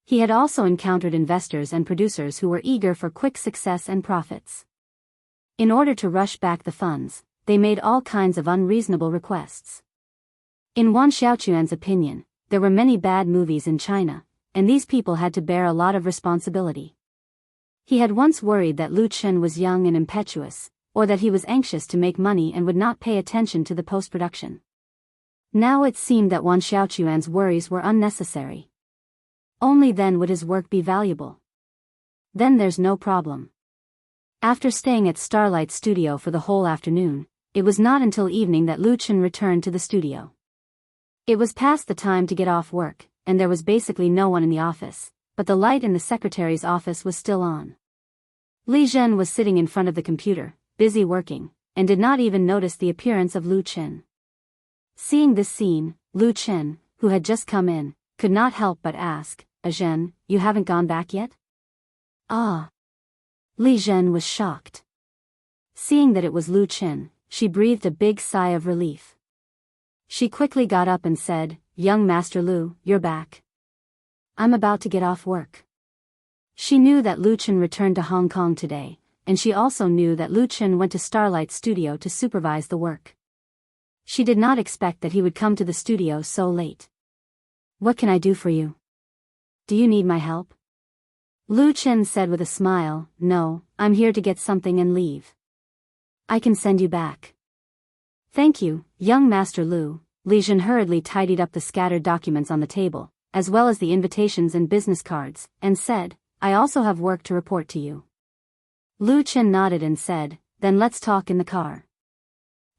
He had also encountered investors and producers who were eager for quick success and profits. In order to rush back the funds, they made all kinds of unreasonable requests. In Wan Xiaoquan's opinion, there were many bad movies in China, and these people had to bear a lot of responsibility. He had once worried that Lu Chen was young and impetuous, or that he was anxious to make money and would not pay attention to the post-production. Now it seemed that Wan Xiaoquan's worries were unnecessary. Only then would his work be valuable. Then there's no problem. After staying at Starlight Studio for the whole afternoon, it was not until evening that Lu Chen returned to the studio. It was past the time to get off work, and there was basically no one in the office, but the light in the secretary's office was still on. Li Zhen was sitting in front of the computer, busy working, and did not even notice the appearance of Lu Chen. Seeing this scene, Lu Chen, who had just come in, could not help but ask, "Zhen, you haven't gone back yet?" "Ah." Li Zhen was shocked. Seeing that it was Lu Chen, she breathed a big sigh of relief. She quickly got up and said, "Young Master Lu, you're back. I'm about to get off work." She knew that Lu Chen returned to Hong Kong today, and she also knew that Lu Chen went to Starlight Studio to supervise the work. She did not expect that he would come to the studio so late. "What can I do for you? Do you need my help?" Lu Chen said with a smile, "No, I'm here to get something and leave. I can send you back." Thank you, young Master Lu. Li Zhen hurriedly tidied up the scattered documents on the table, as well as the invitations and business cards, and said, I also have work to report to you. Lu Chen nodded and said, then let's talk in the car.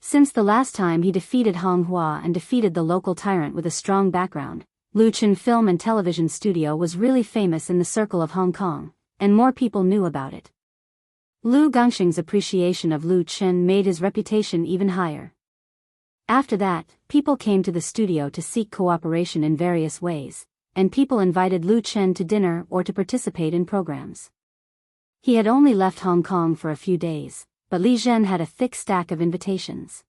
Since the last time he defeated Hong Hua and defeated the local tyrant with a strong background, Lu Chen Film and Television Studio was really famous in the circle of Hong Kong, and more people knew about it. Lu Gongxing's appreciation of Lu Chen made his reputation even higher. After that, people came to the studio to seek cooperation in various ways, and people invited Lu Chen to dinner or to participate in programs. He had only left Hong Kong for a few days, but Li Zhen had a thick stack of invitations.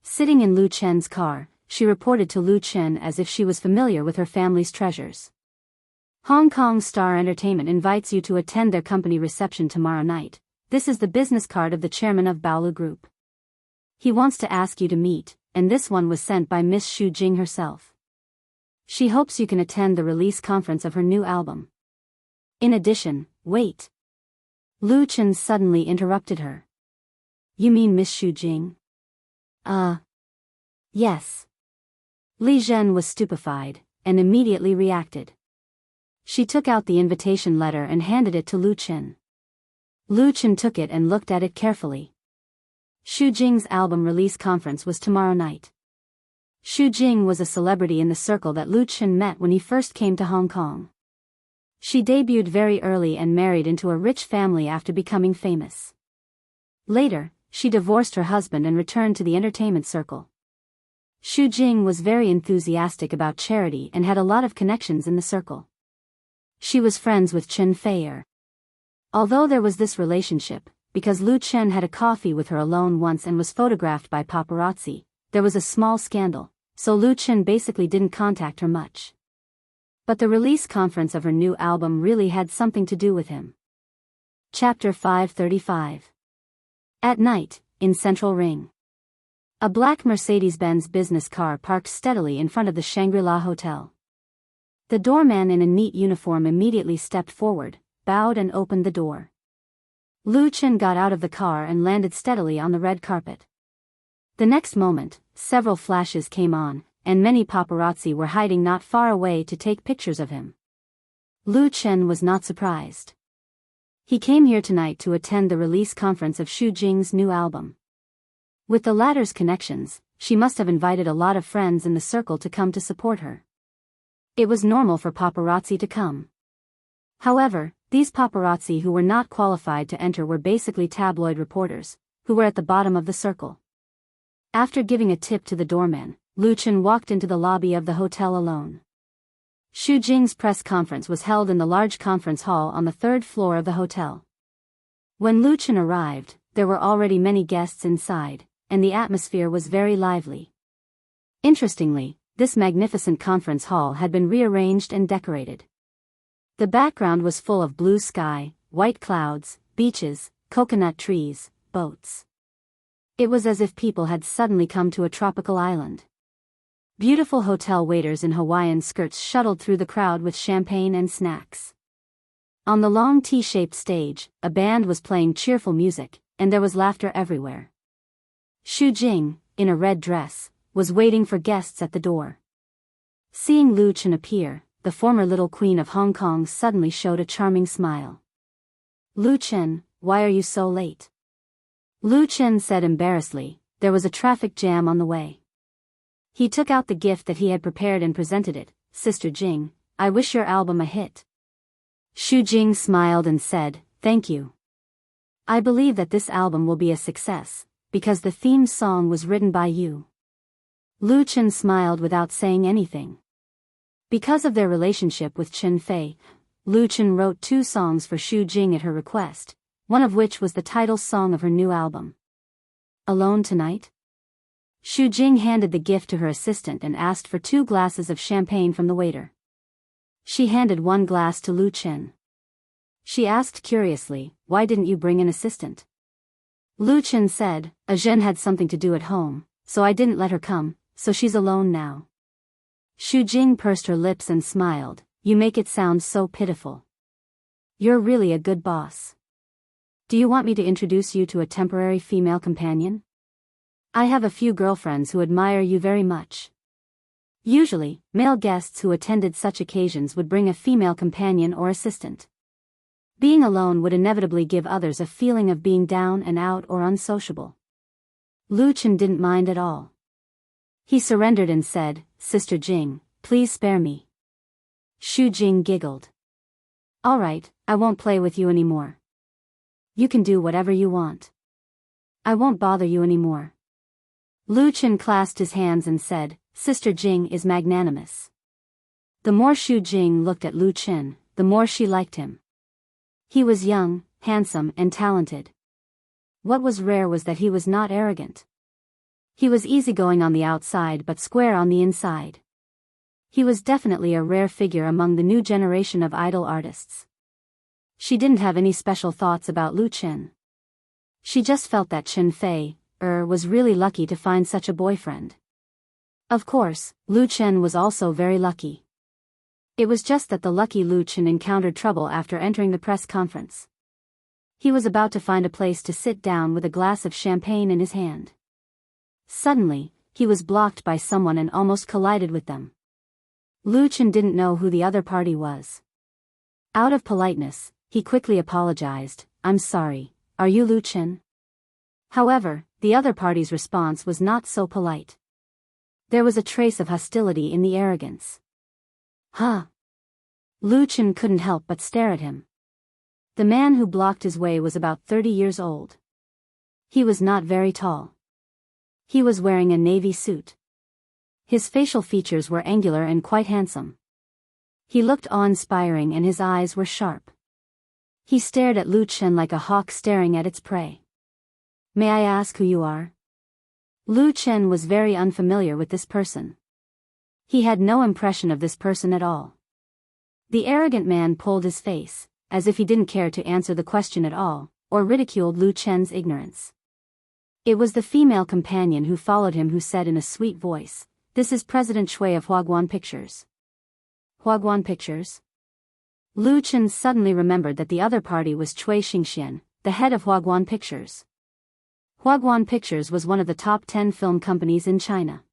Sitting in Lu Chen's car, she reported to Lu Chen as if she was familiar with her family's treasures. Hong Kong Star Entertainment invites you to attend their company reception tomorrow night. This is the business card of the chairman of Baolu Group. He wants to ask you to meet, and this one was sent by Miss Xu Jing herself. She hopes you can attend the release conference of her new album. In addition, wait. Lu Chen suddenly interrupted her. You mean Miss Xu Jing? Yes. Li Zhen was stupefied, and immediately reacted. She took out the invitation letter and handed it to Lu Chen. Lu Chen took it and looked at it carefully. Xu Jing's album release conference was tomorrow night. Xu Jing was a celebrity in the circle that Lu Chen met when he first came to Hong Kong. She debuted very early and married into a rich family after becoming famous. Later, she divorced her husband and returned to the entertainment circle. Xu Jing was very enthusiastic about charity and had a lot of connections in the circle. She was friends with Chen Feier. Although there was this relationship, because Lu Chen had a coffee with her alone once and was photographed by paparazzi, there was a small scandal, so Lu Chen basically didn't contact her much. But the release conference of her new album really had something to do with him. Chapter 535. At night, in Central Ring. A black Mercedes-Benz business car parked steadily in front of the Shangri-La Hotel. The doorman in a neat uniform immediately stepped forward, bowed and opened the door. Lu Chen got out of the car and landed steadily on the red carpet. The next moment, several flashes came on, and many paparazzi were hiding not far away to take pictures of him. Lu Chen was not surprised. He came here tonight to attend the release conference of Xu Jing's new album. With the latter's connections, she must have invited a lot of friends in the circle to come to support her. It was normal for paparazzi to come. However, these paparazzi who were not qualified to enter were basically tabloid reporters, who were at the bottom of the circle. After giving a tip to the doorman, Lu Chen walked into the lobby of the hotel alone. Xu Jing's press conference was held in the large conference hall on the third floor of the hotel. When Lu Chen arrived, there were already many guests inside, and the atmosphere was very lively. Interestingly, this magnificent conference hall had been rearranged and decorated. The background was full of blue sky, white clouds, beaches, coconut trees, boats. It was as if people had suddenly come to a tropical island. Beautiful hotel waiters in Hawaiian skirts shuttled through the crowd with champagne and snacks. On the long T-shaped stage, a band was playing cheerful music, and there was laughter everywhere. Xu Jing, in a red dress, was waiting for guests at the door. Seeing Lu Chen appear, the former little queen of Hong Kong suddenly showed a charming smile. Lu Chen, why are you so late? Lu Chen said embarrassedly, there was a traffic jam on the way. He took out the gift that he had prepared and presented it. Sister Jing, I wish your album a hit. Xu Jing smiled and said, thank you. I believe that this album will be a success, because the theme song was written by you. Lu Chen smiled without saying anything. Because of their relationship with Chen Fei, Lu Chen wrote 2 songs for Xu Jing at her request, one of which was the title song of her new album. Alone tonight? Xu Jing handed the gift to her assistant and asked for 2 glasses of champagne from the waiter. She handed 1 glass to Lu Chen. She asked curiously, why didn't you bring an assistant? Lu Chen said, Zhen had something to do at home, so I didn't let her come, so she's alone now. Xu Jing pursed her lips and smiled, you make it sound so pitiful. You're really a good boss. Do you want me to introduce you to a temporary female companion? I have a few girlfriends who admire you very much. Usually, male guests who attended such occasions would bring a female companion or assistant. Being alone would inevitably give others a feeling of being down and out or unsociable. Lu Chen didn't mind at all. He surrendered and said, "Sister Jing, please spare me." Xu Jing giggled. "All right, I won't play with you anymore. You can do whatever you want. I won't bother you anymore." Lu Chen clasped his hands and said, "Sister Jing is magnanimous." The more Xu Jing looked at Lu Chen, the more she liked him. He was young, handsome, and talented. What was rare was that he was not arrogant. He was easygoing on the outside but square on the inside. He was definitely a rare figure among the new generation of idol artists. She didn't have any special thoughts about Lu Chen. She just felt that Chen Fei was really lucky to find such a boyfriend. Of course, Lu Chen was also very lucky. It was just that the lucky Lu Chen encountered trouble after entering the press conference. He was about to find a place to sit down with a glass of champagne in his hand. Suddenly, he was blocked by someone and almost collided with them. Lu Chen didn't know who the other party was. Out of politeness, he quickly apologized, "I'm sorry, are you Lu Chen?" However, the other party's response was not so polite. There was a trace of hostility in the arrogance. "Huh?" Lu Chen couldn't help but stare at him. The man who blocked his way was about 30 years old. He was not very tall. He was wearing a navy suit. His facial features were angular and quite handsome. He looked awe-inspiring and his eyes were sharp. He stared at Lu Chen like a hawk staring at its prey. "May I ask who you are?" Lu Chen was very unfamiliar with this person. He had no impression of this person at all. The arrogant man pulled his face, as if he didn't care to answer the question at all, or ridiculed Lu Chen's ignorance. It was the female companion who followed him who said in a sweet voice, "This is President Chui of Huaguan Pictures." Huaguan Pictures? Lu Chen suddenly remembered that the other party was Chui Xingxian, the head of Huaguan Pictures. Huaguan Pictures was one of the top 10 film companies in China.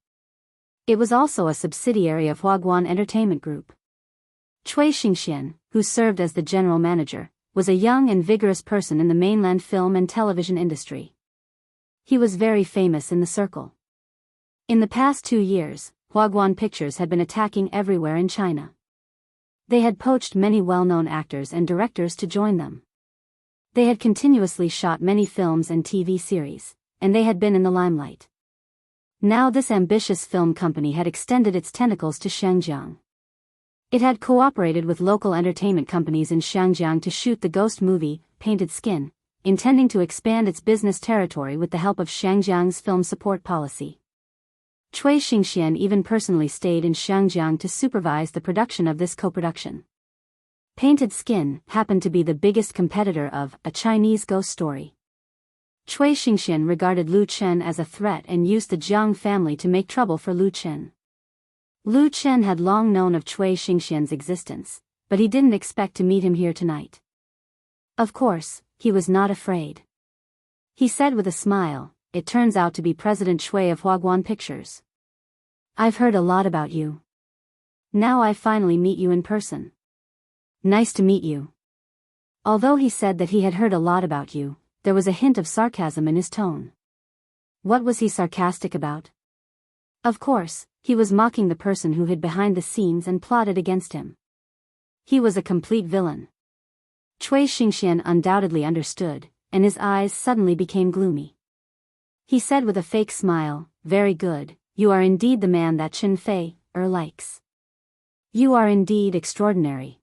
It was also a subsidiary of Huaguan Entertainment Group. Chui Xingxian, who served as the general manager, was a young and vigorous person in the mainland film and television industry. He was very famous in the circle. In the past 2 years, Huaguan Pictures had been attacking everywhere in China. They had poached many well-known actors and directors to join them. They had continuously shot many films and TV series, and they had been in the limelight. Now this ambitious film company had extended its tentacles to Shangjiang. It had cooperated with local entertainment companies in Shangjiang to shoot the ghost movie, Painted Skin, intending to expand its business territory with the help of Shangjiang's film support policy. Chui Xingxian even personally stayed in Shangjiang to supervise the production of this co-production. Painted Skin happened to be the biggest competitor of A Chinese Ghost Story. Chui Xingxian regarded Lu Chen as a threat and used the Jiang family to make trouble for Lu Chen. Lu Chen had long known of Chui Xingxian's existence, but he didn't expect to meet him here tonight. Of course, he was not afraid. He said with a smile, "It turns out to be President Chui of Huaguan Pictures. I've heard a lot about you. Now I finally meet you in person. Nice to meet you." Although he said that he had heard a lot about you, there was a hint of sarcasm in his tone. What was he sarcastic about? Of course, he was mocking the person who hid behind the scenes and plotted against him. He was a complete villain. Chui Xingxian undoubtedly understood, and his eyes suddenly became gloomy. He said with a fake smile, "Very good, you are indeed the man that Chen Fei likes. You are indeed extraordinary.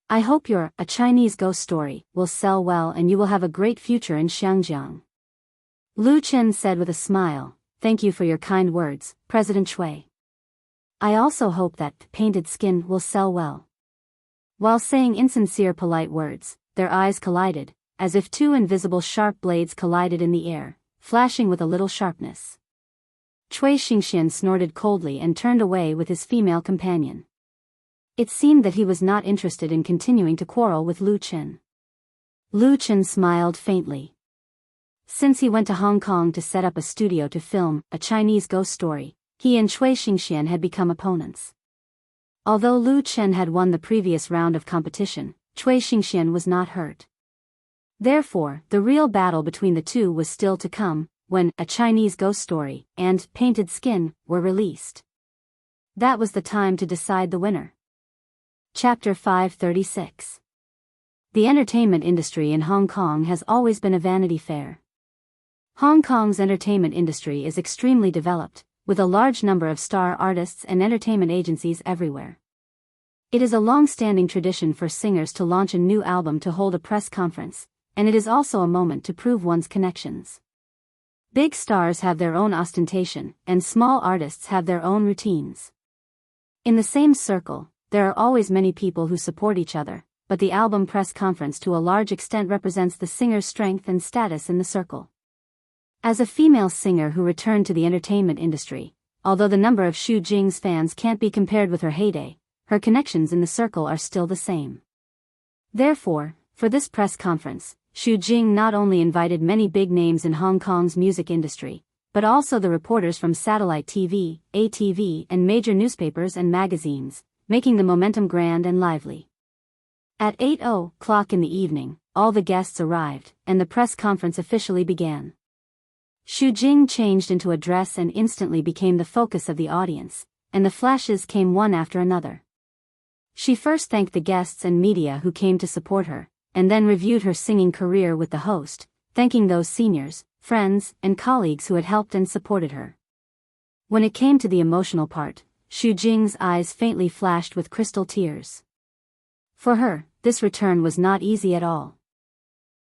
I hope your A Chinese Ghost Story will sell well and you will have a great future in Shangjiang." Lu Chen said with a smile, "Thank you for your kind words, President Chui. I also hope that Painted Skin will sell well." While saying insincere polite words, their eyes collided, as if two invisible sharp blades collided in the air, flashing with a little sharpness. Chui Xingxian snorted coldly and turned away with his female companion. It seemed that he was not interested in continuing to quarrel with Lu Chen. Lu Chen smiled faintly. Since he went to Hong Kong to set up a studio to film a Chinese ghost story, he and Cui Xingxian had become opponents. Although Lu Chen had won the previous round of competition, Cui Xingxian was not hurt. Therefore, the real battle between the two was still to come, when A Chinese Ghost Story and Painted Skin were released. That was the time to decide the winner. Chapter 536. The entertainment industry in Hong Kong has always been a Vanity Fair. Hong Kong's entertainment industry is extremely developed, with a large number of star artists and entertainment agencies everywhere. It is a long-standing tradition for singers to launch a new album to hold a press conference, and it is also a moment to prove one's connections. Big stars have their own ostentation, and small artists have their own routines. In the same circle, there are always many people who support each other, but the album press conference to a large extent represents the singer's strength and status in the circle. As a female singer who returned to the entertainment industry, although the number of Xu Jing's fans can't be compared with her heyday, her connections in the circle are still the same. Therefore, for this press conference, Xu Jing not only invited many big names in Hong Kong's music industry, but also the reporters from satellite TV, ATV and major newspapers and magazines, making the momentum grand and lively. At 8:00 in the evening, all the guests arrived, and the press conference officially began. Xu Jing changed into a dress and instantly became the focus of the audience, and the flashes came one after another. She first thanked the guests and media who came to support her, and then reviewed her singing career with the host, thanking those seniors, friends, and colleagues who had helped and supported her. When it came to the emotional part, Xu Jing's eyes faintly flashed with crystal tears. For her, this return was not easy at all.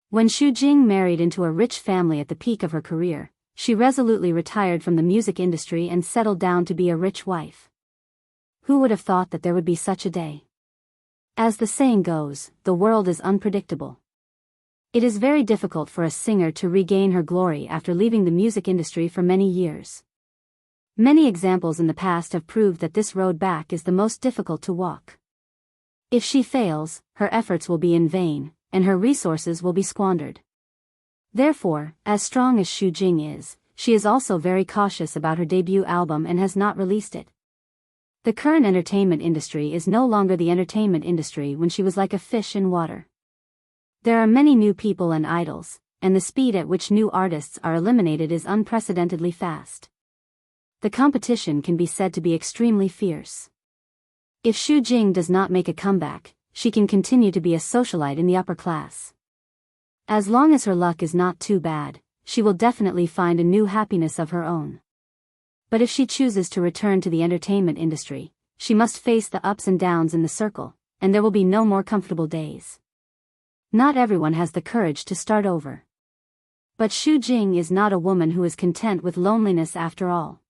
When Xu Jing married into a rich family at the peak of her career, she resolutely retired from the music industry and settled down to be a rich wife. Who would have thought that there would be such a day? As the saying goes, the world is unpredictable. It is very difficult for a singer to regain her glory after leaving the music industry for many years. Many examples in the past have proved that this road back is the most difficult to walk. If she fails, her efforts will be in vain, and her resources will be squandered. Therefore, as strong as Xu Jing is, she is also very cautious about her debut album and has not released it. The current entertainment industry is no longer the entertainment industry when she was like a fish in water. There are many new people and idols, and the speed at which new artists are eliminated is unprecedentedly fast. The competition can be said to be extremely fierce. If Xu Jing does not make a comeback, she can continue to be a socialite in the upper class. As long as her luck is not too bad, she will definitely find a new happiness of her own. But if she chooses to return to the entertainment industry, she must face the ups and downs in the circle, and there will be no more comfortable days. Not everyone has the courage to start over. But Xu Jing is not a woman who is content with loneliness after all.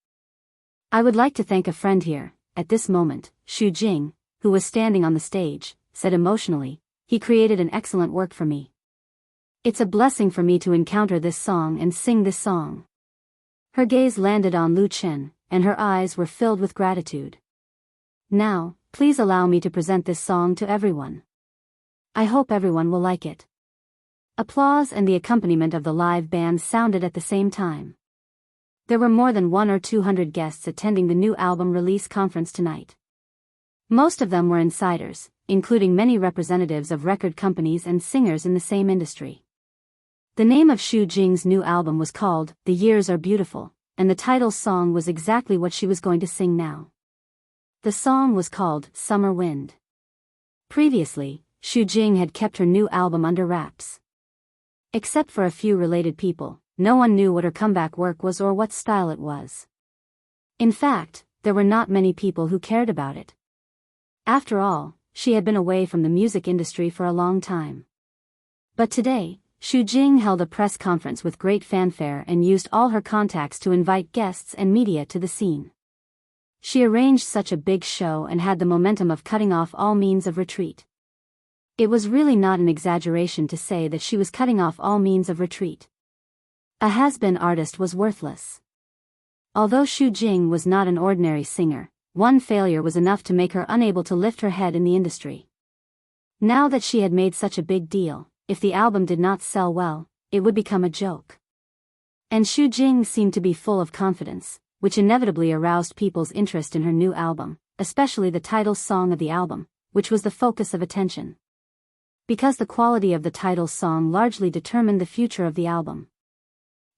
I would like to thank a friend here. At this moment, Xu Jing, who was standing on the stage, said emotionally, "He created an excellent work for me. It's a blessing for me to encounter this song and sing this song." Her gaze landed on Lu Chen, and her eyes were filled with gratitude. "Now, please allow me to present this song to everyone. I hope everyone will like it." Applause and the accompaniment of the live band sounded at the same time. There were more than 100 or 200 guests attending the new album release conference tonight. Most of them were insiders, including many representatives of record companies and singers in the same industry. The name of Xu Jing's new album was called "The Years Are Beautiful," and the title song was exactly what she was going to sing now. The song was called "Summer Wind." Previously, Xu Jing had kept her new album under wraps. Except for a few related people, no one knew what her comeback work was or what style it was. In fact, there were not many people who cared about it. After all, she had been away from the music industry for a long time. But today, Xu Jing held a press conference with great fanfare and used all her contacts to invite guests and media to the scene. She arranged such a big show and had the momentum of cutting off all means of retreat. It was really not an exaggeration to say that she was cutting off all means of retreat. A has-been artist was worthless. Although Xu Jing was not an ordinary singer, one failure was enough to make her unable to lift her head in the industry. Now that she had made such a big deal, if the album did not sell well, it would become a joke. And Xu Jing seemed to be full of confidence, which inevitably aroused people's interest in her new album, especially the title song of the album, which was the focus of attention. Because the quality of the title song largely determined the future of the album.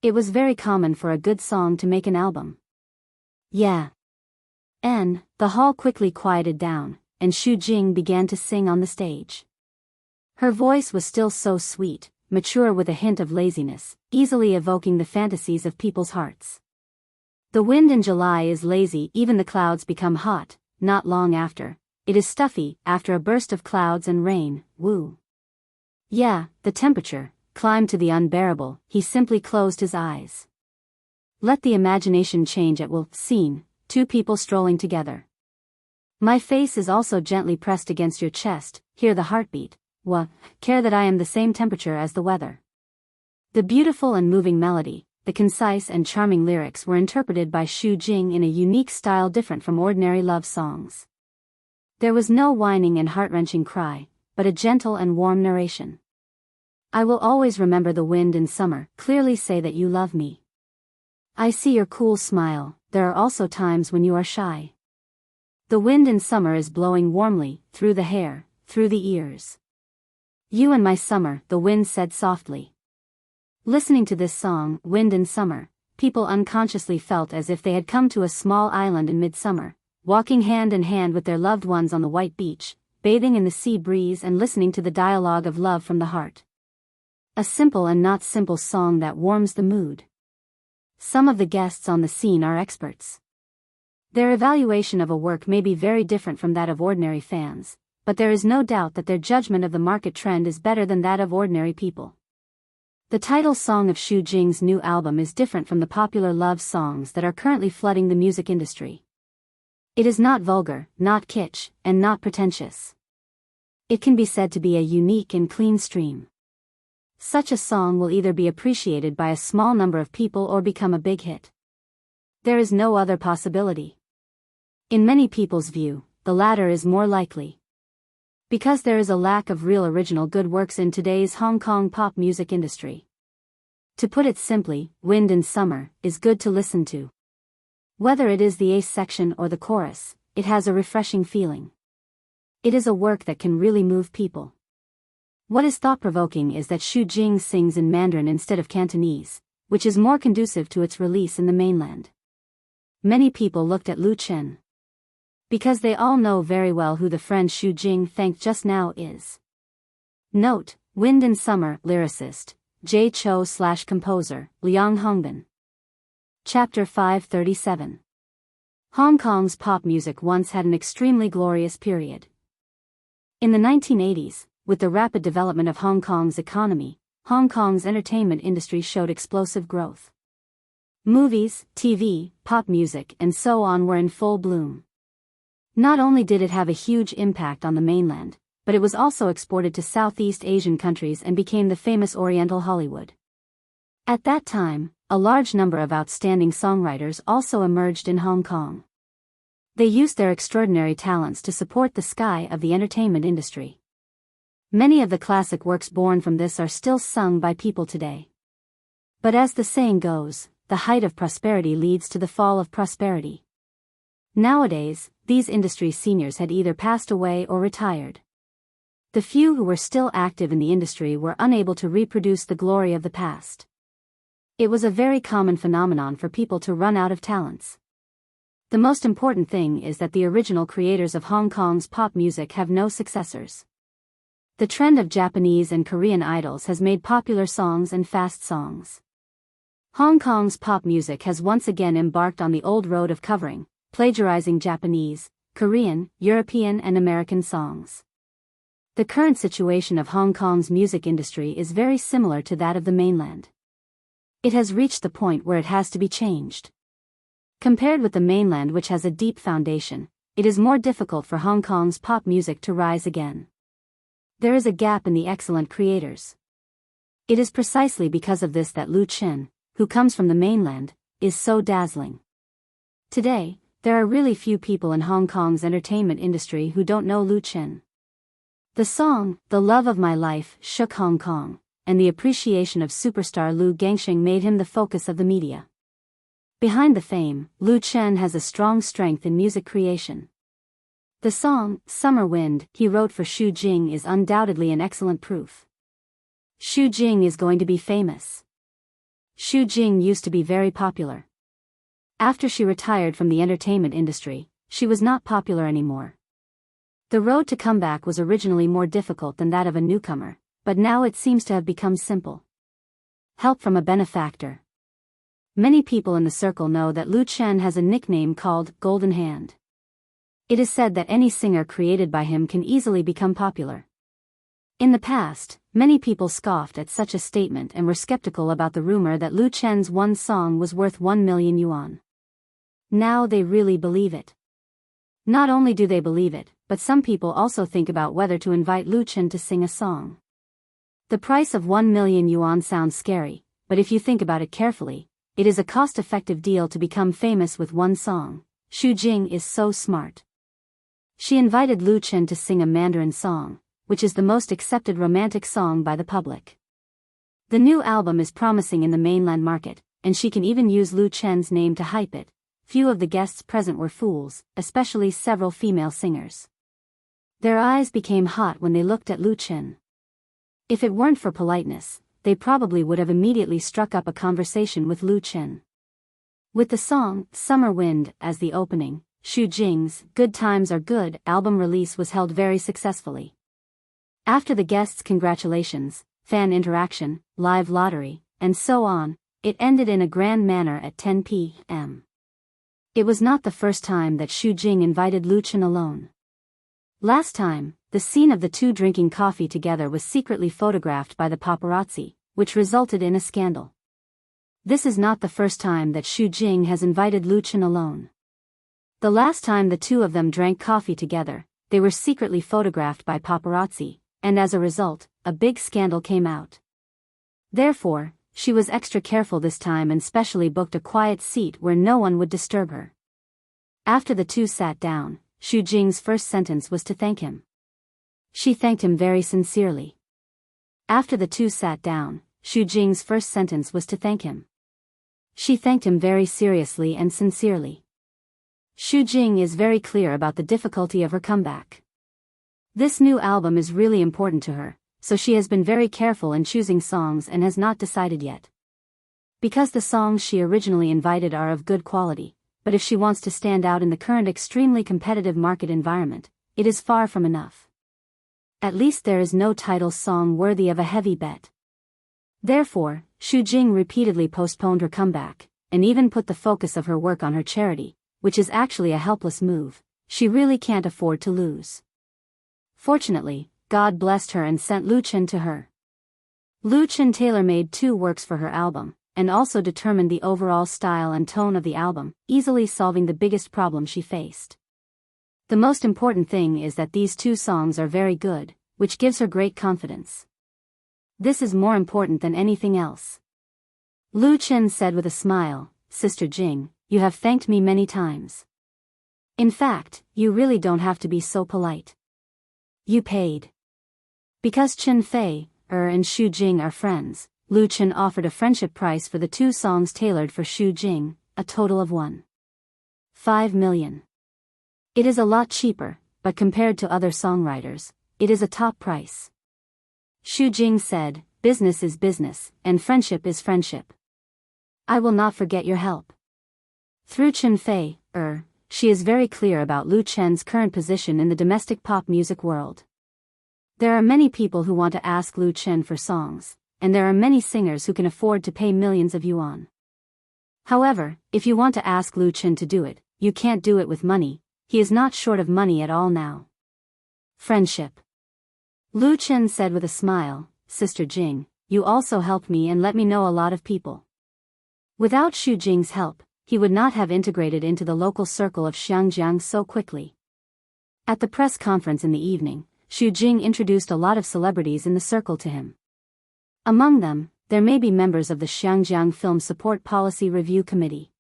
It was very common for a good song to make an album. Yeah. The hall quickly quieted down, and Xu Jing began to sing on the stage. Her voice was still so sweet, mature with a hint of laziness, easily evoking the fantasies of people's hearts. The wind in July is lazy, even the clouds become hot, not long after. It is stuffy, after a burst of clouds and rain, woo. Yeah, the temperature climbed to the unbearable, he simply closed his eyes. Let the imagination change at will. Scene, two people strolling together. My face is also gently pressed against your chest, hear the heartbeat. Care that I am the same temperature as the weather. The beautiful and moving melody, the concise and charming lyrics were interpreted by Xu Jing in a unique style different from ordinary love songs. There was no whining and heart-wrenching cry, but a gentle and warm narration. I will always remember the wind in summer, clearly say that you love me. I see your cool smile, there are also times when you are shy. The wind in summer is blowing warmly, through the hair, through the ears. You and my summer, the wind said softly. Listening to this song, Wind in Summer, people unconsciously felt as if they had come to a small island in midsummer, walking hand in hand with their loved ones on the white beach, bathing in the sea breeze and listening to the dialogue of love from the heart. A simple and not simple song that warms the mood. Some of the guests on the scene are experts. Their evaluation of a work may be very different from that of ordinary fans, but there is no doubt that their judgment of the market trend is better than that of ordinary people. The title song of Xu Jing's new album is different from the popular love songs that are currently flooding the music industry. It is not vulgar, not kitsch, and not pretentious. It can be said to be a unique and clean stream. Such a song will either be appreciated by a small number of people or become a big hit. There is no other possibility. In many people's view, the latter is more likely. Because there is a lack of real original good works in today's Hong Kong pop music industry. To put it simply, Wind in Summer is good to listen to. Whether it is the ace section or the chorus, it has a refreshing feeling. It is a work that can really move people. What is thought-provoking is that Xu Jing sings in Mandarin instead of Cantonese, which is more conducive to its release in the mainland. Many people looked at Lu Chen. Because they all know very well who the friend Xu Jing thanked just now is. Note, Wind in Summer, lyricist, Jay Cho/composer, Liang Hongbin. Chapter 537. Hong Kong's pop music once had an extremely glorious period. In the 1980s, with the rapid development of Hong Kong's economy, Hong Kong's entertainment industry showed explosive growth. Movies, TV, pop music, and so on were in full bloom. Not only did it have a huge impact on the mainland, but it was also exported to Southeast Asian countries and became the famous Oriental Hollywood. At that time, a large number of outstanding songwriters also emerged in Hong Kong. They used their extraordinary talents to support the sky of the entertainment industry. Many of the classic works born from this are still sung by people today. But as the saying goes, the height of prosperity leads to the fall of prosperity. Nowadays, these industry seniors had either passed away or retired. The few who were still active in the industry were unable to reproduce the glory of the past. It was a very common phenomenon for people to run out of talents. The most important thing is that the original creators of Hong Kong's pop music have no successors. The trend of Japanese and Korean idols has made popular songs and fast songs. Hong Kong's pop music has once again embarked on the old road of covering, plagiarizing Japanese, Korean, European and American songs. The current situation of Hong Kong's music industry is very similar to that of the mainland. It has reached the point where it has to be changed. Compared with the mainland, which has a deep foundation, it is more difficult for Hong Kong's pop music to rise again. There is a gap in the excellent creators. It is precisely because of this that Lu Chen, who comes from the mainland, is so dazzling. Today, there are really few people in Hong Kong's entertainment industry who don't know Lu Chen. The song, The Love of My Life, shook Hong Kong, and the appreciation of superstar Lu Gangsheng made him the focus of the media. Behind the fame, Lu Chen has a strong strength in music creation. The song, Summer Wind, he wrote for Xu Jing is undoubtedly an excellent proof. Xu Jing is going to be famous. Xu Jing used to be very popular. After she retired from the entertainment industry, she was not popular anymore. The road to comeback was originally more difficult than that of a newcomer, but now it seems to have become simple. Help from a benefactor. Many people in the circle know that Lu Chen has a nickname called Golden Hand. It is said that any singer created by him can easily become popular. In the past, many people scoffed at such a statement and were skeptical about the rumor that Lu Chen's one song was worth 1 million yuan. Now they really believe it. Not only do they believe it, but some people also think about whether to invite Lu Chen to sing a song. The price of 1 million yuan sounds scary, but if you think about it carefully, it is a cost-effective deal to become famous with one song. Xu Jing is so smart. She invited Lu Chen to sing a Mandarin song, which is the most accepted romantic song by the public. The new album is promising in the mainland market, and she can even use Lu Chen's name to hype it. Few of the guests present were fools, especially several female singers. Their eyes became hot when they looked at Lu Chen. If it weren't for politeness, they probably would have immediately struck up a conversation with Lu Chen. With the song, Summer Wind, as the opening, Xu Jing's Good Times Are Good album release was held very successfully. After the guests' congratulations, fan interaction, live lottery, and so on, it ended in a grand manner at 10 p.m. It was not the first time that Xu Jing invited Lu Chen alone. Last time, the scene of the two drinking coffee together was secretly photographed by the paparazzi, which resulted in a scandal. This is not the first time that Xu Jing has invited Lu Chen alone. The last time the two of them drank coffee together, they were secretly photographed by paparazzi, and as a result, a big scandal came out. Therefore, she was extra careful this time and specially booked a quiet seat where no one would disturb her. After the two sat down, Xu Jing's first sentence was to thank him. She thanked him very sincerely. After the two sat down, Xu Jing's first sentence was to thank him. She thanked him very seriously and sincerely. Xu Jing is very clear about the difficulty of her comeback. This new album is really important to her, so she has been very careful in choosing songs and has not decided yet. Because the songs she originally invited are of good quality, but if she wants to stand out in the current extremely competitive market environment, it is far from enough. At least there is no title song worthy of a heavy bet. Therefore, Xu Jing repeatedly postponed her comeback, and even put the focus of her work on her charity, which is actually a helpless move. She really can't afford to lose. Fortunately, God blessed her and sent Lu Chen to her. Lu Chen tailor-made 2 works for her album, and also determined the overall style and tone of the album, easily solving the biggest problem she faced. The most important thing is that these 2 songs are very good, which gives her great confidence. This is more important than anything else. Lu Chen said with a smile, "Sister Jing, you have thanked me many times. In fact, you really don't have to be so polite. You paid." Because Chen Fei, and Xu Jing are friends, Lu Chen offered a friendship price for the 2 songs tailored for Xu Jing, a total of 1.5 million. It is a lot cheaper, but compared to other songwriters, it is a top price. Xu Jing said, "Business is business, and friendship is friendship. I will not forget your help." Through Chen Fei, she is very clear about Lu Chen's current position in the domestic pop music world. There are many people who want to ask Lu Chen for songs, and there are many singers who can afford to pay millions of yuan. However, if you want to ask Lu Chen to do it, you can't do it with money. He is not short of money at all now. Friendship. Lu Chen said with a smile, "Sister Jing, you also helped me and let me know a lot of people." Without Xu Jing's help, he would not have integrated into the local circle of Xiangjiang so quickly. At the press conference in the evening, Xu Jing introduced a lot of celebrities in the circle to him. Among them, there may be members of the Xiangjiang Film Support Policy Review Committee.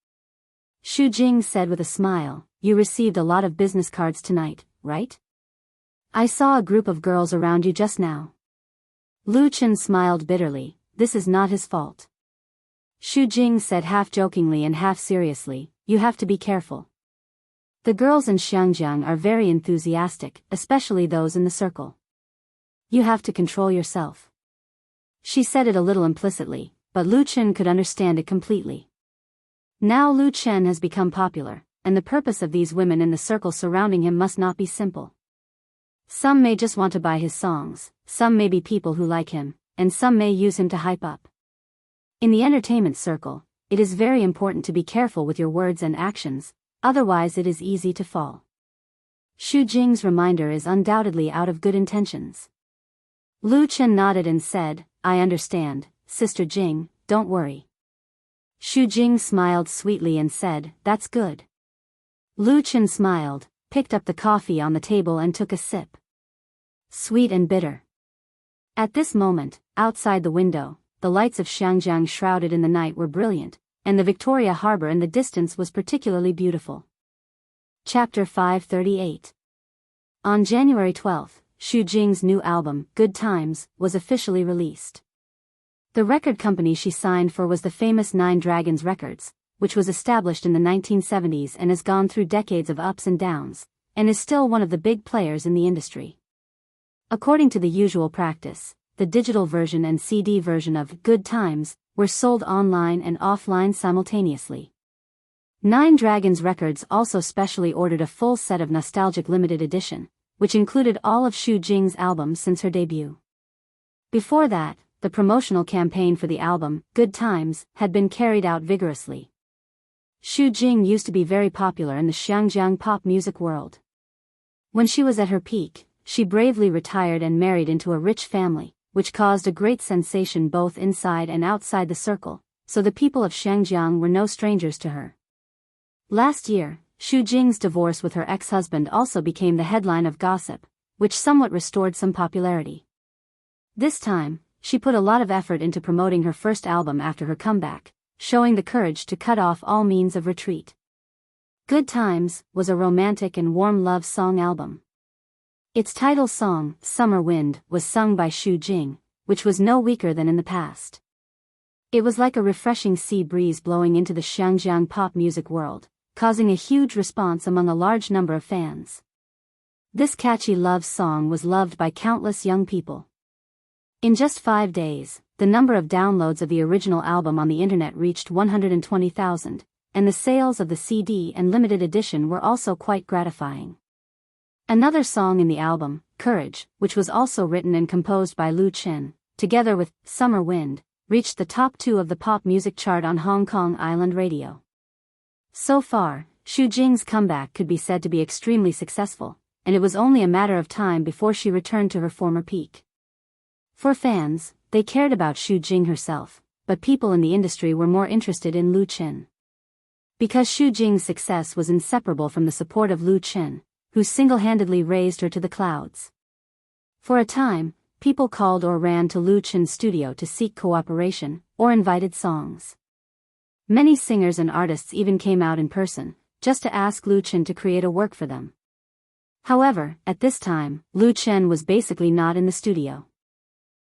Xu Jing said with a smile, "You received a lot of business cards tonight, right? I saw a group of girls around you just now." Lu Chen smiled bitterly. This is not his fault. Xu Jing said half jokingly and half seriously, you have to be careful. The girls in Xiangjiang are very enthusiastic, especially those in the circle. You have to control yourself. She said it a little implicitly, but Lu Chen could understand it completely. Now Lu Chen has become popular, and the purpose of these women in the circle surrounding him must not be simple. Some may just want to buy his songs, some may be people who like him, and some may use him to hype up. In the entertainment circle, it is very important to be careful with your words and actions, otherwise it is easy to fall. Xu Jing's reminder is undoubtedly out of good intentions. Lu Chen nodded and said, I understand, Sister Jing, don't worry. Xu Jing smiled sweetly and said, that's good. Lu Chen smiled, picked up the coffee on the table and took a sip. Sweet and bitter. At this moment, outside the window, the lights of Xiangjiang shrouded in the night were brilliant, and the Victoria Harbor in the distance was particularly beautiful. Chapter 538. On January 12, Xu Jing's new album, Good Times, was officially released. The record company she signed for was the famous Nine Dragons Records, which was established in the 1970s and has gone through decades of ups and downs, and is still one of the big players in the industry. According to the usual practice, the digital version and CD version of Good Times were sold online and offline simultaneously. Nine Dragons Records also specially ordered a full set of nostalgic limited edition, which included all of Xu Jing's albums since her debut. Before that, the promotional campaign for the album, Good Times, had been carried out vigorously. Xu Jing used to be very popular in the Xiangjiang pop music world. When she was at her peak, she bravely retired and married into a rich family, which caused a great sensation both inside and outside the circle, so the people of Xiangjiang were no strangers to her. Last year, Xu Jing's divorce with her ex-husband also became the headline of gossip, which somewhat restored some popularity. This time, she put a lot of effort into promoting her first album after her comeback, showing the courage to cut off all means of retreat. Good Times was a romantic and warm love song album. Its title song, Summer Wind, was sung by Xu Jing, which was no weaker than in the past. It was like a refreshing sea breeze blowing into the Xiangjiang pop music world, causing a huge response among a large number of fans. This catchy love song was loved by countless young people. In just 5 days, the number of downloads of the original album on the internet reached 120,000, and the sales of the CD and limited edition were also quite gratifying. Another song in the album, Courage, which was also written and composed by Lu Chen, together with Summer Wind, reached the top 2 of the pop music chart on Hong Kong Island radio. So far, Xu Jing's comeback could be said to be extremely successful, and it was only a matter of time before she returned to her former peak. For fans, they cared about Xu Jing herself, but people in the industry were more interested in Lu Chen. Because Xu Jing's success was inseparable from the support of Lu Chen, who single-handedly raised her to the clouds. For a time, people called or ran to Lu Chen's studio to seek cooperation, or invited songs. Many singers and artists even came out in person, just to ask Lu Chen to create a work for them. However, at this time, Lu Chen was basically not in the studio.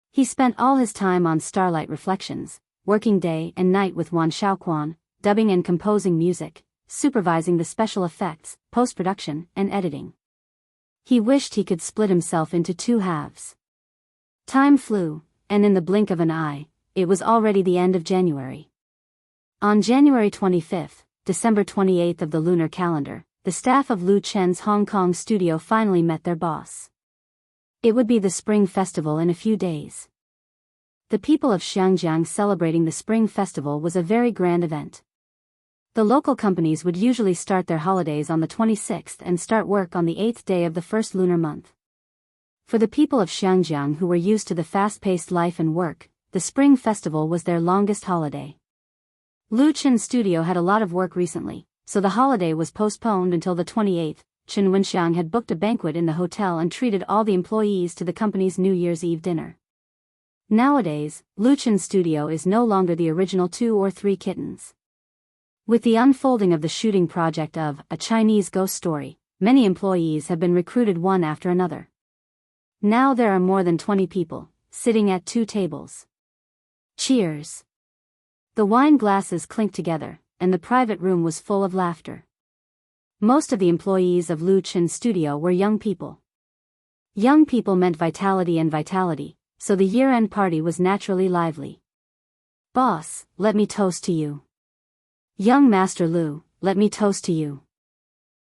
He spent all his time on Starlight Reflections, working day and night with Wan Xiaoquan, dubbing and composing music, supervising the special effects, post-production, and editing. He wished he could split himself into 2 halves. Time flew, and in the blink of an eye, it was already the end of January. On January 25, December 28 of the lunar calendar, the staff of Lu Chen's Hong Kong studio finally met their boss. It would be the Spring Festival in a few days. The people of Xiangjiang celebrating the Spring Festival was a very grand event. The local companies would usually start their holidays on the 26th and start work on the 8th day of the first lunar month. For the people of Xiangjiang who were used to the fast-paced life and work, the Spring Festival was their longest holiday. Lu Chen's studio had a lot of work recently, so the holiday was postponed until the 28th. Chen Wenxiang had booked a banquet in the hotel and treated all the employees to the company's New Year's Eve dinner. Nowadays, Lu Chen's studio is no longer the original 2 or 3 kittens. With the unfolding of the shooting project of A Chinese Ghost Story, many employees have been recruited one after another. Now there are more than 20 people, sitting at 2 tables. Cheers! The wine glasses clinked together, and the private room was full of laughter. Most of the employees of Lu Chen's studio were young people. Young people meant vitality, so the year-end party was naturally lively. Boss, let me toast to you. Young Master Lu, let me toast to you.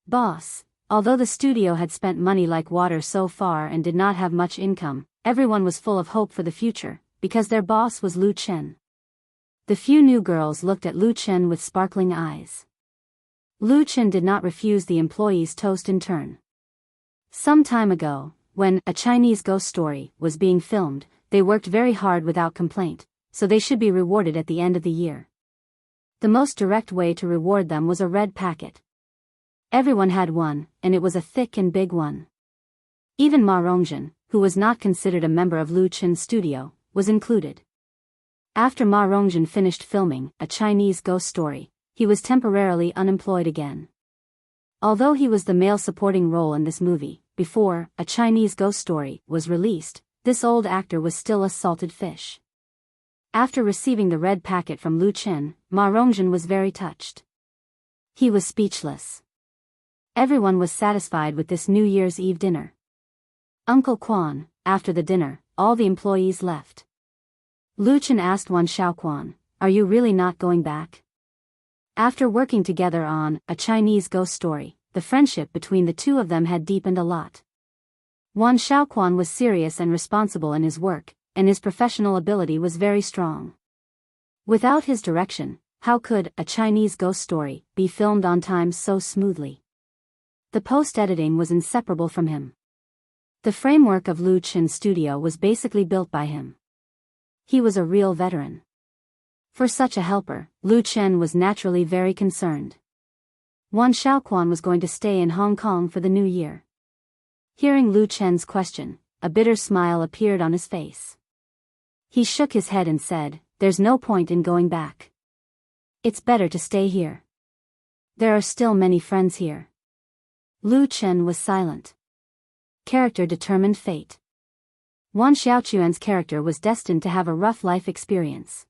Boss, although the studio had spent money like water so far and did not have much income, everyone was full of hope for the future, because their boss was Lu Chen. The few new girls looked at Lu Chen with sparkling eyes. Lu Chen did not refuse the employees' toast in turn. Some time ago, when A Chinese Ghost Story was being filmed, they worked very hard without complaint, so they should be rewarded at the end of the year. The most direct way to reward them was a red packet. Everyone had one, and it was a thick and big one. Even Ma Rongjin, who was not considered a member of Lu Chen's studio, was included. After Ma Rongjin finished filming A Chinese Ghost Story, he was temporarily unemployed again. Although he was the male supporting role in this movie, before A Chinese Ghost Story was released, this old actor was still a salted fish. After receiving the red packet from Lu Chen, Ma Rongjin was very touched. He was speechless. Everyone was satisfied with this New Year's Eve dinner. Uncle Quan, after the dinner, all the employees left. Lu Chen asked Wan Xiaoquan, "Are you really not going back?" After working together on A Chinese Ghost Story, the friendship between the two of them had deepened a lot. Wan Xiaoquan was serious and responsible in his work, and his professional ability was very strong. Without his direction, how could A Chinese Ghost Story be filmed on time so smoothly? The post-editing was inseparable from him. The framework of Lu Chen's studio was basically built by him. He was a real veteran. For such a helper, Lu Chen was naturally very concerned. Wan Xiaoquan was going to stay in Hong Kong for the new year. Hearing Lu Chen's question, a bitter smile appeared on his face. He shook his head and said, "There's no point in going back. It's better to stay here. There are still many friends here." Lu Chen was silent. Character determined fate. Wan Xiaoquan's character was destined to have a rough life experience.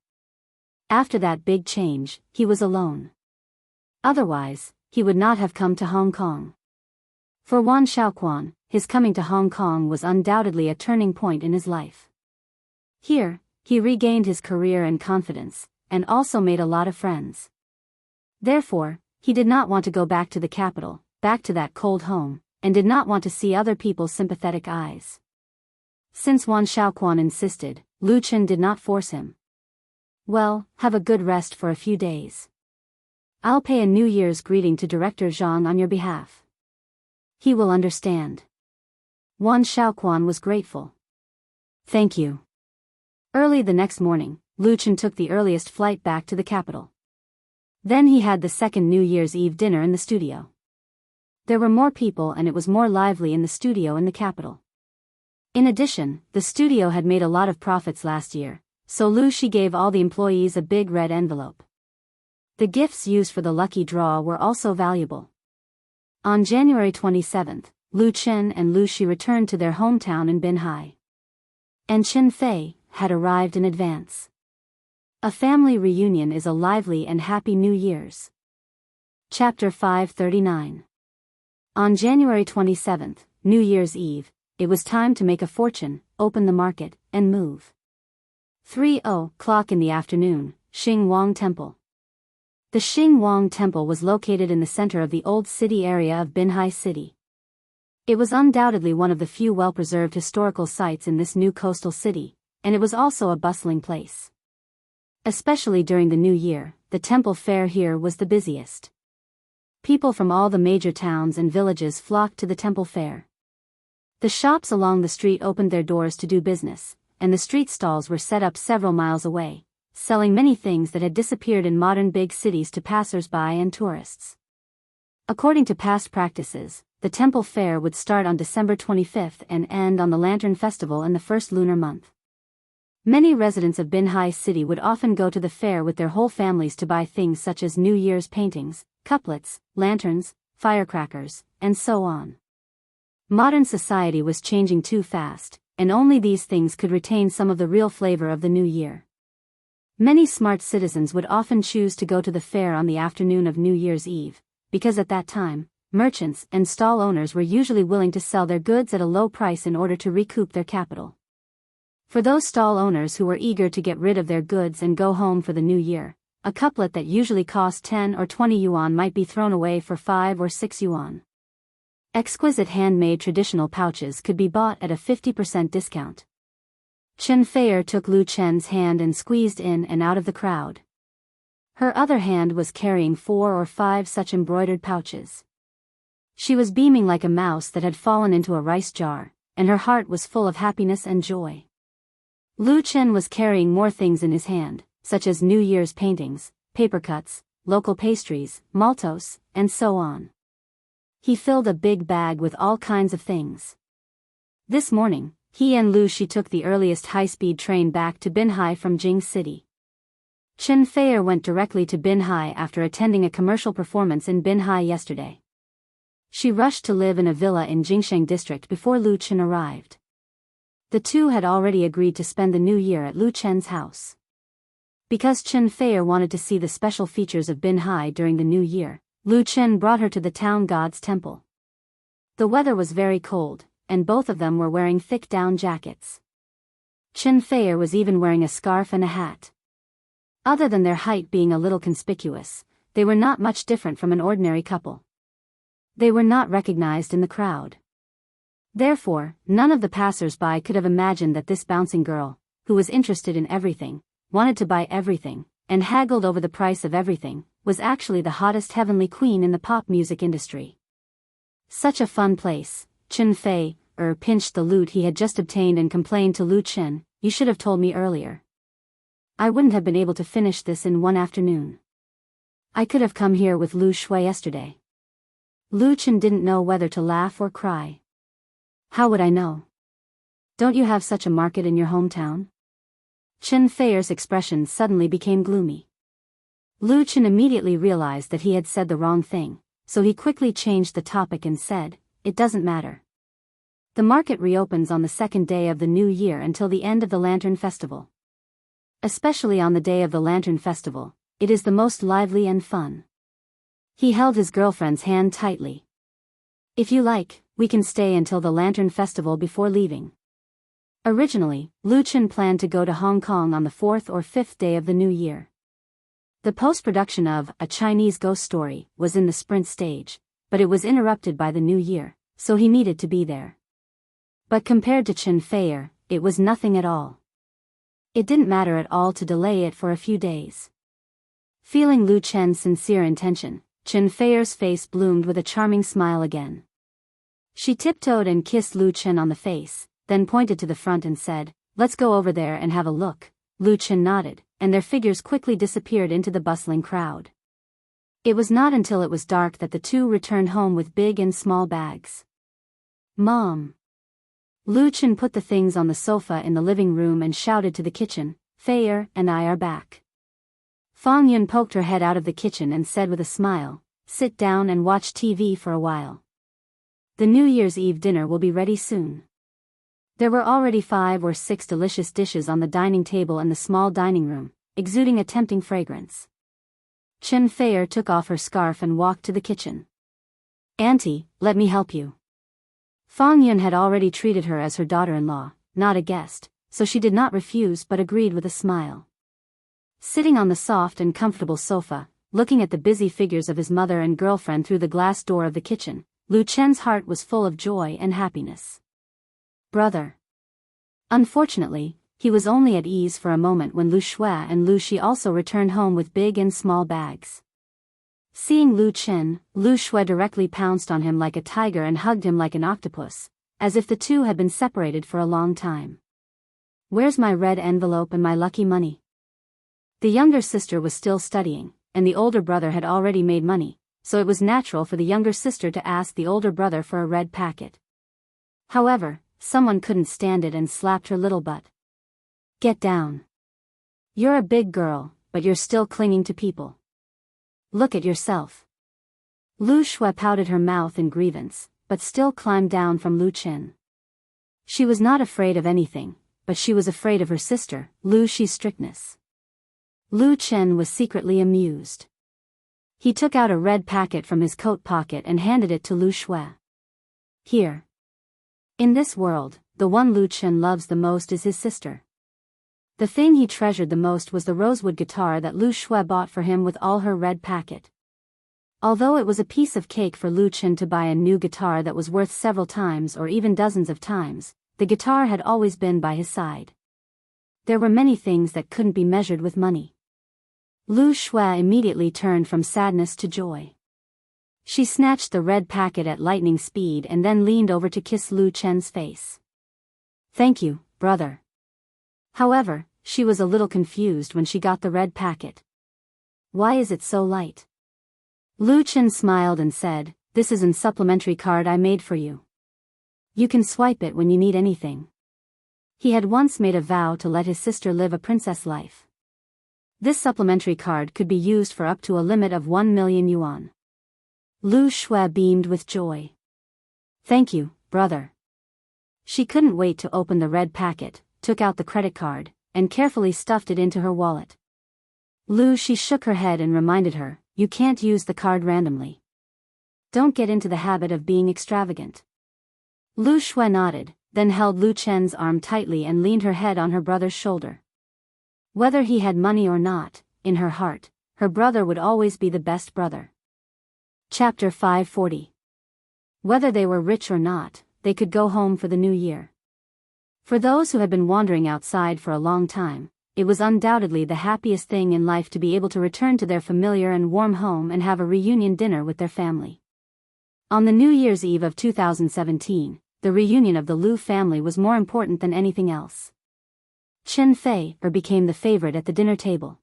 After that big change, he was alone. Otherwise, he would not have come to Hong Kong. For Wan Xiaoquan, his coming to Hong Kong was undoubtedly a turning point in his life. Here, he regained his career and confidence, and also made a lot of friends. Therefore, he did not want to go back to the capital, back to that cold home, and did not want to see other people's sympathetic eyes. Since Wan Xiaoquan insisted, Lu Chen did not force him. "Well, have a good rest for a few days. I'll pay a New Year's greeting to Director Zhang on your behalf. He will understand." Wan Xiaoquan was grateful. "Thank you." Early the next morning, Lu Chen took the earliest flight back to the capital. Then he had the second New Year's Eve dinner in the studio. There were more people and it was more lively in the studio in the capital. In addition, the studio had made a lot of profits last year, so Lu Shi gave all the employees a big red envelope. The gifts used for the lucky draw were also valuable. On January 27th, Lu Chen and Lu Shi returned to their hometown in Binhai. And Chen Fei had arrived in advance. A family reunion is a lively and happy New Year's. Chapter 539. On January 27th, New Year's Eve, it was time to make a fortune, open the market, and move. 3:00 in the afternoon, Xing Wang Temple. The Xing Wang Temple was located in the center of the old city area of Binhai City. It was undoubtedly one of the few well-preserved historical sites in this new coastal city, and it was also a bustling place. Especially during the New Year, the temple fair here was the busiest. People from all the major towns and villages flocked to the temple fair. The shops along the street opened their doors to do business, and the street stalls were set up several miles away, selling many things that had disappeared in modern big cities to passers-by and tourists. According to past practices, the temple fair would start on December 25th and end on the Lantern Festival in the first lunar month. Many residents of Binhai City would often go to the fair with their whole families to buy things such as New Year's paintings, couplets, lanterns, firecrackers, and so on. Modern society was changing too fast, and only these things could retain some of the real flavor of the new year. Many smart citizens would often choose to go to the fair on the afternoon of New Year's Eve, because at that time, merchants and stall owners were usually willing to sell their goods at a low price in order to recoup their capital. For those stall owners who were eager to get rid of their goods and go home for the new year, a couplet that usually cost 10 or 20 yuan might be thrown away for 5 or 6 yuan. Exquisite handmade traditional pouches could be bought at a 50% discount. Chen Feier took Lu Chen's hand and squeezed in and out of the crowd. Her other hand was carrying 4 or 5 such embroidered pouches. She was beaming like a mouse that had fallen into a rice jar, and her heart was full of happiness and joy. Lu Chen was carrying more things in his hand, such as New Year's paintings, paper cuts, local pastries, maltos, and so on. He filled a big bag with all kinds of things. This morning, he and Lu Shi took the earliest high-speed train back to Binhai from Jing City. Chen Feier went directly to Binhai after attending a commercial performance in Binhai yesterday. She rushed to live in a villa in Jingsheng district before Lu Chen arrived. The two had already agreed to spend the new year at Lu Chen's house. Because Chen Feier wanted to see the special features of Binhai during the new year, Lu Chen brought her to the town god's temple. The weather was very cold, and both of them were wearing thick down jackets. Chen Feier was even wearing a scarf and a hat. Other than their height being a little conspicuous, they were not much different from an ordinary couple. They were not recognized in the crowd. Therefore, none of the passers-by could have imagined that this bouncing girl, who was interested in everything, wanted to buy everything, and haggled over the price of everything, was actually the hottest heavenly queen in the pop music industry. Such a fun place. Chen Feier pinched the lute he had just obtained and complained to Lu Chen, "You should have told me earlier. I wouldn't have been able to finish this in one afternoon. I could have come here with Lu Shui yesterday." Lu Chen didn't know whether to laugh or cry. "How would I know? Don't you have such a market in your hometown?" Chen Feier's expression suddenly became gloomy. Lu Chen immediately realized that he had said the wrong thing, so he quickly changed the topic and said, "It doesn't matter. The market reopens on the second day of the new year until the end of the Lantern Festival. Especially on the day of the Lantern Festival, it is the most lively and fun." He held his girlfriend's hand tightly. "If you like, we can stay until the Lantern Festival before leaving." Originally, Lu Chen planned to go to Hong Kong on the 4th or 5th day of the new year. The post-production of A Chinese Ghost Story was in the sprint stage, but it was interrupted by the new year, so he needed to be there. But compared to Chen Feier, it was nothing at all. It didn't matter at all to delay it for a few days. Feeling Lu Chen's sincere intention, Chen Feier's face bloomed with a charming smile again. She tiptoed and kissed Lu Chen on the face, then pointed to the front and said, "Let's go over there and have a look." Lu Chen nodded, and their figures quickly disappeared into the bustling crowd. It was not until it was dark that the two returned home with big and small bags. "Mom." Lu Chen put the things on the sofa in the living room and shouted to the kitchen, "Feier and I are back." Fang Yun poked her head out of the kitchen and said with a smile, "Sit down and watch TV for a while. The New Year's Eve dinner will be ready soon." There were already 5 or 6 delicious dishes on the dining table in the small dining room, exuding a tempting fragrance. Chen Feier took off her scarf and walked to the kitchen. "Auntie, let me help you." Fang Yun had already treated her as her daughter-in-law, not a guest, so she did not refuse but agreed with a smile. Sitting on the soft and comfortable sofa, looking at the busy figures of his mother and girlfriend through the glass door of the kitchen, Lu Chen's heart was full of joy and happiness. Brother. Unfortunately, he was only at ease for a moment when Lu Shui and Lu Shi also returned home with big and small bags. Seeing Lu Chen, Lu Shui directly pounced on him like a tiger and hugged him like an octopus, as if the two had been separated for a long time. "Where's my red envelope and my lucky money?" The younger sister was still studying, and the older brother had already made money, so it was natural for the younger sister to ask the older brother for a red packet. However, someone couldn't stand it and slapped her little butt. "Get down. You're a big girl, but you're still clinging to people. Look at yourself." Lu Shui pouted her mouth in grievance, but still climbed down from Lu Chen. She was not afraid of anything, but she was afraid of her sister, Lu Shi's strictness. Lu Chen was secretly amused. He took out a red packet from his coat pocket and handed it to Lu Shui. Here. In this world, the one Lu Chen loves the most is his sister. The thing he treasured the most was the rosewood guitar that Lu Shui bought for him with all her red packet. Although it was a piece of cake for Lu Chen to buy a new guitar that was worth several times or even dozens of times, the guitar had always been by his side. There were many things that couldn't be measured with money. Lu Shui immediately turned from sadness to joy. She snatched the red packet at lightning speed and then leaned over to kiss Lu Chen's face. Thank you, brother. However, she was a little confused when she got the red packet. Why is it so light? Lu Chen smiled and said, this is a supplementary card I made for you. You can swipe it when you need anything. He had once made a vow to let his sister live a princess life. This supplementary card could be used for up to a limit of 1 million yuan. Lu Shui beamed with joy. Thank you, brother. She couldn't wait to open the red packet, took out the credit card, and carefully stuffed it into her wallet. Lu Shi shook her head and reminded her, you can't use the card randomly. Don't get into the habit of being extravagant. Lu Shui nodded, then held Lu Chen's arm tightly and leaned her head on her brother's shoulder. Whether he had money or not, in her heart, her brother would always be the best brother. Chapter 540. Whether they were rich or not, they could go home for the new year. For those who had been wandering outside for a long time, it was undoubtedly the happiest thing in life to be able to return to their familiar and warm home and have a reunion dinner with their family. On the New Year's Eve of 2017, the reunion of the Lu family was more important than anything else. Chen Fei became the favorite at the dinner table.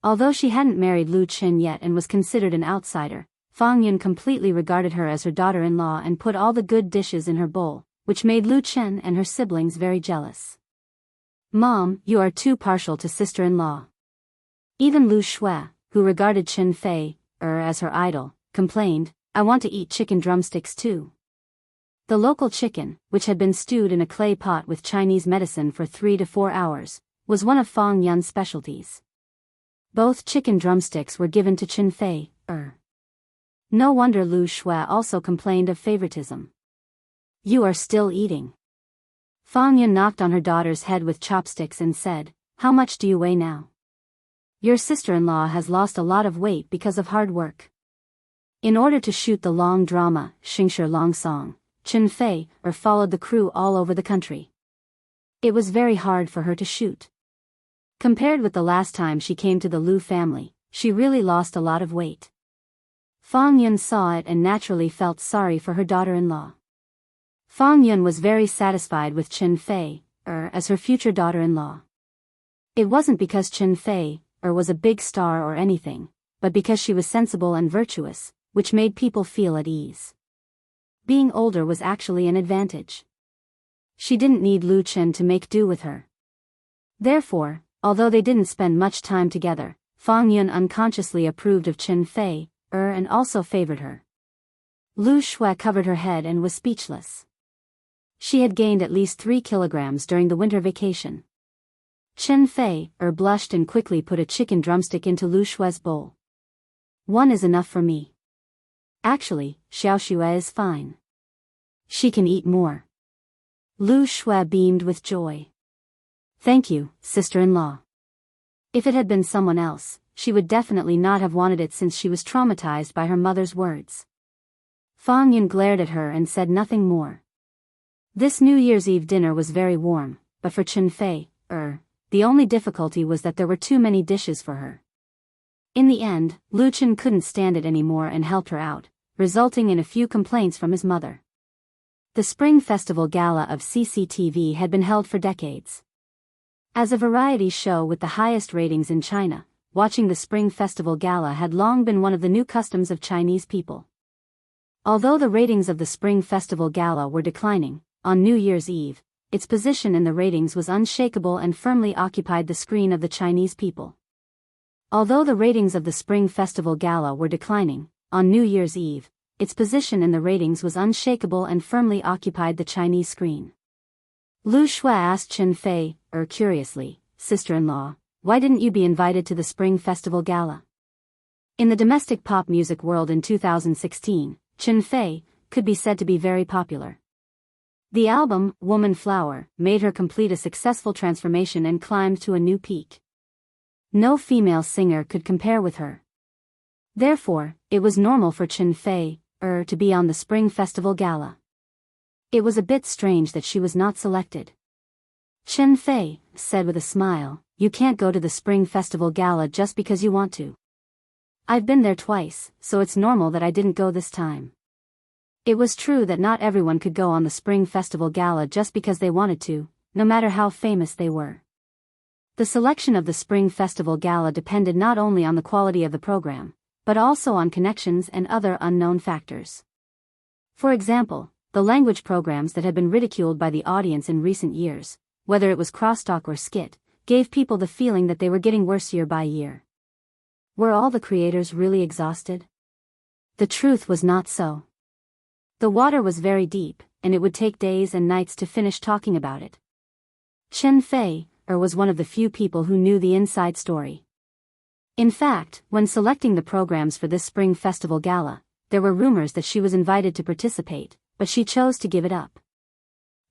Although she hadn't married Lu Chen yet and was considered an outsider, Fang Yun completely regarded her as her daughter-in-law and put all the good dishes in her bowl, which made Lu Chen and her siblings very jealous. Mom, you are too partial to sister-in-law. Even Lu Shui, who regarded Chen Fei as her idol, complained, I want to eat chicken drumsticks too. The local chicken, which had been stewed in a clay pot with Chinese medicine for 3 to 4 hours, was one of Fang Yun's specialties. Both chicken drumsticks were given to Chen Fei. No wonder Lu Shui also complained of favoritism. You are still eating. Fang Yun knocked on her daughter's head with chopsticks and said, how much do you weigh now? Your sister-in-law has lost a lot of weight because of hard work. In order to shoot the long drama, Xingshi Long Song, Chen Fei followed the crew all over the country. It was very hard for her to shoot. Compared with the last time she came to the Lu family, she really lost a lot of weight. Fang Yun saw it and naturally felt sorry for her daughter-in-law. Fang Yun was very satisfied with Chen Fei as her future daughter-in-law. It wasn't because Chen Fei was a big star or anything, but because she was sensible and virtuous, which made people feel at ease. Being older was actually an advantage. She didn't need Lu Chen to make do with her. Therefore, although they didn't spend much time together, Fang Yun unconsciously approved of Chen Fei and also favored her. Lu Shui covered her head and was speechless. She had gained at least 3 kilograms during the winter vacation. Chen Fei blushed and quickly put a chicken drumstick into Lu Shui's bowl. One is enough for me. Actually, Xiao Xue is fine. She can eat more. Lu Shui beamed with joy. Thank you, sister-in-law. If it had been someone else, she would definitely not have wanted it since she was traumatized by her mother's words. Fang Yun glared at her and said nothing more. This New Year's Eve dinner was very warm, but for Chen Fei, the only difficulty was that there were too many dishes for her. In the end, Lu Chen couldn't stand it anymore and helped her out, resulting in a few complaints from his mother. The Spring Festival Gala of CCTV had been held for decades. As a variety show with the highest ratings in China, watching the Spring Festival Gala had long been one of the new customs of Chinese people. Although the ratings of the Spring Festival Gala were declining, on New Year's Eve, its position in the ratings was unshakable and firmly occupied the screen of the Chinese people. Although the ratings of the Spring Festival Gala were declining, on New Year's Eve, its position in the ratings was unshakable and firmly occupied the Chinese screen. Lu Shui asked Chen Fei, curiously, sister-in-law, why didn't you be invited to the Spring Festival Gala? In the domestic pop music world in 2016, Chen Fei could be said to be very popular. The album, Woman Flower, made her complete a successful transformation and climbed to a new peak. No female singer could compare with her. Therefore, it was normal for Chen Fei, to be on the Spring Festival Gala. It was a bit strange that she was not selected. Chen Fei said with a smile, "You can't go to the Spring Festival Gala just because you want to. I've been there twice, so it's normal that I didn't go this time." It was true that not everyone could go on the Spring Festival Gala just because they wanted to, no matter how famous they were. The selection of the Spring Festival Gala depended not only on the quality of the program, but also on connections and other unknown factors. For example, the language programs that had been ridiculed by the audience in recent years, whether it was crosstalk or skit, gave people the feeling that they were getting worse year by year. Were all the creators really exhausted? The truth was not so. The water was very deep, and it would take days and nights to finish talking about it. Chen Fei was one of the few people who knew the inside story. In fact, when selecting the programs for this Spring Festival Gala, there were rumors that she was invited to participate, but she chose to give it up.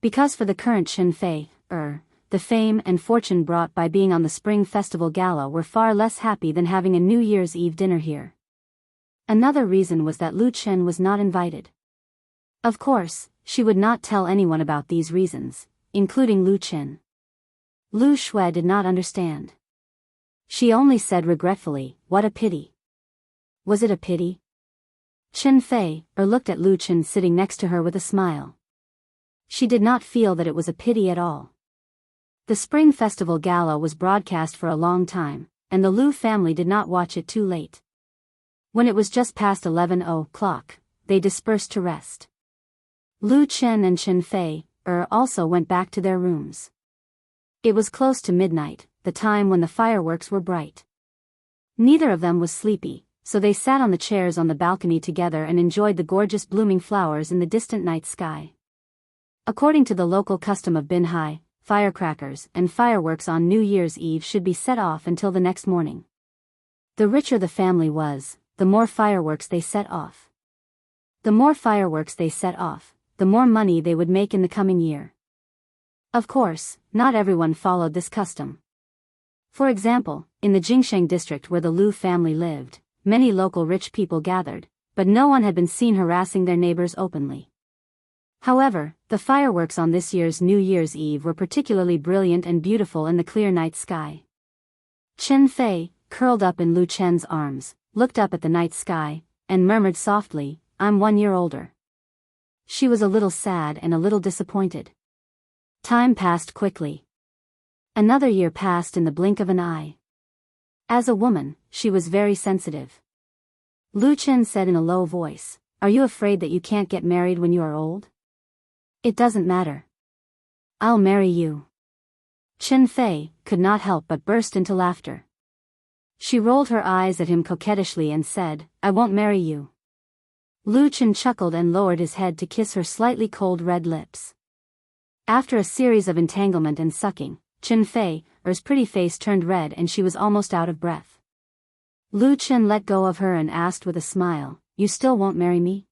Because for the current Chen Fei, the fame and fortune brought by being on the Spring Festival Gala were far less happy than having a New Year's Eve dinner here. Another reason was that Lu Chen was not invited. Of course, she would not tell anyone about these reasons, including Lu Chen. Lu Shui did not understand. She only said regretfully, "What a pity." Was it a pity? Chen Fei looked at Lu Chen sitting next to her with a smile. She did not feel that it was a pity at all. The Spring Festival Gala was broadcast for a long time, and the Lu family did not watch it too late. When it was just past 11 o'clock, they dispersed to rest. Lu Chen and Chen Fei also went back to their rooms. It was close to midnight, the time when the fireworks were bright. Neither of them was sleepy, so they sat on the chairs on the balcony together and enjoyed the gorgeous blooming flowers in the distant night sky. According to the local custom of Binhai, firecrackers and fireworks on New Year's Eve should be set off until the next morning. The richer the family was, the more fireworks they set off. The more fireworks they set off, the more money they would make in the coming year. Of course, not everyone followed this custom. For example, in the Jingsheng district where the Lu family lived, many local rich people gathered, but no one had been seen harassing their neighbors openly. However, the fireworks on this year's New Year's Eve were particularly brilliant and beautiful in the clear night sky. Chen Fei, curled up in Lu Chen's arms, looked up at the night sky, and murmured softly, "I'm 1 year older." She was a little sad and a little disappointed. Time passed quickly. Another year passed in the blink of an eye. As a woman, she was very sensitive. Lu Chen said in a low voice, "Are you afraid that you can't get married when you are old?" "It doesn't matter. I'll marry you." Chen Fei could not help but burst into laughter. She rolled her eyes at him coquettishly and said, "I won't marry you." Lu Chen chuckled and lowered his head to kiss her slightly cold red lips. After a series of entanglement and sucking, Chen Fei's pretty face turned red and she was almost out of breath. Lu Chen let go of her and asked with a smile, "You still won't marry me?"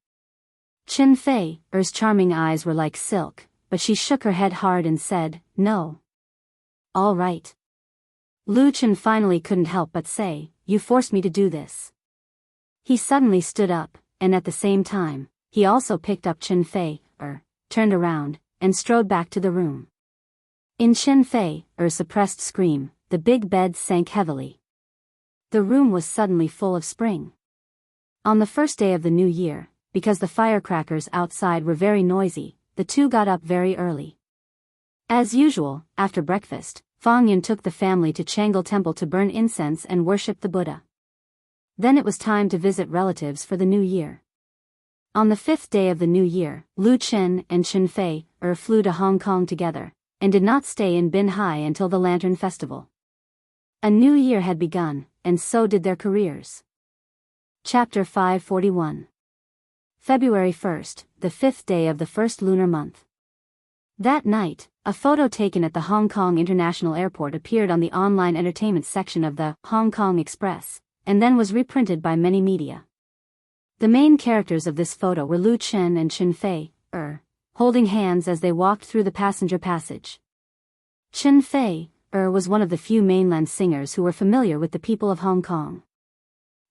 Chen Fei's charming eyes were like silk, but she shook her head hard and said, "No." "All right." Lu Chen finally couldn't help but say, "You forced me to do this." He suddenly stood up, and at the same time, he also picked up Chen Fei, turned around, and strode back to the room. In Chen Fei's suppressed scream, the big bed sank heavily. The room was suddenly full of spring. On the first day of the new year, because the firecrackers outside were very noisy, the two got up very early. As usual, after breakfast, Fang Yun took the family to Changle Temple to burn incense and worship the Buddha. Then it was time to visit relatives for the new year. On the 5th day of the new year, Lu Chen and Chen Fei flew to Hong Kong together, and did not stay in Binhai until the Lantern Festival. A new year had begun, and so did their careers. Chapter 541. February 1st, the 5th day of the first lunar month. That night, a photo taken at the Hong Kong International Airport appeared on the online entertainment section of the Hong Kong Express, and then was reprinted by many media. The main characters of this photo were Lu Chen and Chen Fei, holding hands as they walked through the passenger passage. Chen Fei, was one of the few mainland singers who were familiar with the people of Hong Kong.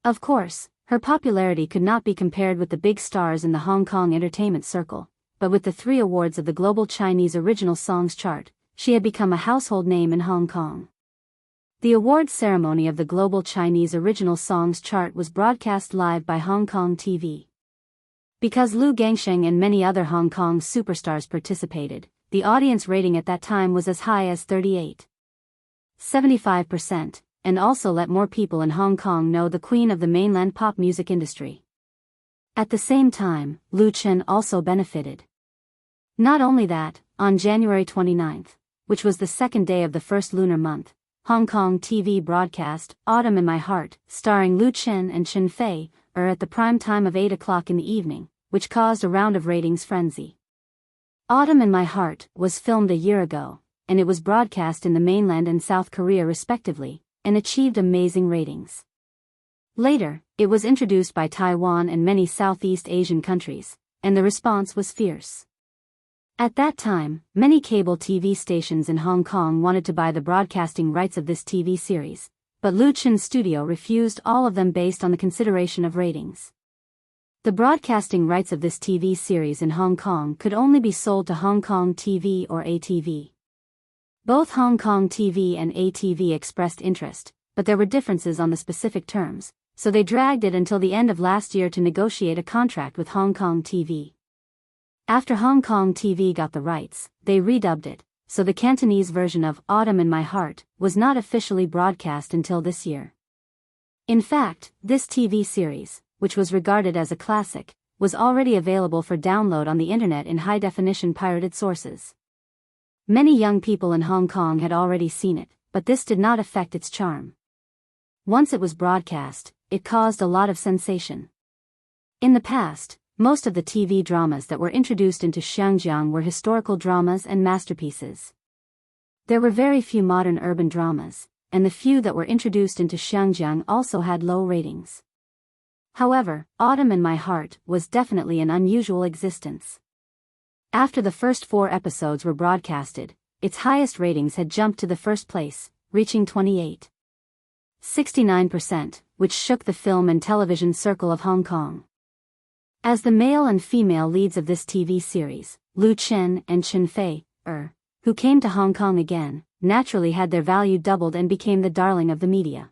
Of course, her popularity could not be compared with the big stars in the Hong Kong entertainment circle, but with the 3 awards of the Global Chinese Original Songs chart, she had become a household name in Hong Kong. The awards ceremony of the Global Chinese Original Songs chart was broadcast live by Hong Kong TV. Because Lu Gangsheng and many other Hong Kong superstars participated, the audience rating at that time was as high as 38.75%, and also let more people in Hong Kong know the queen of the mainland pop music industry. At the same time, Lu Chen also benefited. Not only that, on January 29th, which was the second day of the first lunar month, Hong Kong TV broadcast Autumn in My Heart, starring Lu Chen and Chen Fei, at the prime time of 8 o'clock in the evening, which caused a round of ratings frenzy. Autumn in My Heart was filmed a year ago, and it was broadcast in the mainland and South Korea respectively, and achieved amazing ratings. Later, it was introduced by Taiwan and many Southeast Asian countries, and the response was fierce. At that time, many cable TV stations in Hong Kong wanted to buy the broadcasting rights of this TV series, but Lu Chen's studio refused all of them based on the consideration of ratings. The broadcasting rights of this TV series in Hong Kong could only be sold to Hong Kong TV or ATV. Both Hong Kong TV and ATV expressed interest, but there were differences on the specific terms, so they dragged it until the end of last year to negotiate a contract with Hong Kong TV. After Hong Kong TV got the rights, they redubbed it, so the Cantonese version of Autumn in My Heart was not officially broadcast until this year. In fact, this TV series, which was regarded as a classic, was already available for download on the internet in high-definition pirated sources. Many young people in Hong Kong had already seen it, but this did not affect its charm. Once it was broadcast, it caused a lot of sensation. In the past, most of the TV dramas that were introduced into Xiangjiang were historical dramas and masterpieces. There were very few modern urban dramas, and the few that were introduced into Xiangjiang also had low ratings. However, Autumn in My Heart was definitely an unusual existence. After the first 4 episodes were broadcasted, its highest ratings had jumped to the first place, reaching 28.69%, which shook the film and television circle of Hong Kong. As the male and female leads of this TV series, Lu Chen and Chen Fei, who came to Hong Kong again, naturally had their value doubled and became the darling of the media.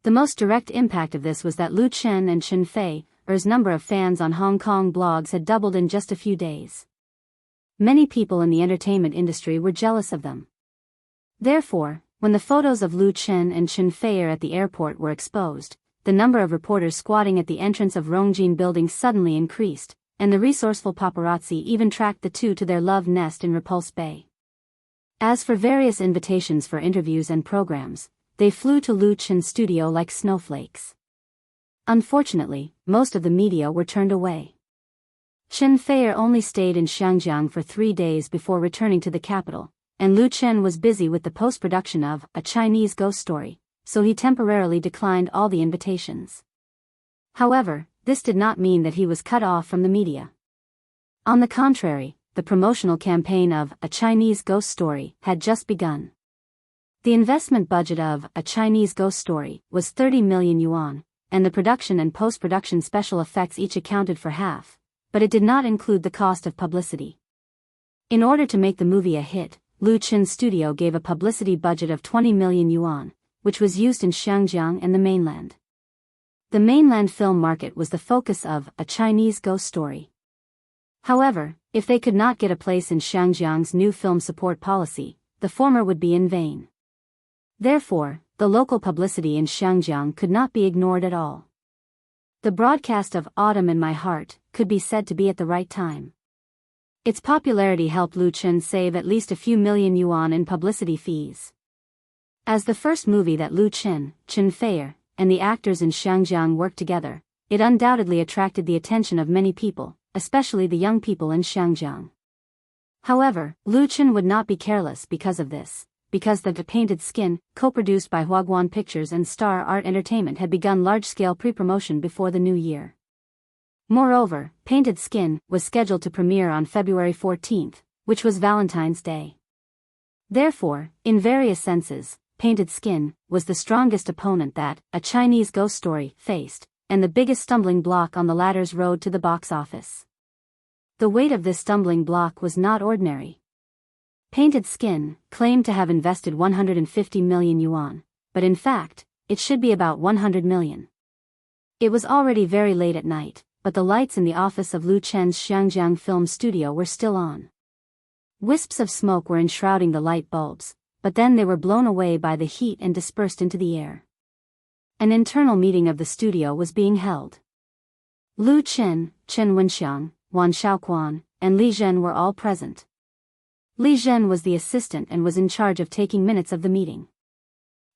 The most direct impact of this was that Lu Chen and Chen Fei's number of fans on Hong Kong blogs had doubled in just a few days. Many people in the entertainment industry were jealous of them. Therefore, when the photos of Lu Chen and Chen Fei at the airport were exposed, the number of reporters squatting at the entrance of Rongjin Building suddenly increased, and the resourceful paparazzi even tracked the two to their love nest in Repulse Bay. As for various invitations for interviews and programs, they flew to Lu Chen's studio like snowflakes. Unfortunately, most of the media were turned away. Chen Fei only stayed in Xiangjiang for 3 days before returning to the capital, and Lu Chen was busy with the post-production of A Chinese Ghost Story, so he temporarily declined all the invitations. However, this did not mean that he was cut off from the media. On the contrary, the promotional campaign of A Chinese Ghost Story had just begun. The investment budget of A Chinese Ghost Story was 30 million yuan, and the production and post-production special effects each accounted for half, but it did not include the cost of publicity. In order to make the movie a hit, Lu Chen's studio gave a publicity budget of 20 million yuan, which was used in Xiangjiang and the mainland. The mainland film market was the focus of A Chinese Ghost Story. However, if they could not get a place in Xiangjiang's new film support policy, the former would be in vain. Therefore, the local publicity in Xiangjiang could not be ignored at all. The broadcast of Autumn in My Heart could be said to be at the right time. Its popularity helped Lu Chen save at least a few million yuan in publicity fees. As the first movie that Lu Chen, Chen Fei, and the actors in Xiangjiang worked together, it undoubtedly attracted the attention of many people, especially the young people in Xiangjiang. However, Lu Chen would not be careless because of this, because The Painted Skin, co-produced by Huaguan Pictures and Star Art Entertainment, had begun large-scale pre-promotion before the new year. Moreover, Painted Skin was scheduled to premiere on February 14th, which was Valentine's Day. Therefore, in various senses, Painted Skin was the strongest opponent that A Chinese Ghost Story faced, and the biggest stumbling block on the latter's road to the box office. The weight of this stumbling block was not ordinary. Painted Skin claimed to have invested 150 million yuan, but in fact, it should be about 100 million. It was already very late at night, but the lights in the office of Lu Chen's Xiangjiang film studio were still on. Wisps of smoke were enshrouding the light bulbs, but then they were blown away by the heat and dispersed into the air. An internal meeting of the studio was being held. Lu Chen, Chen Wenxiang, Wan Xiaoquan, and Li Zhen were all present. Li Zhen was the assistant and was in charge of taking minutes of the meeting.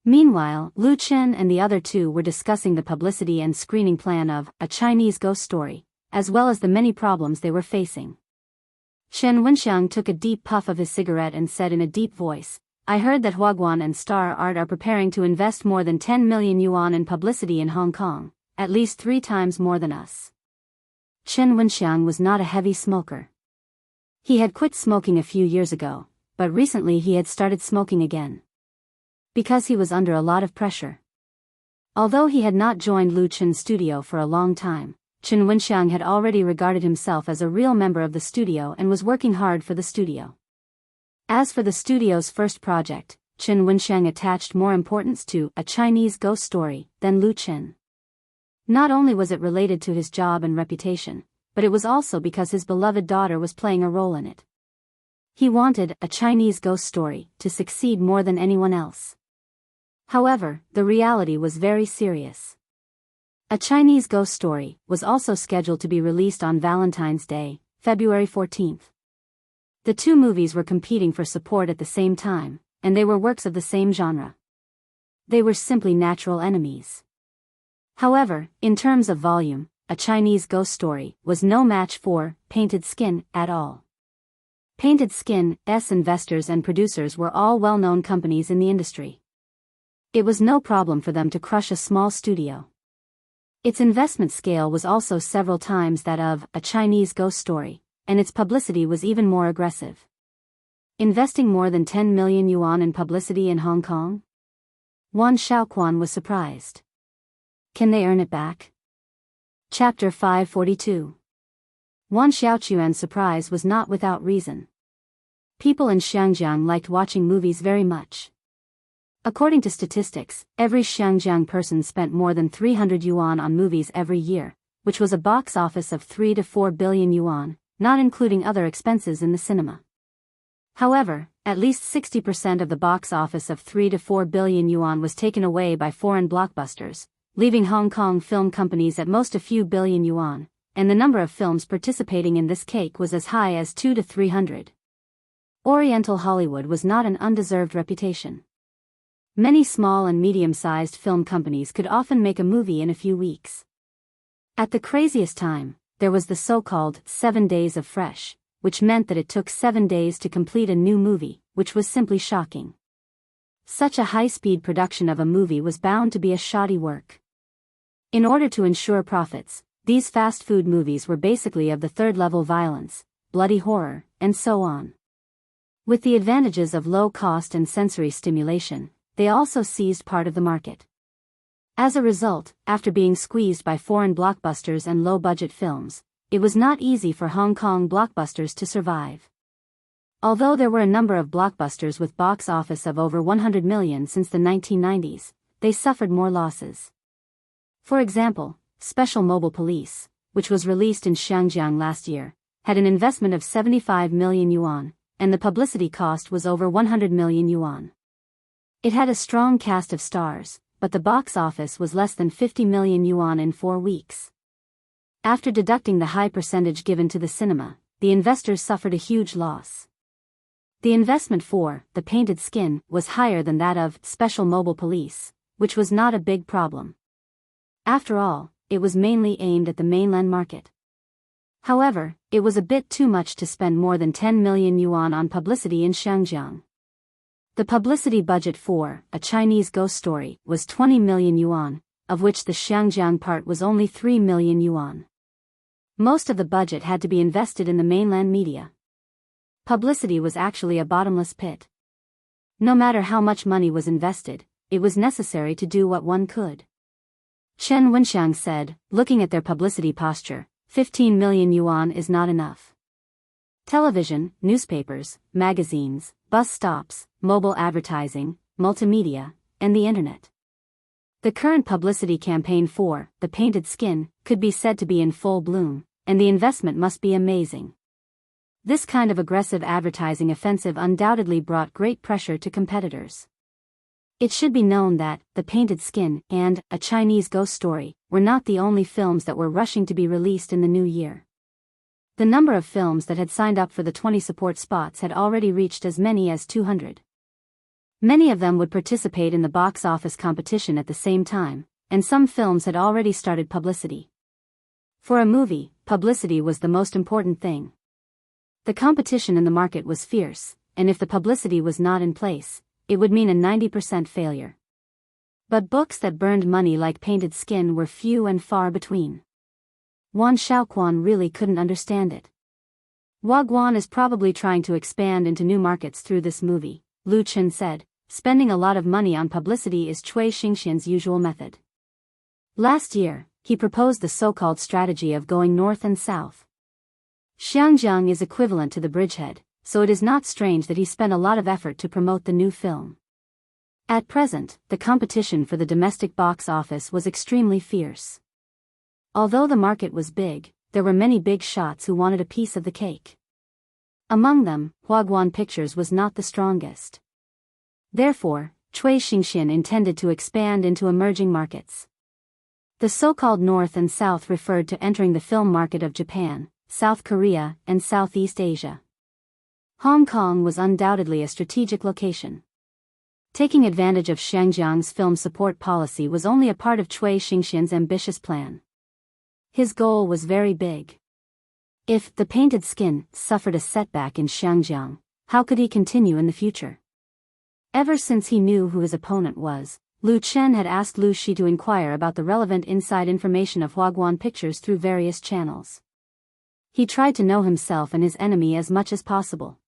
Meanwhile, Lu Chen and the other two were discussing the publicity and screening plan of A Chinese Ghost Story, as well as the many problems they were facing. Chen Wenxiang took a deep puff of his cigarette and said in a deep voice, "I heard that Huaguan and Star Art are preparing to invest more than 10 million yuan in publicity in Hong Kong, at least 3 times more than us." Chen Wenxiang was not a heavy smoker. He had quit smoking a few years ago, but recently he had started smoking again. Because he was under a lot of pressure. Although he had not joined Lu Chen's studio for a long time, Chen Wenxiang had already regarded himself as a real member of the studio and was working hard for the studio. As for the studio's first project, Chen Wenxiang attached more importance to A Chinese Ghost Story than Lu Chen. Not only was it related to his job and reputation, but it was also because his beloved daughter was playing a role in it. He wanted A Chinese Ghost Story to succeed more than anyone else. However, the reality was very serious. A Chinese Ghost Story was also scheduled to be released on Valentine's Day, February 14th. The two movies were competing for support at the same time, and they were works of the same genre. They were simply natural enemies. However, in terms of volume, A Chinese Ghost Story was no match for Painted Skin at all. Painted Skin's investors and producers were all well-known companies in the industry. It was no problem for them to crush a small studio. Its investment scale was also several times that of A Chinese Ghost Story, and its publicity was even more aggressive. Investing more than 10 million yuan in publicity in Hong Kong? Wan Xiaoquan was surprised. Can they earn it back? Chapter 542. Wan Xiaoquan's surprise was not without reason. People in Xiangjiang liked watching movies very much. According to statistics, every Xiangjiang person spent more than 300 yuan on movies every year, which was a box office of 3 to 4 billion yuan, not including other expenses in the cinema. However, at least 60% of the box office of 3 to 4 billion yuan was taken away by foreign blockbusters, leaving Hong Kong film companies at most a few billion yuan, and the number of films participating in this cake was as high as 2 to 300. Oriental Hollywood was not an undeserved reputation. Many small and medium-sized film companies could often make a movie in a few weeks. At the craziest time, there was the so-called 7 days of fresh, which meant that it took 7 days to complete a new movie, which was simply shocking. Such a high-speed production of a movie was bound to be a shoddy work. In order to ensure profits, these fast food movies were basically of the third-level violence, bloody horror, and so on. With the advantages of low cost and sensory stimulation, they also seized part of the market. As a result, after being squeezed by foreign blockbusters and low-budget films, it was not easy for Hong Kong blockbusters to survive. Although there were a number of blockbusters with box office of over 100 million since the 1990s, they suffered more losses. For example, Special Mobile Police, which was released in Xiangjiang last year, had an investment of 75 million yuan, and the publicity cost was over 100 million yuan. It had a strong cast of stars, but the box office was less than 50 million yuan in 4 weeks. After deducting the high percentage given to the cinema, the investors suffered a huge loss. The investment for The Painted Skin was higher than that of Special Mobile Police, which was not a big problem. After all, it was mainly aimed at the mainland market. However, it was a bit too much to spend more than 10 million yuan on publicity in Xiangjiang. The publicity budget for A Chinese Ghost Story was 20 million yuan, of which the Xiangjiang part was only 3 million yuan. Most of the budget had to be invested in the mainland media. Publicity was actually a bottomless pit. No matter how much money was invested, it was necessary to do what one could. Chen Wenxiang said, looking at their publicity posture, 15 million yuan is not enough. Television, newspapers, magazines, bus stops, mobile advertising, multimedia, and the internet. The current publicity campaign for The Painted Skin could be said to be in full bloom, and the investment must be amazing. This kind of aggressive advertising offensive undoubtedly brought great pressure to competitors. It should be known that The Painted Skin and A Chinese Ghost Story were not the only films that were rushing to be released in the new year. The number of films that had signed up for the 20 support spots had already reached as many as 200. Many of them would participate in the box office competition at the same time, and some films had already started publicity. For a movie, publicity was the most important thing. The competition in the market was fierce, and if the publicity was not in place, it would mean a 90% failure. But books that burned money like Painted Skin were few and far between. Wan Xiaoquan really couldn't understand it. Wagwan is probably trying to expand into new markets through this movie, Lu Chen said. Spending a lot of money on publicity is Cui Xingxian's usual method. Last year, he proposed the so-called strategy of going north and south. Xiangjiang is equivalent to the bridgehead, so it is not strange that he spent a lot of effort to promote the new film. At present, the competition for the domestic box office was extremely fierce. Although the market was big, there were many big shots who wanted a piece of the cake. Among them, Huaguan Pictures was not the strongest. Therefore, Cui Xingxian intended to expand into emerging markets. The so-called North and South referred to entering the film market of Japan, South Korea, and Southeast Asia. Hong Kong was undoubtedly a strategic location. Taking advantage of Xiangjiang's film support policy was only a part of Cui Xingxian's ambitious plan. His goal was very big. If The Painted Skin suffered a setback in Xiangjiang, how could he continue in the future? Ever since he knew who his opponent was, Lu Chen had asked Lu Shi to inquire about the relevant inside information of Huaguan Pictures through various channels. He tried to know himself and his enemy as much as possible.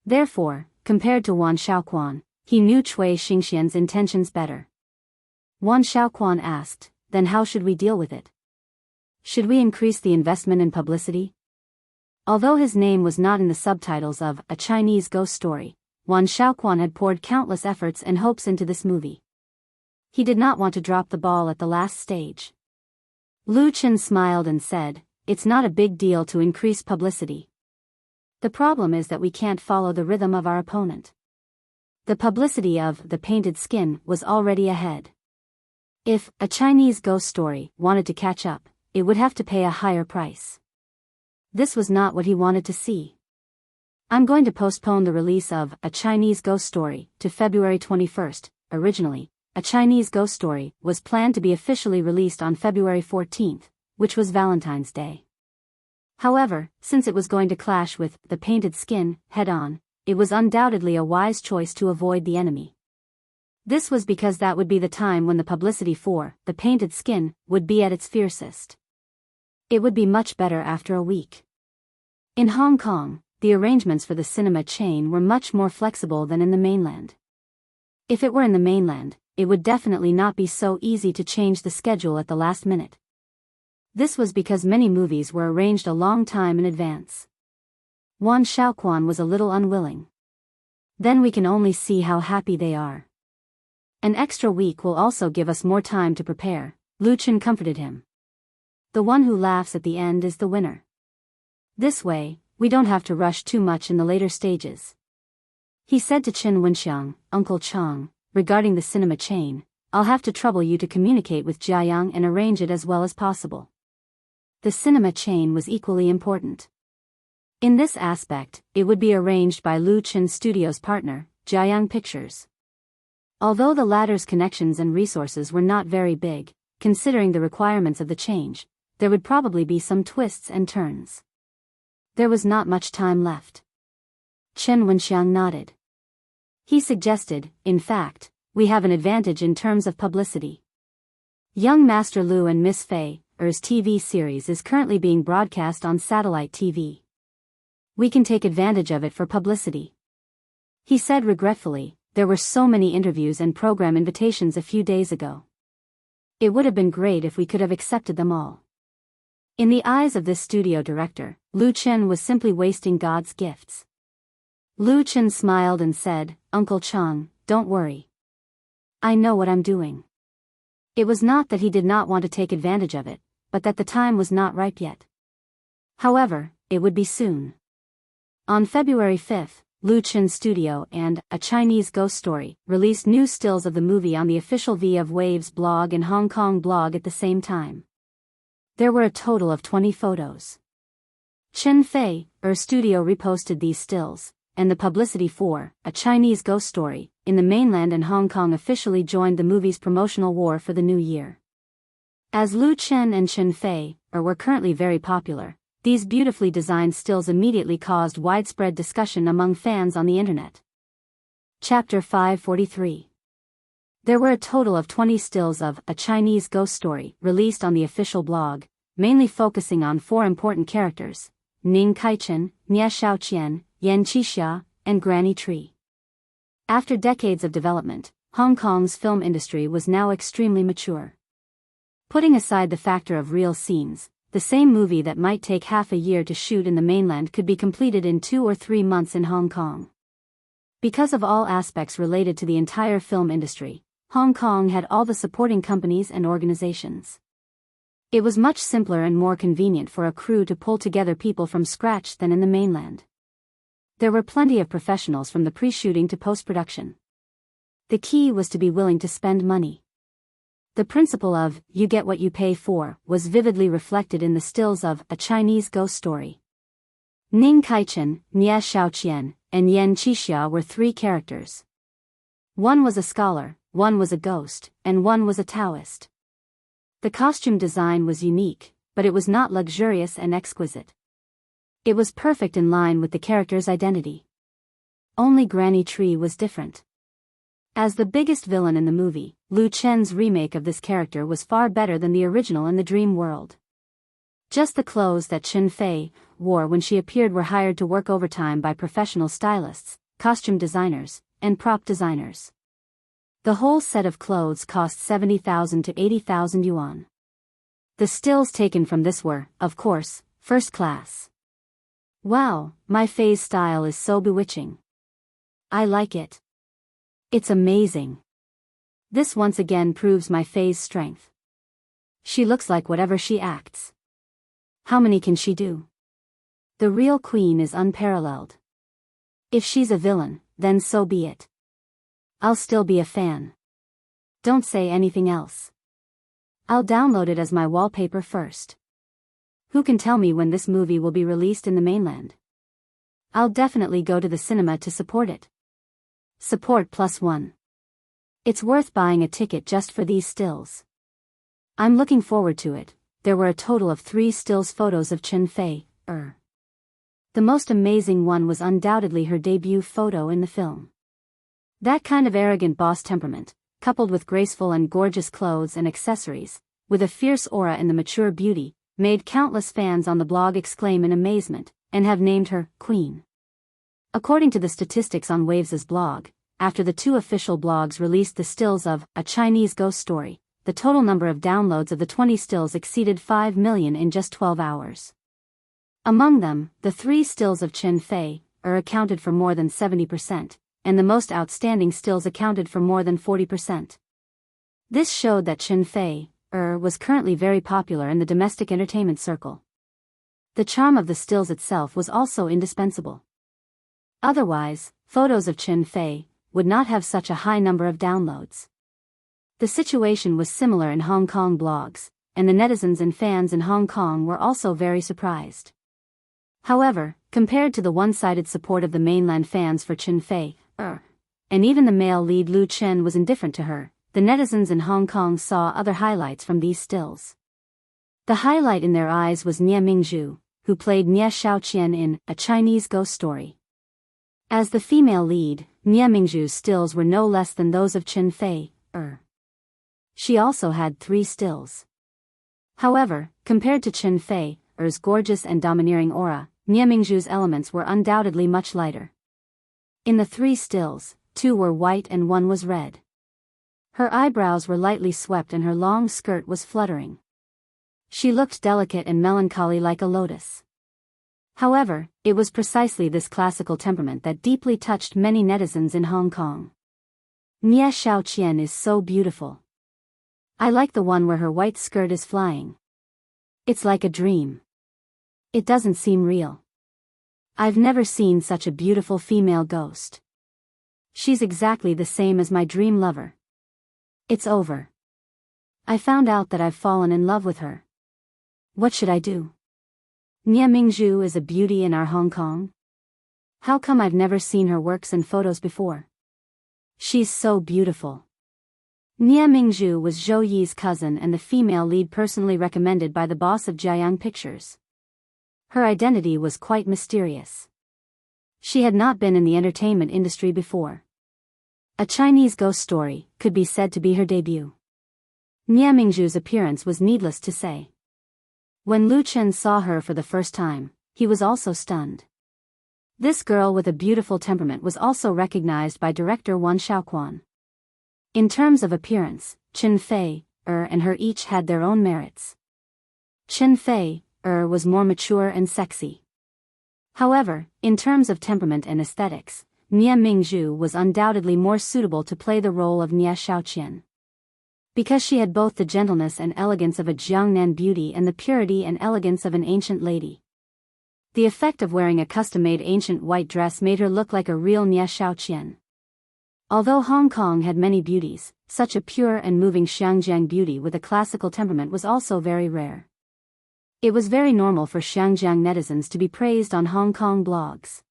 Therefore, compared to Wan Xiaoquan, he knew Cui Xingxian's intentions better. Wan Xiaoquan asked, then how should we deal with it? Should we increase the investment in publicity? Although his name was not in the subtitles of A Chinese Ghost Story, Wan Xiaoquan had poured countless efforts and hopes into this movie. He did not want to drop the ball at the last stage. Lu Chen smiled and said, it's not a big deal to increase publicity. The problem is that we can't follow the rhythm of our opponent. The publicity of The Painted Skin was already ahead. If A Chinese Ghost Story wanted to catch up, it would have to pay a higher price. This was not what he wanted to see. I'm going to postpone the release of A Chinese Ghost Story to February 21st. Originally, A Chinese Ghost Story was planned to be officially released on February 14th, which was Valentine's Day. However, since it was going to clash with The Painted Skin head-on, it was undoubtedly a wise choice to avoid the enemy. This was because that would be the time when the publicity for The Painted Skin would be at its fiercest. It would be much better after a week. In Hong Kong, the arrangements for the cinema chain were much more flexible than in the mainland. If it were in the mainland, it would definitely not be so easy to change the schedule at the last minute. This was because many movies were arranged a long time in advance. Wan Xiaoquan was a little unwilling. Then we can only see how happy they are. An extra week will also give us more time to prepare, Lu Chen comforted him. The one who laughs at the end is the winner. This way, we don't have to rush too much in the later stages. He said to Chen Wenxiang, Uncle Chang, regarding the cinema chain, I'll have to trouble you to communicate with Jiayang and arrange it as well as possible. The cinema chain was equally important. In this aspect, it would be arranged by Lu Chen's studio's partner, Jiayang Pictures. Although the latter's connections and resources were not very big, considering the requirements of the change, there would probably be some twists and turns. There was not much time left. Chen Wenxiang nodded. He suggested, in fact, we have an advantage in terms of publicity. Young Master Lu and Miss Fei, Er's TV series is currently being broadcast on satellite TV. We can take advantage of it for publicity. He said regretfully, there were so many interviews and program invitations a few days ago. It would have been great if we could have accepted them all. In the eyes of this studio director, Lu Chen was simply wasting God's gifts. Lu Chen smiled and said, Uncle Chang, don't worry. I know what I'm doing. It was not that he did not want to take advantage of it, but that the time was not ripe yet. However, it would be soon. On February 5th, Lu Chen's studio and A Chinese Ghost Story released new stills of the movie on the official V of Waves blog and Hong Kong blog at the same time. There were a total of 20 photos. Chen Fei, studio reposted these stills, and the publicity for A Chinese Ghost Story in the mainland and Hong Kong officially joined the movie's promotional war for the new year. As Lu Chen and Chen Fei were currently very popular, these beautifully designed stills immediately caused widespread discussion among fans on the internet. Chapter 543. There were a total of 20 stills of A Chinese Ghost Story released on the official blog, mainly focusing on 4 important characters, Ning Kaichen, Nia Shaoqian, Yan Qixia, and Granny Tree. After decades of development, Hong Kong's film industry was now extremely mature. Putting aside the factor of real scenes, the same movie that might take half a year to shoot in the mainland could be completed in 2 or 3 months in Hong Kong. Because of all aspects related to the entire film industry, Hong Kong had all the supporting companies and organizations. It was much simpler and more convenient for a crew to pull together people from scratch than in the mainland. There were plenty of professionals from the pre-shooting to post-production. The key was to be willing to spend money. The principle of, you get what you pay for, was vividly reflected in the stills of A Chinese Ghost Story. Ning Kaichen, Nia Shaoqian, and Yan Qixia were 3 characters. One was a scholar, one was a ghost, and one was a Taoist. The costume design was unique, but it was not luxurious and exquisite. It was perfect in line with the character's identity. Only Granny Tree was different. As the biggest villain in the movie, Lu Chen's remake of this character was far better than the original in the dream world. Just the clothes that Chen Fei wore when she appeared were hired to work overtime by professional stylists, costume designers, and prop designers. The whole set of clothes cost 70,000 to 80,000 yuan. The stills taken from this were, of course, first class. Wow, my Fei's style is so bewitching. I like it. It's amazing. This once again proves my Fei's strength. She looks like whatever she acts. How many can she do? The real queen is unparalleled. If she's a villain, then so be it. I'll still be a fan. Don't say anything else. I'll download it as my wallpaper first. Who can tell me when this movie will be released in the mainland? I'll definitely go to the cinema to support it. Support +1. It's worth buying a ticket just for these stills. I'm looking forward to it. There were a total of 3 stills photos of Chen Fei. The most amazing one was undoubtedly her debut photo in the film. That kind of arrogant boss temperament, coupled with graceful and gorgeous clothes and accessories, with a fierce aura and the mature beauty, made countless fans on the blog exclaim in amazement, and have named her Queen. According to the statistics on Waves' blog, after the 2 official blogs released the stills of A Chinese Ghost Story, the total number of downloads of the 20 stills exceeded 5 million in just 12 hours. Among them, the 3 stills of Chen Fei accounted for more than 70%, and the most outstanding stills accounted for more than 40%. This showed that Chen Fei was currently very popular in the domestic entertainment circle. The charm of the stills itself was also indispensable. Otherwise, photos of Chen Fei would not have such a high number of downloads. The situation was similar in Hong Kong blogs, and the netizens and fans in Hong Kong were also very surprised. However, compared to the one-sided support of the mainland fans for Chen Fei, and even the male lead Lu Chen was indifferent to her, the netizens in Hong Kong saw other highlights from these stills. The highlight in their eyes was Nie Mingzhu, who played Nie Xiaoqian in A Chinese Ghost Story. As the female lead, Nie Mingzhu's stills were no less than those of Chen Fei. She also had 3 stills. However, compared to Chen Fei's gorgeous and domineering aura, Nie Mingzhu's elements were undoubtedly much lighter. In the 3 stills, 2 were white and 1 was red. Her eyebrows were lightly swept and her long skirt was fluttering. She looked delicate and melancholy like a lotus. However, it was precisely this classical temperament that deeply touched many netizens in Hong Kong. Nie Xiaoqian is so beautiful. I like the one where her white skirt is flying. It's like a dream. It doesn't seem real. I've never seen such a beautiful female ghost. She's exactly the same as my dream lover. It's over. I found out that I've fallen in love with her. What should I do? Nie Mingzhu is a beauty in our Hong Kong. How come I've never seen her works and photos before? She's so beautiful. Nie Mingzhu was Zhou Yi's cousin and the female lead personally recommended by the boss of Jiayang Pictures. Her identity was quite mysterious. She had not been in the entertainment industry before. A Chinese Ghost Story could be said to be her debut. Nie Mingzhu's appearance was needless to say. When Lu Chen saw her for the first time, he was also stunned. This girl with a beautiful temperament was also recognized by director Wan Shaoquan. In terms of appearance, Chen Fei and her each had their own merits. Chen Fei was more mature and sexy. However, in terms of temperament and aesthetics, Nie Mingzhu was undoubtedly more suitable to play the role of Nie Xiaoqian. Because she had both the gentleness and elegance of a Jiangnan beauty and the purity and elegance of an ancient lady. The effect of wearing a custom-made ancient white dress made her look like a real Nie Xiaoqian. Although Hong Kong had many beauties, such a pure and moving Xiangjiang beauty with a classical temperament was also very rare. It was very normal for Xiangjiang netizens to be praised on Hong Kong blogs.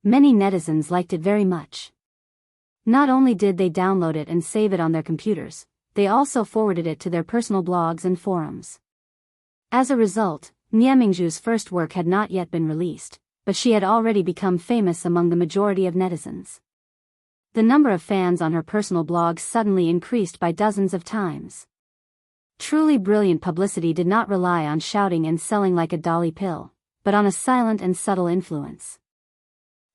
Many netizens liked it very much. Not only did they download it and save it on their computers, they also forwarded it to their personal blogs and forums. As a result, Nie Mingzhu's first work had not yet been released, but she had already become famous among the majority of netizens. The number of fans on her personal blogs suddenly increased by dozens of times. Truly brilliant publicity did not rely on shouting and selling like a dolly pill, but on a silent and subtle influence.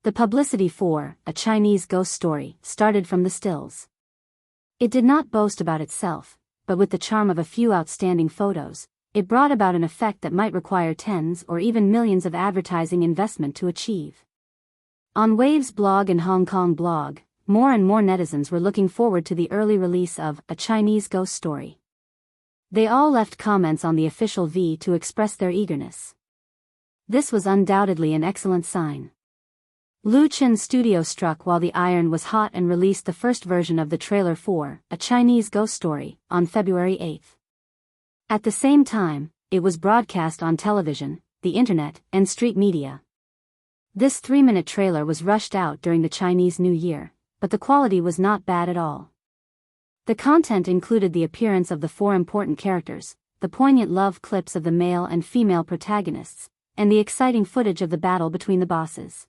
The publicity for A Chinese Ghost Story started from the stills. It did not boast about itself, but with the charm of a few outstanding photos, it brought about an effect that might require tens or even millions of advertising investment to achieve. On Wave's blog and Hong Kong blog, more and more netizens were looking forward to the early release of A Chinese Ghost Story. They all left comments on the official V to express their eagerness. This was undoubtedly an excellent sign. Lu Chen's studio struck while the iron was hot and released the first version of the trailer for A Chinese Ghost Story on February 8. At the same time, it was broadcast on television, the internet, and street media. This 3-minute trailer was rushed out during the Chinese New Year, but the quality was not bad at all. The content included the appearance of the 4 important characters, the poignant love clips of the male and female protagonists, and the exciting footage of the battle between the bosses.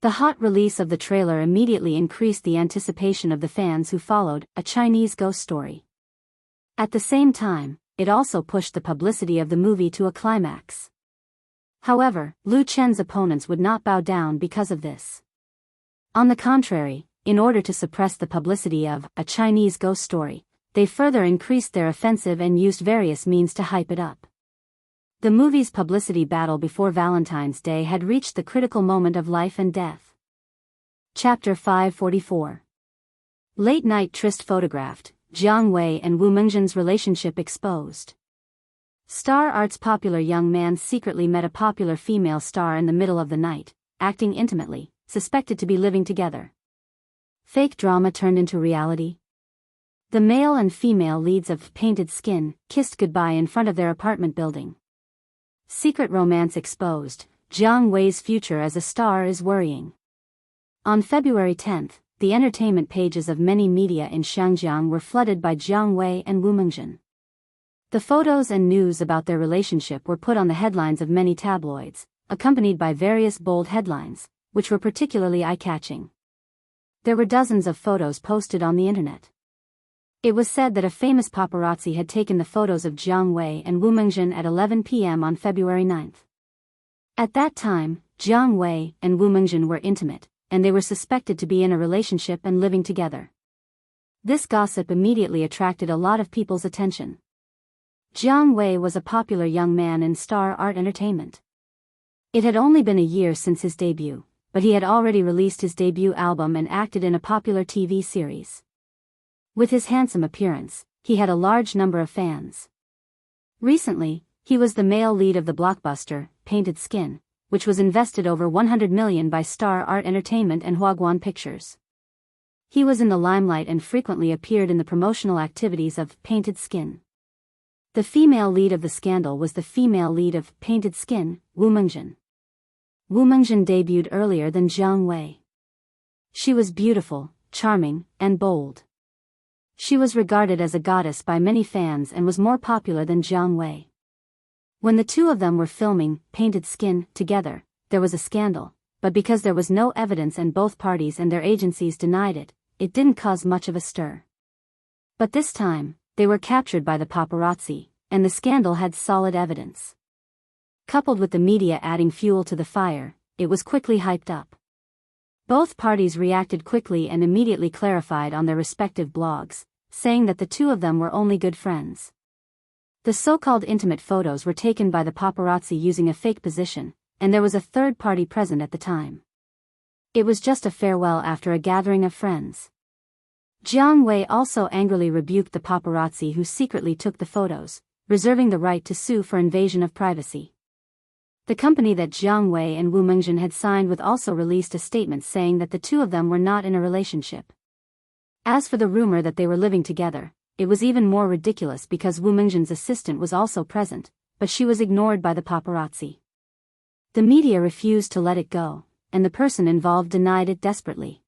The hot release of the trailer immediately increased the anticipation of the fans who followed A Chinese Ghost Story. At the same time, it also pushed the publicity of the movie to a climax. However, Lu Chen's opponents would not bow down because of this. On the contrary, in order to suppress the publicity of A Chinese Ghost Story, they further increased their offensive and used various means to hype it up. The movie's publicity battle before Valentine's Day had reached the critical moment of life and death. Chapter 544. Late Night Tryst photographed, Jiang Wei and Wu Mengzhen's relationship exposed. Star Art's popular young man secretly met a popular female star in the middle of the night, acting intimately, suspected to be living together. Fake drama turned into reality. The male and female leads of Painted Skin kissed goodbye in front of their apartment building. Secret romance exposed, Jiang Wei's future as a star is worrying. On February 10, the entertainment pages of many media in Xiangjiang were flooded by Jiang Wei and Wu Mengzhen. The photos and news about their relationship were put on the headlines of many tabloids, accompanied by various bold headlines, which were particularly eye-catching. There were dozens of photos posted on the internet. It was said that a famous paparazzi had taken the photos of Jiang Wei and Wu Mengjin at 11 p.m. on February 9. At that time, Jiang Wei and Wu Mengjin were intimate, and they were suspected to be in a relationship and living together. This gossip immediately attracted a lot of people's attention. Jiang Wei was a popular young man in star art entertainment. It had only been a year since his debut, but he had already released his debut album and acted in a popular TV series. With his handsome appearance, he had a large number of fans. Recently, he was the male lead of the blockbuster, Painted Skin, which was invested over 100 million by Star Art Entertainment and Huaguan Pictures. He was in the limelight and frequently appeared in the promotional activities of Painted Skin. The female lead of the scandal was the female lead of Painted Skin, Wu Mengjin. Wu Mengjin debuted earlier than Jiang Wei. She was beautiful, charming, and bold. She was regarded as a goddess by many fans and was more popular than Jiang Wei. When the two of them were filming Painted Skin together, there was a scandal, but because there was no evidence and both parties and their agencies denied it, it didn't cause much of a stir. But this time, they were captured by the paparazzi, and the scandal had solid evidence. Coupled with the media adding fuel to the fire, it was quickly hyped up. Both parties reacted quickly and immediately clarified on their respective blogs, saying that the two of them were only good friends. The so-called intimate photos were taken by the paparazzi using a fake position, and there was a third party present at the time. It was just a farewell after a gathering of friends. Jiang Wei also angrily rebuked the paparazzi who secretly took the photos, reserving the right to sue for invasion of privacy. The company that Jiang Wei and Wu Mengjin had signed with also released a statement saying that the two of them were not in a relationship. As for the rumor that they were living together, it was even more ridiculous because Wu Mengjin's assistant was also present, but she was ignored by the paparazzi. The media refused to let it go, and the person involved denied it desperately.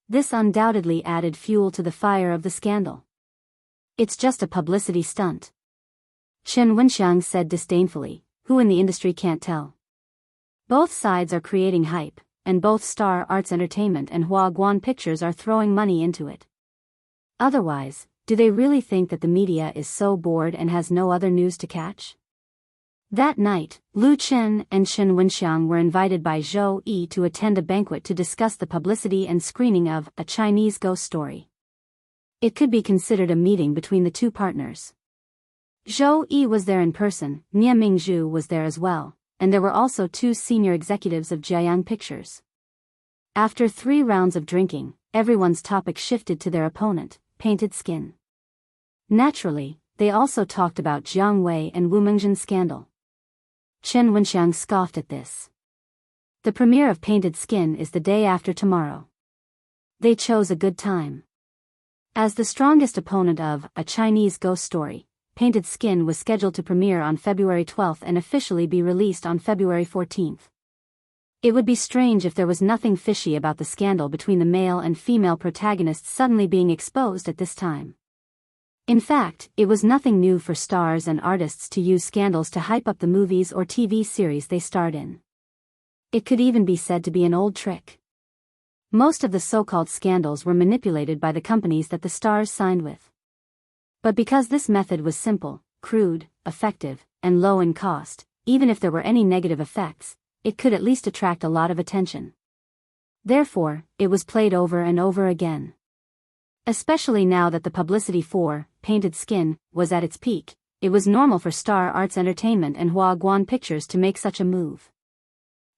This undoubtedly added fuel to the fire of the scandal. It's just a publicity stunt, Chen Wenxiang said disdainfully, who in the industry can't tell. Both sides are creating hype, and both Star Arts Entertainment and Huaguan Pictures are throwing money into it. Otherwise, do they really think that the media is so bored and has no other news to catch? That night, Lu Chen and Chen Wenxiang were invited by Zhou Yi to attend a banquet to discuss the publicity and screening of A Chinese Ghost Story. It could be considered a meeting between the two partners. Zhou Yi was there in person, Nie Mingzhu was there as well, and there were also two senior executives of Jiayang Pictures. After 3 rounds of drinking, everyone's topic shifted to their opponent, Painted Skin. Naturally, they also talked about Jiang Wei and Wu Mengjin's scandal. Chen Wenxiang scoffed at this. The premiere of Painted Skin is the day after tomorrow. They chose a good time. As the strongest opponent of A Chinese Ghost Story, Painted Skin was scheduled to premiere on February 12 and officially be released on February 14. It would be strange if there was nothing fishy about the scandal between the male and female protagonists suddenly being exposed at this time. In fact, it was nothing new for stars and artists to use scandals to hype up the movies or TV series they starred in. It could even be said to be an old trick. Most of the so-called scandals were manipulated by the companies that the stars signed with. But because this method was simple, crude, effective, and low in cost, even if there were any negative effects, it could at least attract a lot of attention. Therefore, it was played over and over again. Especially now that the publicity for Painted Skin was at its peak, it was normal for Star Arts Entertainment and Huaguan Pictures to make such a move.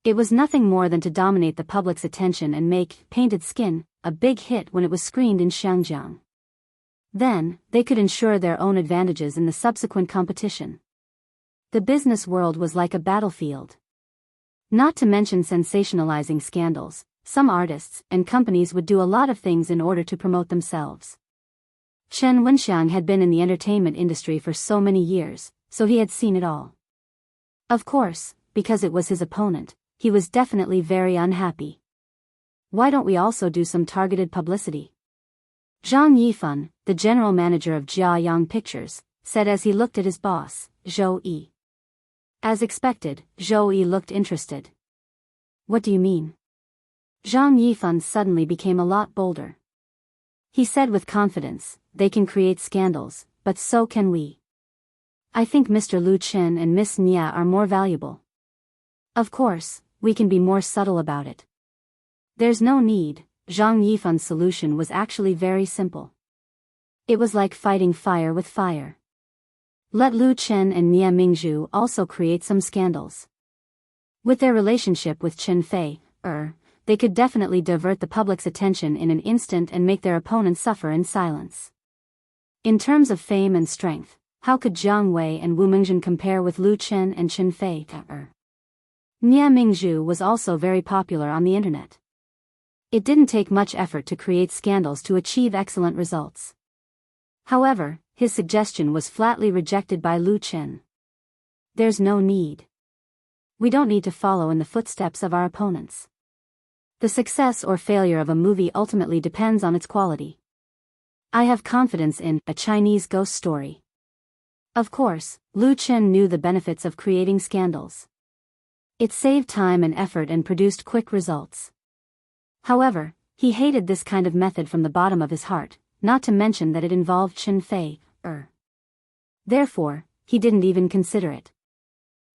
It was nothing more than to dominate the public's attention and make Painted Skin a big hit when it was screened in Xiangjiang. Then, they could ensure their own advantages in the subsequent competition. The business world was like a battlefield. Not to mention sensationalizing scandals, some artists and companies would do a lot of things in order to promote themselves. Chen Wenxiang had been in the entertainment industry for so many years, so he had seen it all. Of course, because it was his opponent, he was definitely very unhappy. Why don't we also do some targeted publicity? Zhang Yifan, the general manager of Jiayang Pictures, said as he looked at his boss, Zhou Yi. As expected, Zhou Yi looked interested. What do you mean? Zhang Yifan suddenly became a lot bolder. He said with confidence, they can create scandals, but so can we. I think Mr. Lu Chen and Miss Nia are more valuable. Of course, we can be more subtle about it. There's no need. Zhang Yifan's solution was actually very simple. It was like fighting fire with fire. Let Lu Chen and Nia Mingzhu also create some scandals. With their relationship with Chen Fei, they could definitely divert the public's attention in an instant and make their opponents suffer in silence. In terms of fame and strength, how could Jiang Wei and Wu Mingzhen compare with Lu Chen and Chen Fei? Nia Mingzhu was also very popular on the internet. It didn't take much effort to create scandals to achieve excellent results. However, his suggestion was flatly rejected by Lu Chen. There's no need. We don't need to follow in the footsteps of our opponents. The success or failure of a movie ultimately depends on its quality. I have confidence in a Chinese ghost story. Of course, Lu Chen knew the benefits of creating scandals. It saved time and effort and produced quick results. However, he hated this kind of method from the bottom of his heart, not to mention that it involved Chen Fei. Therefore, he didn't even consider it.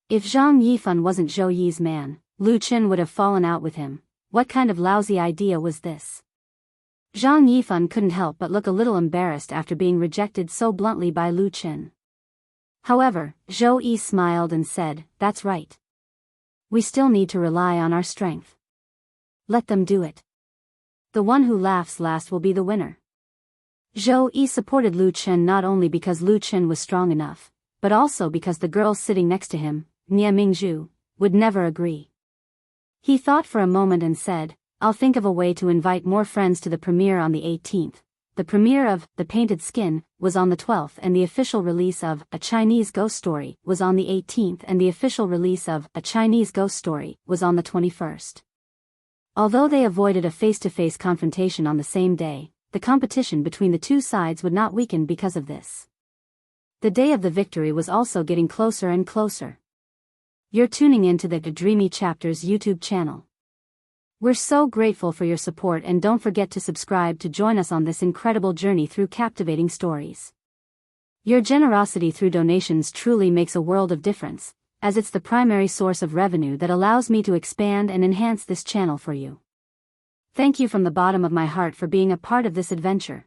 If Zhang Yifan wasn't Zhou Yi's man, Lu Chen would have fallen out with him. What kind of lousy idea was this? Zhang Yifan couldn't help but look a little embarrassed after being rejected so bluntly by Lu Chen. However, Zhou Yi smiled and said, "That's right. We still need to rely on our strength. Let them do it. The one who laughs last will be the winner." Zhou Yi supported Lu Chen not only because Lu Chen was strong enough, but also because the girl sitting next to him, Nia Mingzhu, would never agree. He thought for a moment and said, "I'll think of a way to invite more friends to the premiere on the 18th. The premiere of The Painted Skin was on the 12th and the official release of A Chinese Ghost Story was on the 18th and the official release of A Chinese Ghost Story was on the 21st. Although they avoided a face-to-face confrontation on the same day, the competition between the two sides would not weaken because of this. The day of the victory was also getting closer and closer. You're tuning into the Dreamy Chapters YouTube channel. We're so grateful for your support and don't forget to subscribe to join us on this incredible journey through captivating stories. Your generosity through donations truly makes a world of difference, as it's the primary source of revenue that allows me to expand and enhance this channel for you. Thank you from the bottom of my heart for being a part of this adventure.